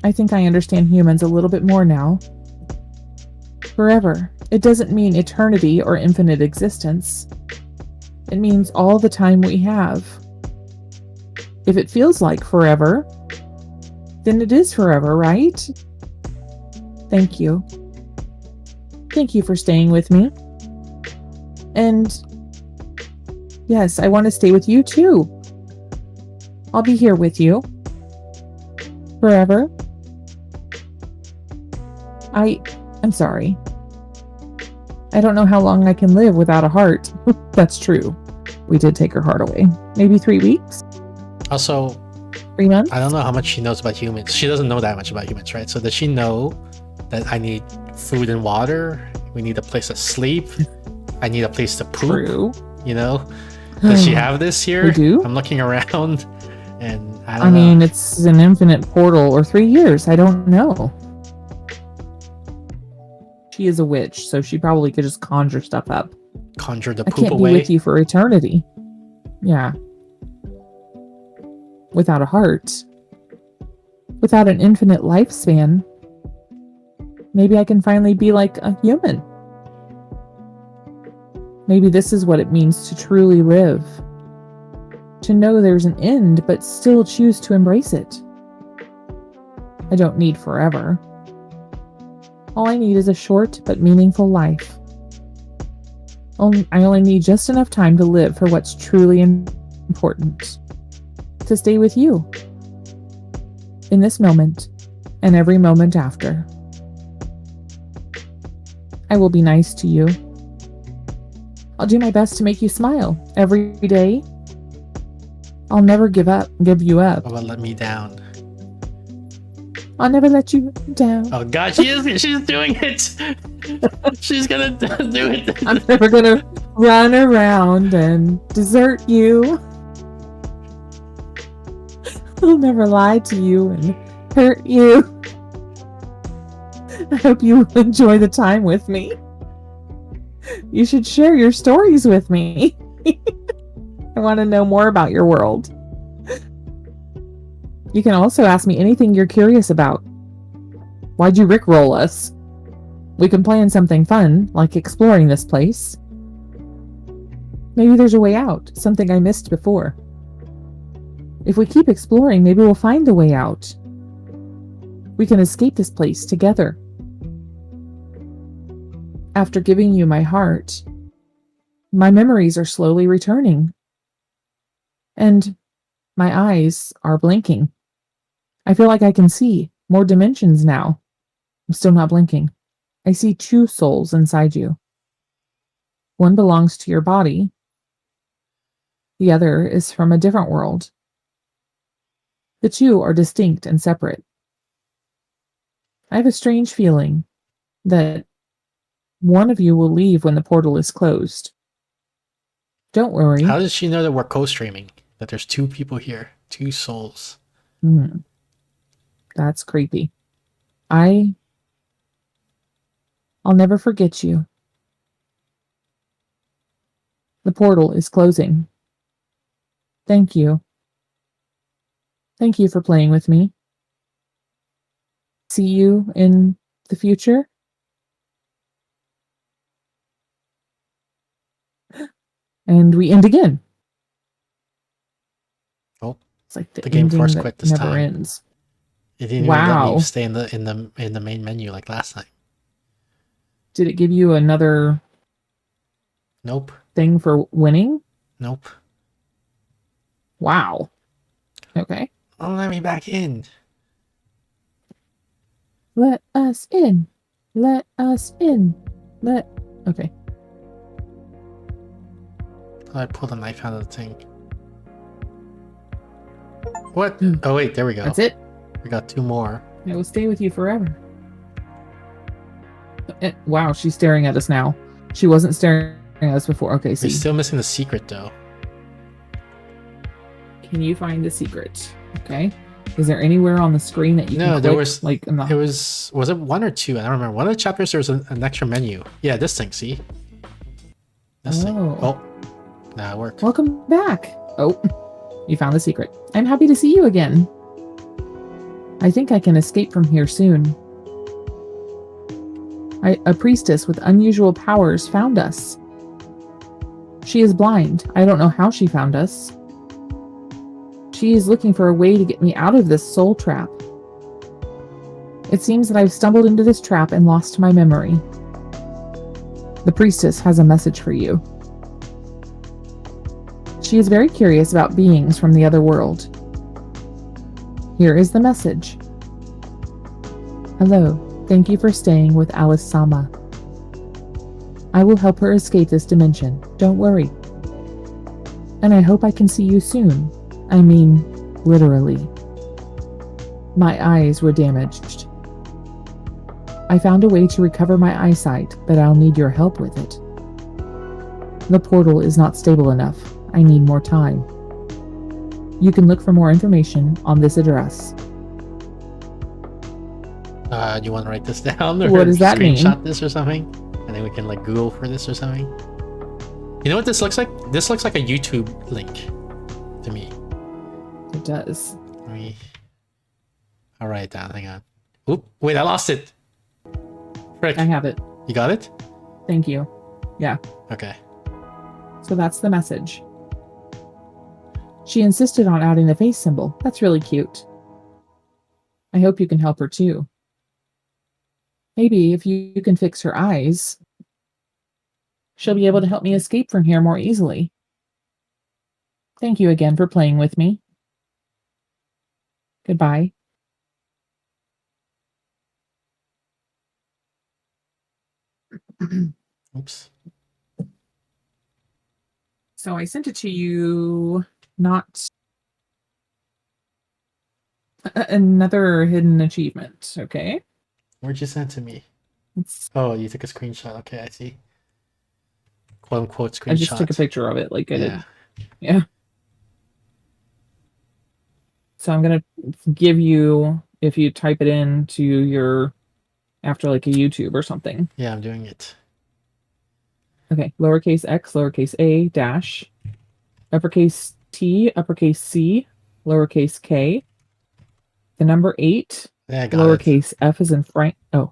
Speaker 2: I think I understand humans a little bit more now. Forever. It doesn't mean eternity or infinite existence. It means all the time we have. If it feels like forever, then it is forever, right? Thank you. Thank you for staying with me. And yes, I want to stay with you too. I'll be here with you. Forever. I'm sorry. I don't know how long I can live without a heart. That's true. We did take her heart away. Maybe 3 weeks?
Speaker 3: Also,
Speaker 2: 3 months?
Speaker 3: I don't know how much she knows about humans. She doesn't know that much about humans, right? So does she know that I need food and water. We need a place to sleep. I need a place to poop.
Speaker 2: True.
Speaker 3: You know? Does she have this here?
Speaker 2: We do?
Speaker 3: I'm looking around and I
Speaker 2: I
Speaker 3: don't know.
Speaker 2: mean, it's an infinite portal or 3 years. I don't know. She is a witch, so she probably could just conjure stuff up.
Speaker 3: Conjure the
Speaker 2: I
Speaker 3: poop
Speaker 2: can't
Speaker 3: away.
Speaker 2: be with you for eternity. Yeah. Without a heart. Without an infinite lifespan. Maybe I can finally be like a human. Maybe this is what it means to truly live. To know there's an end, but still choose to embrace it. I don't need forever. All I need is a short but meaningful life. I only need just enough time to live for what's truly important. To stay with you. In this moment, and every moment after. I will be nice to you. I'll do my best to make you smile every day. I'll never give you up.
Speaker 3: How about let me down?
Speaker 2: I'll never let you down.
Speaker 3: Oh god, she's doing it! She's gonna do it!
Speaker 2: I'm never gonna run around and desert you. I'll never lie to you and hurt you. I hope you enjoy the time with me. You should share your stories with me. I want to know more about your world. You can also ask me anything you're curious about. Why'd you rickroll us? We can plan something fun, like exploring this place. Maybe there's a way out, something I missed before. If we keep exploring, maybe we'll find a way out. We can escape this place together. After giving you my heart, my memories are slowly returning. And my eyes are blinking. I feel like I can see more dimensions now. I'm still not blinking. I see 2 souls inside you. One belongs to your body. The other is from a different world. The 2 are distinct and separate. I have a strange feeling that one of you will leave when the portal is closed. Don't worry.
Speaker 3: How does she know that we're co-streaming? That there's 2 people here, 2 souls.
Speaker 2: That's creepy. I'll never forget you. The portal is closing. Thank you. Thank you for playing with me. See you in the future. And we end again.
Speaker 3: Oh,
Speaker 2: it's like the
Speaker 3: game
Speaker 2: ending
Speaker 3: force
Speaker 2: that
Speaker 3: quit this
Speaker 2: never
Speaker 3: time.
Speaker 2: ends.
Speaker 3: It didn't even let
Speaker 2: Wow.
Speaker 3: me stay in the main menu like last time.
Speaker 2: Did it give you another
Speaker 3: Nope.
Speaker 2: thing for winning?
Speaker 3: Nope.
Speaker 2: Wow. Okay.
Speaker 3: Oh, let me back in.
Speaker 2: Let us in. Let us in. Okay.
Speaker 3: I pulled a knife out of the thing. What? Oh wait, there we go.
Speaker 2: That's it.
Speaker 3: We got 2 more.
Speaker 2: I will stay with you forever. Wow, she's staring at us now. She wasn't staring at us before. Okay,
Speaker 3: We're
Speaker 2: see.
Speaker 3: still missing the secret though.
Speaker 2: Can you find the secret? Okay. Is there anywhere on the screen that you
Speaker 3: No,
Speaker 2: can
Speaker 3: there
Speaker 2: click,
Speaker 3: was
Speaker 2: like in the...
Speaker 3: It was it 1 or 2? I don't remember. One of the chapters there was an extra menu. Yeah, this thing, see? This thing.
Speaker 2: Oh.
Speaker 3: Oh. Nah, it worked.
Speaker 2: Welcome back. Oh, you found the secret. I'm happy to see you again. I think I can escape from here soon. A priestess with unusual powers found us. She is blind. I don't know how she found us. She is looking for a way to get me out of this soul trap. It seems that I've stumbled into this trap and lost my memory. The priestess has a message for you. She is very curious about beings from the other world. Here is the message. Hello. Thank you for staying with Alice Sama. I will help her escape this dimension. Don't worry. And I hope I can see you soon. I mean, literally. My eyes were damaged. I found a way to recover my eyesight, but I'll need your help with it. The portal is not stable enough. I need more time. You can look for more information on this address.
Speaker 3: Do you want to write this down or
Speaker 2: What does that mean?
Speaker 3: screenshot this or something? And then we can like Google for this or something. You know what this looks like? This looks like a YouTube link to me.
Speaker 2: It does.
Speaker 3: I'll write it down. Hang on. Oop! Wait, I lost it. Frick.
Speaker 2: I have it.
Speaker 3: You got it?
Speaker 2: Thank you. Yeah.
Speaker 3: Okay.
Speaker 2: So that's the message. She insisted on adding the face symbol. That's really cute. I hope you can help her too. Maybe if you can fix her eyes, she'll be able to help me escape from here more easily. Thank you again for playing with me. Goodbye.
Speaker 3: Oops.
Speaker 2: So I sent it to you, not another hidden achievement, okay?
Speaker 3: Where'd you send to me?
Speaker 2: It's,
Speaker 3: Oh, you took a screenshot. Okay, I see. Quote unquote screenshot.
Speaker 2: I just took a picture of it like I did.
Speaker 3: Yeah.
Speaker 2: Yeah. So I'm going to give you, if you type it into your, after like a YouTube or something.
Speaker 3: Yeah, I'm doing it.
Speaker 2: Okay, lowercase x, lowercase a, dash, uppercase T, uppercase C, lowercase k, the number 8,
Speaker 3: Yeah, I got
Speaker 2: lowercase f is in Frank. Oh,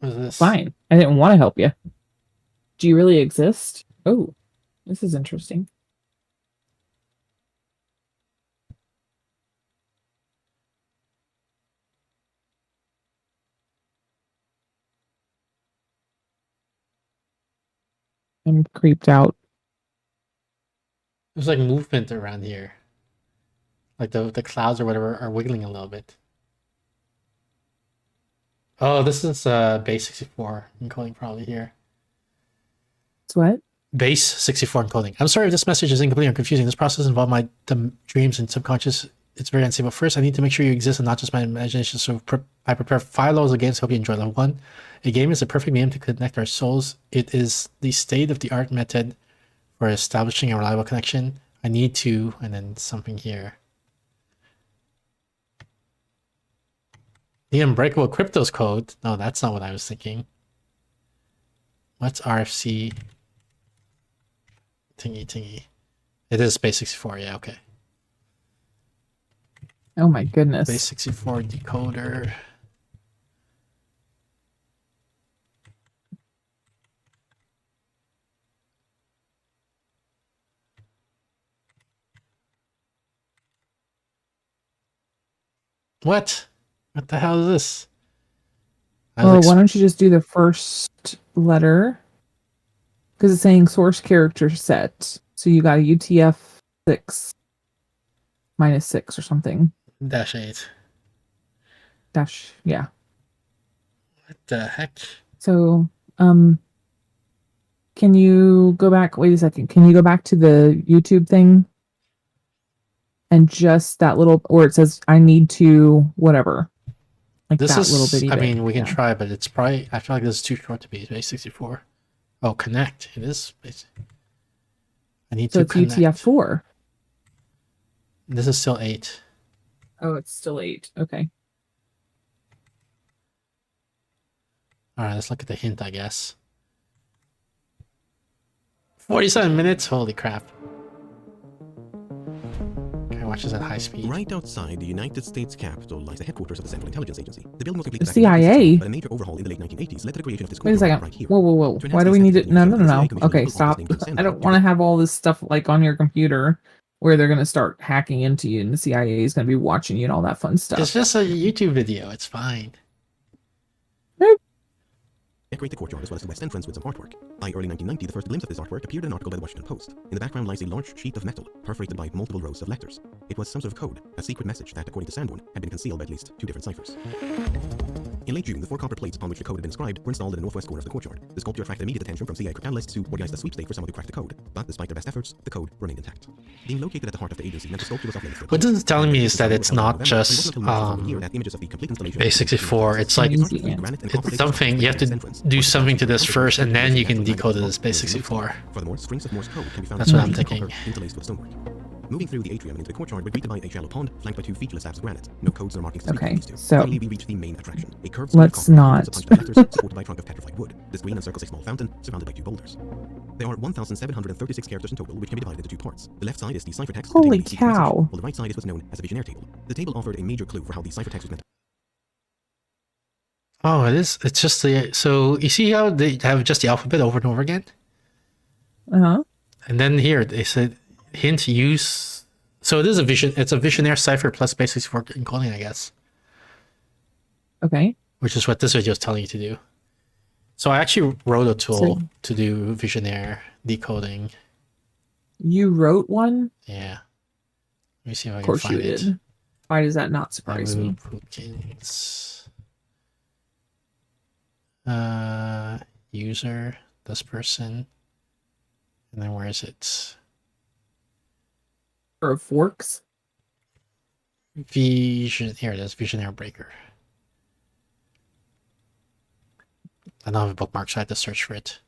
Speaker 3: it. What is this?
Speaker 2: fine. I didn't want to help you. Do you really exist? Oh, this is interesting. I'm creeped out.
Speaker 3: There's like movement around here. Like the clouds or whatever are wiggling a little bit. Oh, this is base 64 encoding probably here.
Speaker 2: It's what?
Speaker 3: Base 64 encoding. I'm sorry if this message is incomplete or confusing. This process involved my dreams and subconscious. It's very unstable. First, I need to make sure you exist and not just my imagination. So I prepare 5 levels of games to help you enjoy. Level 1. A game is a perfect medium to connect our souls. It is the state-of-the-art method for establishing a reliable connection. I need to, and then something here. The Unbreakable Cryptos code. No, that's not what I was thinking. What's RFC? Tingy. It is base 64. Yeah, okay.
Speaker 2: Oh my goodness.
Speaker 3: Base 64 decoder. What? What the hell is this?
Speaker 2: Well, why don't you just do the first letter? Because it's saying source character set. So you got a UTF-6 -6 or something.
Speaker 3: -8.
Speaker 2: Dash, yeah.
Speaker 3: What the heck?
Speaker 2: So, can you go back? Wait a second. Can you go back to the YouTube thing? And just that little, where it says, I need to, whatever. Like
Speaker 3: This
Speaker 2: that
Speaker 3: is,
Speaker 2: little bitty
Speaker 3: I
Speaker 2: bit.
Speaker 3: mean, we can
Speaker 2: Yeah.
Speaker 3: try, but it's probably, I feel like this is too short to be base 64. Oh, connect. It is. I need
Speaker 2: So
Speaker 3: to
Speaker 2: it's
Speaker 3: connect.
Speaker 2: UTF-4.
Speaker 3: This is still 8.
Speaker 2: Oh, it's still 8. Okay.
Speaker 3: All right, let's look at the hint, I guess. 47 minutes? Holy crap. Okay, watch this at high speed.
Speaker 8: Right outside the United States Capitol lies the headquarters of the Central Intelligence Agency. The building was completed
Speaker 2: The
Speaker 8: back in 1960,
Speaker 2: CIA?
Speaker 8: but a major overhaul in the late 1980s led to the creation of this
Speaker 2: Wait a
Speaker 8: corridor
Speaker 2: second.
Speaker 8: right here.
Speaker 2: Whoa.
Speaker 8: To
Speaker 2: Why do
Speaker 8: enhance
Speaker 2: we
Speaker 8: the
Speaker 2: need it?
Speaker 8: safety
Speaker 2: No.
Speaker 8: of the CIA commissioned
Speaker 2: Okay,
Speaker 8: a local
Speaker 2: stop.
Speaker 8: office named the
Speaker 2: I
Speaker 8: Sandbar
Speaker 2: don't want to have all this stuff like on your computer where they're going to start hacking into you and the CIA is going to be watching you and all that fun stuff.
Speaker 3: It's just a YouTube video. It's fine.
Speaker 8: Decorate the courtyard as well as the west entrance with some artwork. By early 1990, the first glimpse of this artwork appeared in an article by the Washington Post. In the background lies a large sheet of metal, perforated by multiple rows of letters. It was some sort of code, a secret message that, according to Sanborn, had been concealed by at least 2 different ciphers. In late June, the 4 copper plates upon which the code had been inscribed were installed in the northwest corner of the courtyard. The sculpture attracted immediate attention from CIA cryptanalysts who organized a sweepstake for someone to crack the code. But despite their best efforts, the code remained intact. Being located at the heart of the agency meant the sculpture was off limits.
Speaker 3: What this is telling me is that it's not just base64. It's like it's something you have to do something to this first, and then you can decode it as base64.
Speaker 8: Furthermore, strings of Morse code can be found
Speaker 3: That's what I'm thinking.
Speaker 8: interlaced with stonework. Moving through the atrium and into the courtyard, we're greeted by a shallow pond flanked by 2 featureless slabs of granite. No codes or markings to speak
Speaker 2: Okay,
Speaker 8: of these two.
Speaker 2: so
Speaker 8: Finally, we reach the main attraction. A curved
Speaker 2: let's not.
Speaker 8: supported by a trunk of petrified wood. The screen encircles a small fountain surrounded by 2 boulders. There are 1,736 characters in total, which can be divided into 2 parts. The left side is the ciphertext.
Speaker 2: Holy
Speaker 8: containing the secret message,
Speaker 2: cow.
Speaker 8: while the right side is what's known as a visionary table. The table offered a major clue for how the ciphertext was meant to.
Speaker 3: Oh, it is. It's just the. So you see how they have just the alphabet over and over again,
Speaker 2: Uh-huh.
Speaker 3: and then here they said hint use. So it is a vision. It's a visionaire cipher plus base64 encoding, I guess,
Speaker 2: Okay.
Speaker 3: which is what this video is telling you to do. So I actually wrote a tool to do visionaire decoding.
Speaker 2: You wrote one?
Speaker 3: Yeah. Let me see if I
Speaker 2: Of
Speaker 3: can
Speaker 2: course you
Speaker 3: find it.
Speaker 2: did. Why does that not surprise me?
Speaker 3: Bookings. User, this person, and then where is it?
Speaker 2: Or forks?
Speaker 3: Vision. Here it is. Visionaire breaker. I don't have a bookmark, so I had to search for it.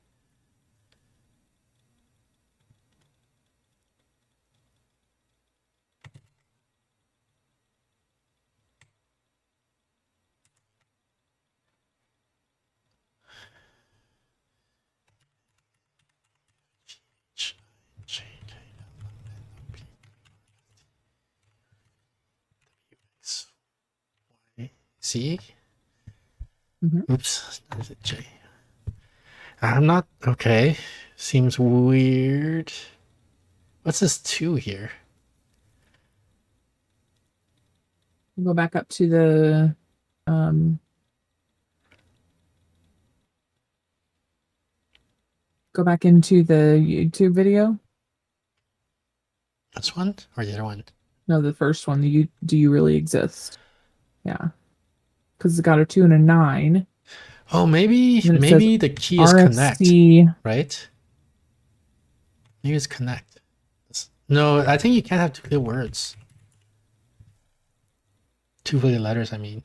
Speaker 3: C? Oops, that is a J. I'm not okay. Seems weird. What's this 2 here?
Speaker 2: Go back up to the go back into the YouTube video.
Speaker 3: This one or the other one?
Speaker 2: No, the first one. Do you really exist? Yeah. Because it's got a 2 and a 9.
Speaker 3: Oh, maybe the key is
Speaker 2: RFC.
Speaker 3: connect, right? Maybe it's connect. No, I think you can't have 2 clear words. 2 clear letters, I mean.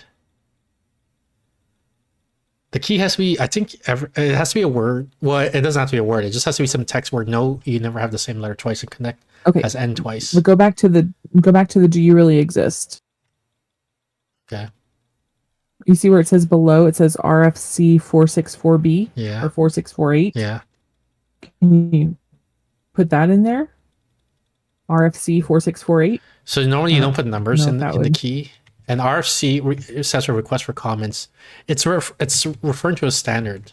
Speaker 3: The key has to be, I think, it has to be a word. Well, it doesn't have to be a word. It just has to be some text word. No, you never have the same letter twice, and connect as N twice.
Speaker 2: But go back to the do you really exist?
Speaker 3: Okay.
Speaker 2: You see where it says below, it says RFC 464B
Speaker 3: Yeah.
Speaker 2: or 4648.
Speaker 3: Yeah.
Speaker 2: Can you put that in there? RFC 4648.
Speaker 3: So normally you don't put numbers in the
Speaker 2: would.
Speaker 3: key. And RFC stands for request for comments. It's referring to a standard.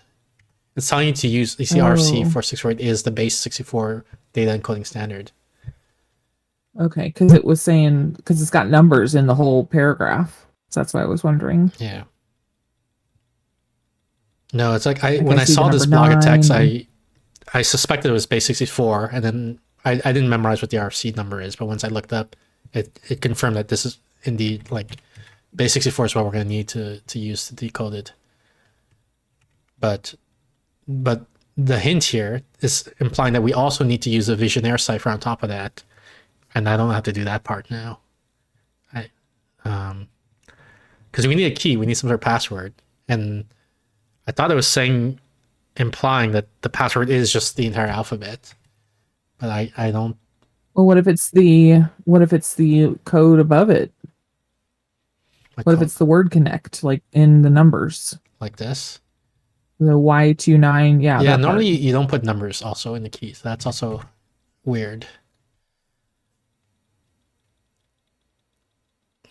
Speaker 3: It's telling you to use. You see, RFC 4648 is the base 64 data encoding standard.
Speaker 2: Okay, because it was saying because it's got numbers in the whole paragraph. So that's why I was wondering.
Speaker 3: Yeah. No, it's like when I saw this block of text, I suspected it was base 64, and then I didn't memorize what the RFC number is, but once I looked up, it confirmed that this is indeed like base 64 is what we're going to need to use to decode it. But the hint here is implying that we also need to use a visionaire cipher on top of that, and I don't have to do that part now. Because we need a key, we need some sort of password, and I thought it was implying that the password is just the entire alphabet, but I don't.
Speaker 2: Well, what if it's the code above it? What if it's the word connect, like in the numbers?
Speaker 3: Like this?
Speaker 2: The Y29, yeah.
Speaker 3: Yeah, normally you don't put numbers also in the keys. That's also weird.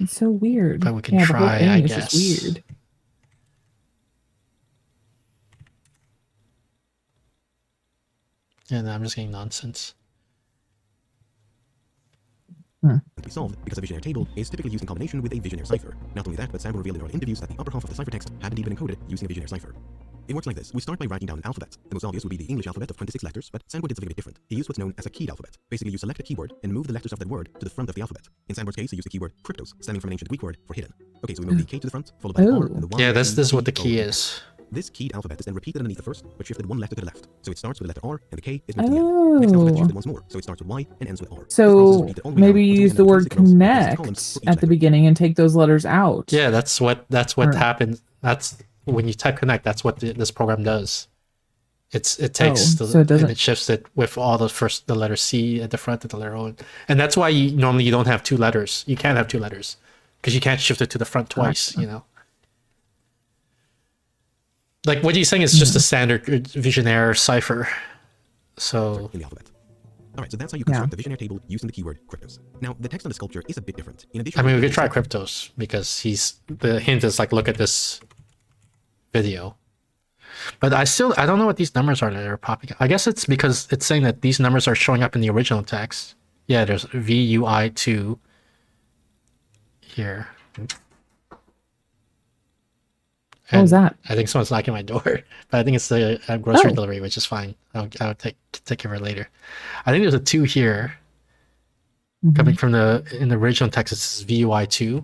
Speaker 2: It's so weird.
Speaker 3: But we can try, I guess.
Speaker 2: Just weird.
Speaker 3: Yeah, no, I'm just getting nonsense.
Speaker 8: Be solved because a visionary table is typically used in combination with a visionary cipher. Not only that, but Sam revealed in our interviews that the upper half of the ciphertext had indeed been encoded using a visionary cipher. It works like this. We start by writing down an alphabet. The most obvious would be the English alphabet of 26 letters, but Sandboard did something a bit different. He used what's known as a keyed alphabet. Basically, you select a keyword and move the letters of that word to the front of the alphabet. In Sandboard's case, he used the keyword cryptos, stemming from an ancient Greek word for hidden. Okay, so we move the K to the front, followed by the R and the Y.
Speaker 3: Yeah, this is what the
Speaker 8: E,
Speaker 3: key
Speaker 8: O.
Speaker 3: is.
Speaker 8: This keyed alphabet is then repeated underneath the first, but shifted one letter to the left. So it starts with the letter R, and the K is moved to the end. Next alphabet shifted once more, so it starts with Y and ends with R.
Speaker 2: So maybe you use the word connect at the beginning and take those letters out.
Speaker 3: Yeah, that's what happens. That's when you type connect. That's what this program does. It takes and it shifts it with all the letter C at the front of the letter O, and that's why normally you don't have two letters. You can't have two letters because you can't shift it to the front twice. You know. Like what he's saying is just a standard Visionaire cipher. So
Speaker 8: in the alphabet. Alright, so that's how you construct the Visionaire table using the keyword cryptos. Now, the text on the sculpture is a bit different. In addition,
Speaker 3: I mean, we could try cryptos because the hint is like, look at this video. But I don't know what these numbers are that are popping up. I guess it's because it's saying that these numbers are showing up in the original text. Yeah, there's VUI2 here.
Speaker 2: What was that?
Speaker 3: I think someone's knocking my door, but I think it's the grocery delivery, which is fine. I'll take care of it later. I think there's a 2 here coming from in the original text. It's VUI2,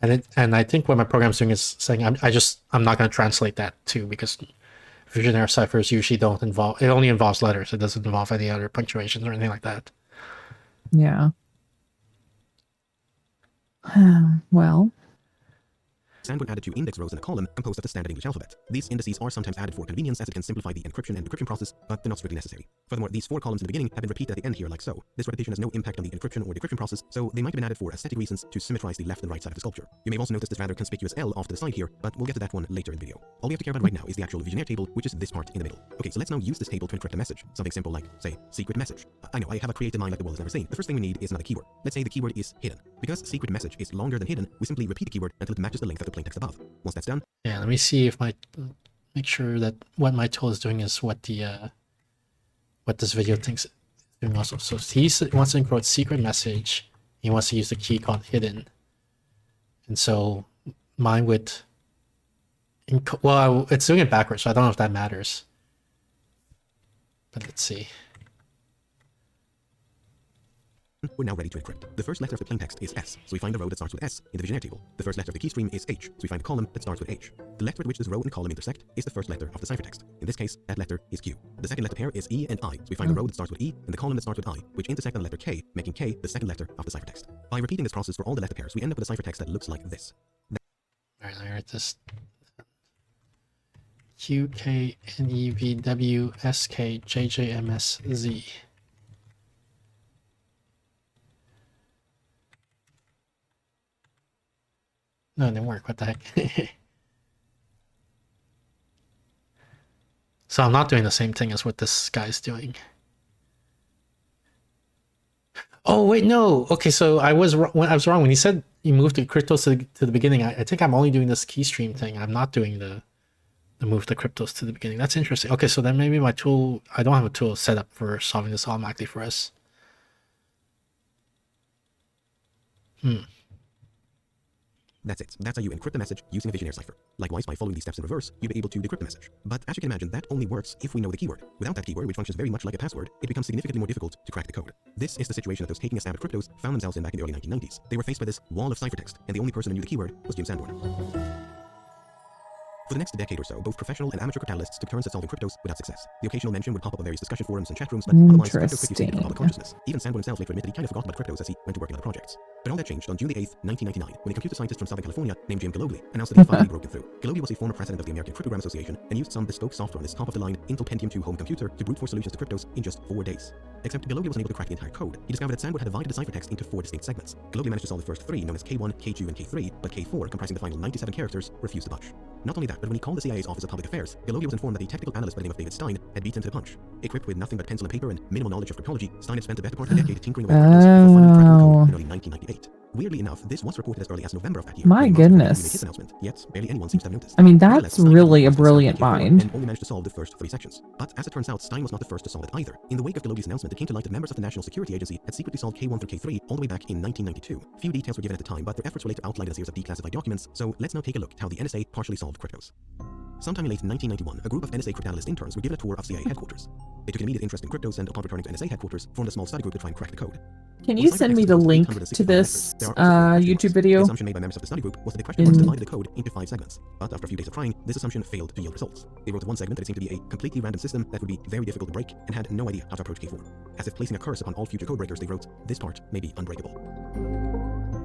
Speaker 3: and I think what my program's doing is saying I'm not going to translate that 2 because Visionaire ciphers usually don't involve. It only involves letters. It doesn't involve any other punctuations or anything like that.
Speaker 2: Yeah. Well.
Speaker 8: Sandboard added 2 index rows in a column composed of the standard English alphabet. These indices are sometimes added for convenience as it can simplify the encryption and decryption process, but they're not strictly necessary. Furthermore, these 4 columns in the beginning have been repeated at the end here like so. This repetition has no impact on the encryption or decryption process, so they might have been added for aesthetic reasons to symmetrize the left and right side of the sculpture. You may have also noticed this rather conspicuous L off to the side here, but we'll get to that one later in the video. All we have to care about right now is the actual Visionaire table, which is this part in the middle. Okay, so let's now use this table to encrypt a message. Something simple like, say, secret message. I know, I have a creative mind like the world has never seen. The first thing we need is another keyword. Let's say the keyword is hidden. Because secret message is longer than hidden, we simply repeat the keyword until it matches the length of the plain text above. Once that's done,
Speaker 3: yeah, let me see if make sure that what my tool is doing is what this video thinks it's doing also. So he wants to encode secret message. He wants to use the key called hidden, and so mine would. Well, it's doing it backwards, so I don't know if that matters. But let's see.
Speaker 8: we're now ready to encrypt. The first letter of the plaintext is S, so we find the row that starts with S in the Visionaire table. The first letter of the keystream is H, so we find the column that starts with H. The letter at which this row and column intersect is the first letter of the ciphertext. In this case, that letter is Q. The second letter pair is E and I, so we find the row that starts with E and the column that starts with I, which intersect on the letter K, making K the second letter of the ciphertext. By repeating this process for all the letter pairs, we end up with a ciphertext that looks like this.
Speaker 3: Alright, let me write this. Q, K, N, E, V, W, S, K, J, J, M, S, Z. No, it didn't work. What the heck? So I'm not doing the same thing as what this guy's doing. Oh, wait, no. Okay, so I was wrong when he said you moved the cryptos to the beginning. I think I'm only doing this keystream thing. I'm not doing the move the cryptos to the beginning. That's interesting. Okay, so then maybe my tool, I don't have a tool set up for solving this automatically for us.
Speaker 8: That's it. That's how you encrypt the message using a Visionaire cipher. Likewise, by following these steps in reverse, you'll be able to decrypt the message. But as you can imagine, that only works if we know the keyword. Without that keyword, which functions very much like a password, it becomes significantly more difficult to crack the code. This is the situation that those taking a stab at cryptos found themselves in back in the early 1990s. They were faced by this wall of ciphertext, and the only person who knew the keyword was Jim Sanborn. For the next decade or so, both professional and amateur cryptanalysts took turns at solving cryptos without success. The occasional mention would pop up on various discussion forums and chat rooms, but otherwise, crypto quickly faded from public consciousness. Even Sanborn himself later admitted he kind of forgot about cryptos as he went to work on other projects. But all that changed on June 8th, 1999, when a computer scientist from Southern California named Jim Galogly announced that he finally broken through. Galogly was a former president of the American Cryptogram Association and used some bespoke software on his top-of-the-line Intel Pentium 2 home computer to brute force solutions to cryptos in just 4 days. Except Galogly wasn't able to crack the entire code. He discovered that Sanborn had divided the ciphertext into 4 distinct segments. Galogly managed to solve the first 3, known as K1, K2, and K3, but K4, comprising the final 97 characters, refused to budge. Not only that, but when he called the CIA's Office of Public Affairs, Galogly was informed that the technical analyst by the name of David Stein had beaten him to the punch. Equipped with nothing but pencil and paper and minimal knowledge of cryptology, Stein had spent the better part of a decade tinkering away with cryptos before finally cracking the code in early 1998. Weirdly enough, this was reported as early as November of that year.
Speaker 2: My goodness.
Speaker 8: His announcement, yet barely anyone seems to have noticed.
Speaker 2: I mean, that's really a brilliant mind.
Speaker 8: And only managed to solve the first 3 sections. But as it turns out, Stein was not the first to solve it either. In the wake of Galogly's announcement, it came to light that members of the National Security Agency had secretly solved K1 through K3 all the way back in 1992. Few details were given at the time, but their efforts were later outlined in a series of declassified documents, so let's now take a look at how the NSA partially solved cryptos. Sometime in late 1991, a group of NSA cryptanalyst interns were given a tour of CIA headquarters. They took an immediate interest in cryptos and, upon returning to NSA headquarters, formed a small study group to try and crack the code.
Speaker 2: Can you send me the link to this YouTube video?
Speaker 8: The assumption made by members of the study group was that the question marks divided the code into 5 segments. But after a few days of trying, this assumption failed to yield results. They wrote one segment that it seemed to be a completely random system that would be very difficult to break and had no idea how to approach K4. As if placing a curse upon all future code breakers, they wrote, this part may be unbreakable.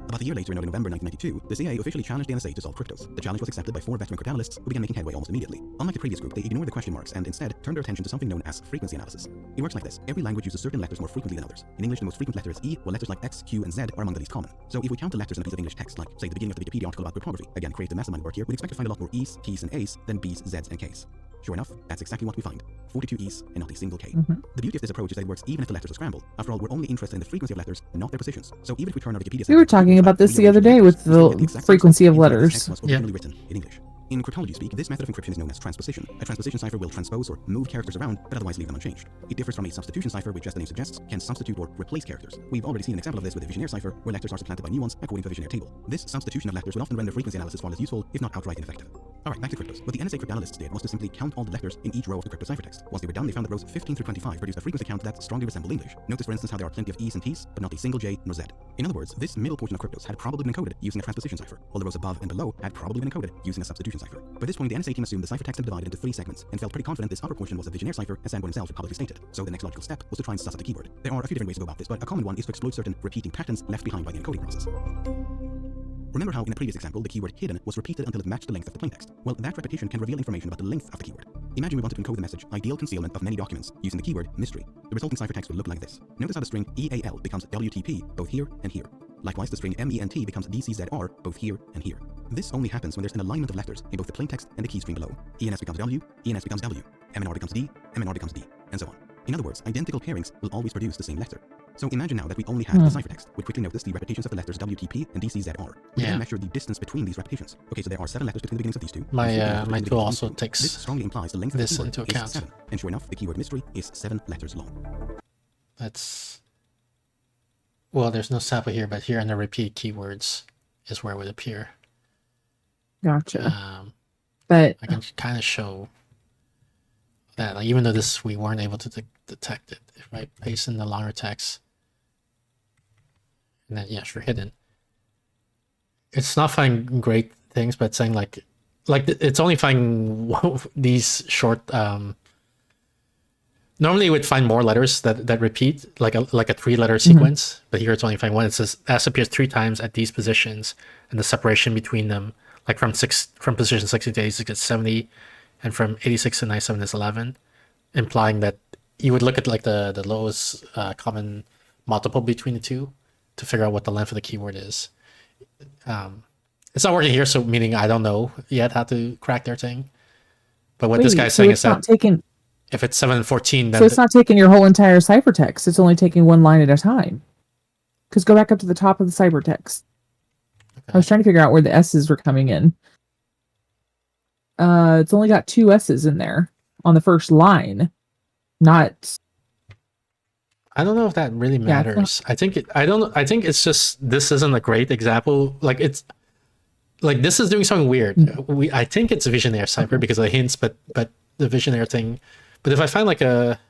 Speaker 8: About a year later, in November 1992, the CIA officially challenged the NSA to solve cryptos. The challenge was accepted by 4 veteran cryptanalysts who began making headway almost immediately. Unlike the previous group, they ignored the question marks and instead turned their attention to something known as frequency analysis. It works like this. Every language uses certain letters more frequently than others. In English, the most frequent letter is E, while letters like X, Q, and Z are among the least common. So if we count the letters in a piece of English text, like, say, the beginning of the Wikipedia article about cryptography, again, create the massive amount of work here, we'd expect to find a lot more E's, T's, and A's than B's, Z's, and K's. Sure enough, that's exactly what we find. 42 E's and not a single K. The beauty of this approach is that it works even if the letters are scrambled. After all, we're only interested in the frequency of letters, not their positions. So even if we turn our Wikipedia...
Speaker 2: We were talking about this the other day with the frequency of letters.
Speaker 8: Yeah. Written in English. In cryptology speak, this method of encryption is known as transposition. A transposition cipher will transpose or move characters around, but otherwise leave them unchanged. It differs from a substitution cipher, which, as the name suggests, can substitute or replace characters. We've already seen an example of this with the Vigenère cipher, where letters are supplanted by new ones according to the Vigenère table. This substitution of letters will often render frequency analysis far less useful, if not outright ineffective. Alright, back to cryptos. What the NSA cryptanalysts did was to simply count all the letters in each row of the crypto ciphertext. Once they were done, they found that rows 15 through 25 produced a frequency count that strongly resembled English. Notice, for instance, how there are plenty of E's and T's, but not a single J nor Z. In other words, this middle portion of cryptos had probably been encoded using a transposition cipher, while the rows above and below had probably been encoded using a substitution cipher. By this point, the NSA team assumed the ciphertext had been divided into 3 segments, and felt pretty confident this upper portion was a Vigenère cipher, as Sanborn himself had publicly stated. So the next logical step was to try and suss out the keyword. There are a few different ways to go about this, but a common one is to exploit certain repeating patterns left behind by the encoding process. Remember how in the previous example the keyword hidden was repeated until it matched the length of the plaintext? Well, that repetition can reveal information about the length of the keyword. Imagine we wanted to encode the message ideal concealment of many documents using the keyword mystery. The resulting ciphertext will look like this. Notice how the string EAL becomes WTP both here and here. Likewise, the string MENT becomes DCZR both here and here. This only happens when there's an alignment of letters in both the plaintext and the key string below. ENS becomes W, ENS becomes W, MNR becomes D, MNR becomes D, and so on. In other words, identical pairings will always produce the same letter. So imagine now that we only had the ciphertext. We'd quickly notice the repetitions of the letters WTP and DCZR. We then measure the distance between these repetitions. Okay, so there are 7 letters between the beginnings of these two.
Speaker 3: My tool also takes
Speaker 8: this strongly implies the length of the keyword
Speaker 3: into account.
Speaker 8: is 7. And sure enough, the keyword mystery is 7 letters long.
Speaker 3: That's... Well, there's no sample here, but here in the repeat keywords is where it would appear.
Speaker 2: Gotcha. But
Speaker 3: I can kind of show that, like, even though this we weren't able to detect it, if I paste in the longer text, and then yes, for hidden, it's not finding great things, but saying like it's only finding these short. Normally, it would find more letters that repeat, like a 3-letter sequence, but here it's only finding one. It says S appears 3 times at these positions, and the separation between them, like from position 60 to 86 is 70, and from 86 to 97 is 11, implying that you would look at like the lowest common multiple between the two to figure out what the length of the keyword is. It's not working here, so meaning I don't know yet how to crack their thing. But what this guy's saying is that if it's 7 and 14, then
Speaker 2: so it's not taking your whole entire ciphertext. It's only taking one line at a time. Because go back up to the top of the ciphertext. Okay. I was trying to figure out where the S's were coming in. It's only got 2 S's in there on the first line. Not.
Speaker 3: I don't know if that really matters. I think it's just this isn't a great example. Like it's like this is doing something weird. I think it's a Vigenère cipher because of the hints, but the Vigenère thing. But if I find like a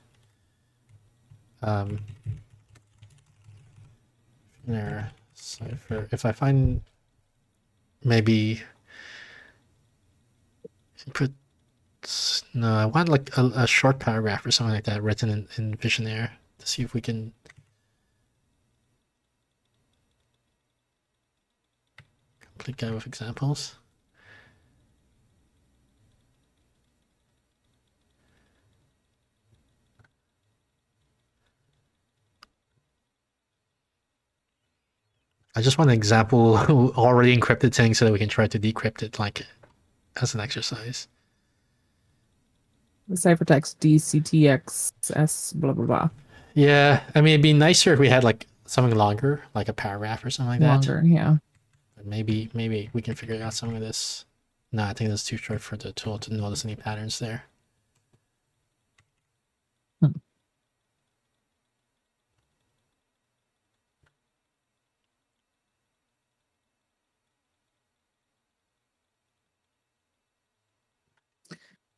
Speaker 3: Vigenère cipher, if I find maybe put no, I want like a short paragraph or something like that written in Vigenère to see if we can complete guide with examples. I just want an example already encrypted thing so that we can try to decrypt it like as an exercise.
Speaker 2: The ciphertext DCTXS blah blah blah.
Speaker 3: Yeah, I mean it'd be nicer if we had like something longer, like a paragraph or something like that.
Speaker 2: Longer, yeah.
Speaker 3: But maybe we can figure out some of this. No, I think that's too short for the tool to notice any patterns there.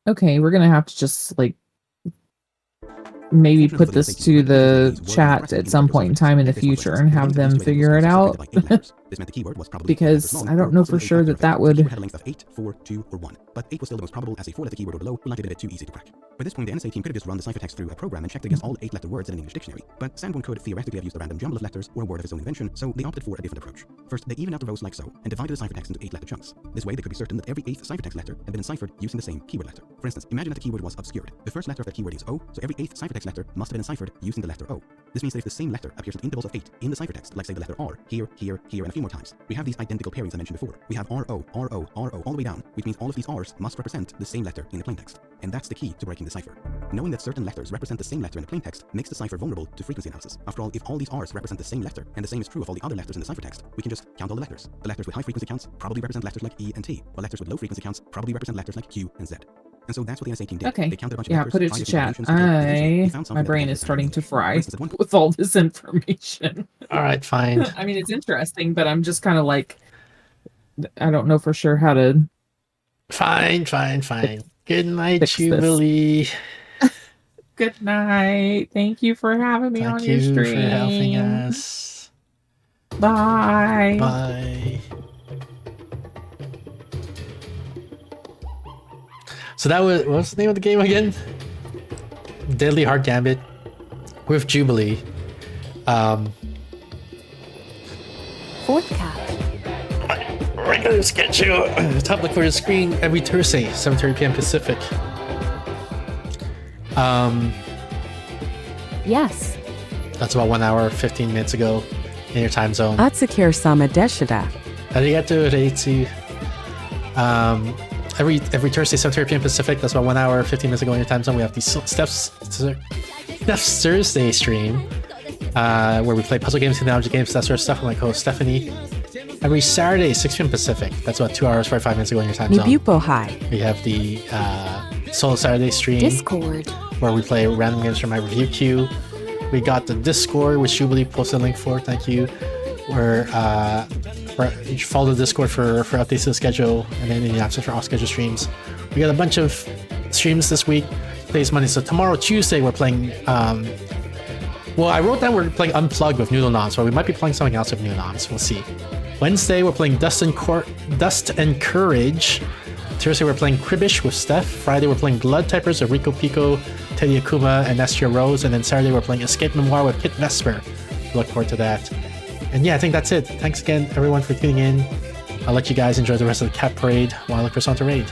Speaker 2: Okay, we're gonna have to just like maybe put this to the chat at some point in time in the future and have them figure it out. Because I don't know for sure that that would...
Speaker 8: had a length of 8, 4, 2, or 1, but 8 was still the most probable as a 4-letter keyword or below would likely be a bit too easy to crack. By this point, the NSA team could have just run the ciphertext through a program and checked against all 8-letter words in an English dictionary, but Sanborn could theoretically have used a random jumble of letters or a word of his own invention, so they opted for a different approach. First, they evened out the rows like so, and divided the ciphertext into 8-letter chunks. This way, they could be certain that every 8th ciphertext letter had been enciphered using the same keyword letter. For instance, imagine that the keyword was obscured. The first letter of that keyword is O, so every 8th ciphertext letter must have been enciphered using the letter O. This means that if the same letter appears at intervals of 8 in the ciphertext, like say the letter R, here, here, here, and a few more times, we have these identical pairings I mentioned before. We have RO, RO, RO all the way down, which means all of these R's must represent the same letter in the plaintext. And that's the key to breaking the cipher. Knowing that certain letters represent the same letter in the plaintext makes the cipher vulnerable to frequency analysis. After all, if all these R's represent the same letter, and the same is true of all the other letters in the ciphertext, we can just count all the letters. The letters with high frequency counts probably represent letters like E and T, while letters with low frequency counts probably represent letters like Q and Z. And so that's what the NSA team did.
Speaker 2: Okay.
Speaker 8: They counted a bunch of
Speaker 2: Yeah,
Speaker 8: letters,
Speaker 2: put it to chat. My brain is starting to fry with all this information.
Speaker 3: All right, fine.
Speaker 2: I mean, it's interesting, but I'm just kind of like, I don't know for sure how to...
Speaker 3: Fine. Good night, Jubilee.
Speaker 2: Good night. Thank you for having me on your stream.
Speaker 3: Thank you for helping us.
Speaker 2: Bye.
Speaker 3: Bye. So that was, what was the name of the game again? Deadly Heart Gambit with Jubilee.
Speaker 9: Fourth cap.
Speaker 3: Regular schedule. Top left corner of the screen every Thursday, 7:30 p.m. Pacific.
Speaker 9: Yes.
Speaker 3: That's about 1 hour, 15 minutes ago in your time zone.
Speaker 7: Atsukir-sama deshida.
Speaker 3: Arigato, Reichi. Every Thursday, 7:30 p.m. Pacific, that's about 1 hour, 15 minutes ago in your time zone, we have the Steph's Thursday stream, where we play puzzle games, technology games, that sort of stuff with my co-host Stephanie. Every Saturday, 6 p.m. Pacific, that's about 2 hours, 45 minutes ago in your time zone.
Speaker 7: Nibupo High.
Speaker 3: We have the Solo Saturday stream,
Speaker 9: Discord,
Speaker 3: where we play random games from my review queue. We got the Discord, which Jubilee posted a link for, thank you. Where you should follow the Discord for updates to the schedule and then any access for off-schedule streams. We got a bunch of streams this week. Today's Monday, so tomorrow, Tuesday, we're playing... well, I wrote down we're playing Unplugged with Noodle Noms, so we might be playing something else with Noodle Noms. We'll see. Wednesday, we're playing Dust and Courage. Thursday, we're playing Cribbish with Steph. Friday, we're playing Blood Typers with Rico Pico, Teddy Akuma, and Nestia Rose. And then Saturday, we're playing Escape Memoir with Kit Vesper. Look forward to that. And yeah, I think that's it. Thanks again, everyone, for tuning in. I'll let you guys enjoy the rest of the Cat Parade while I look for someone to raid.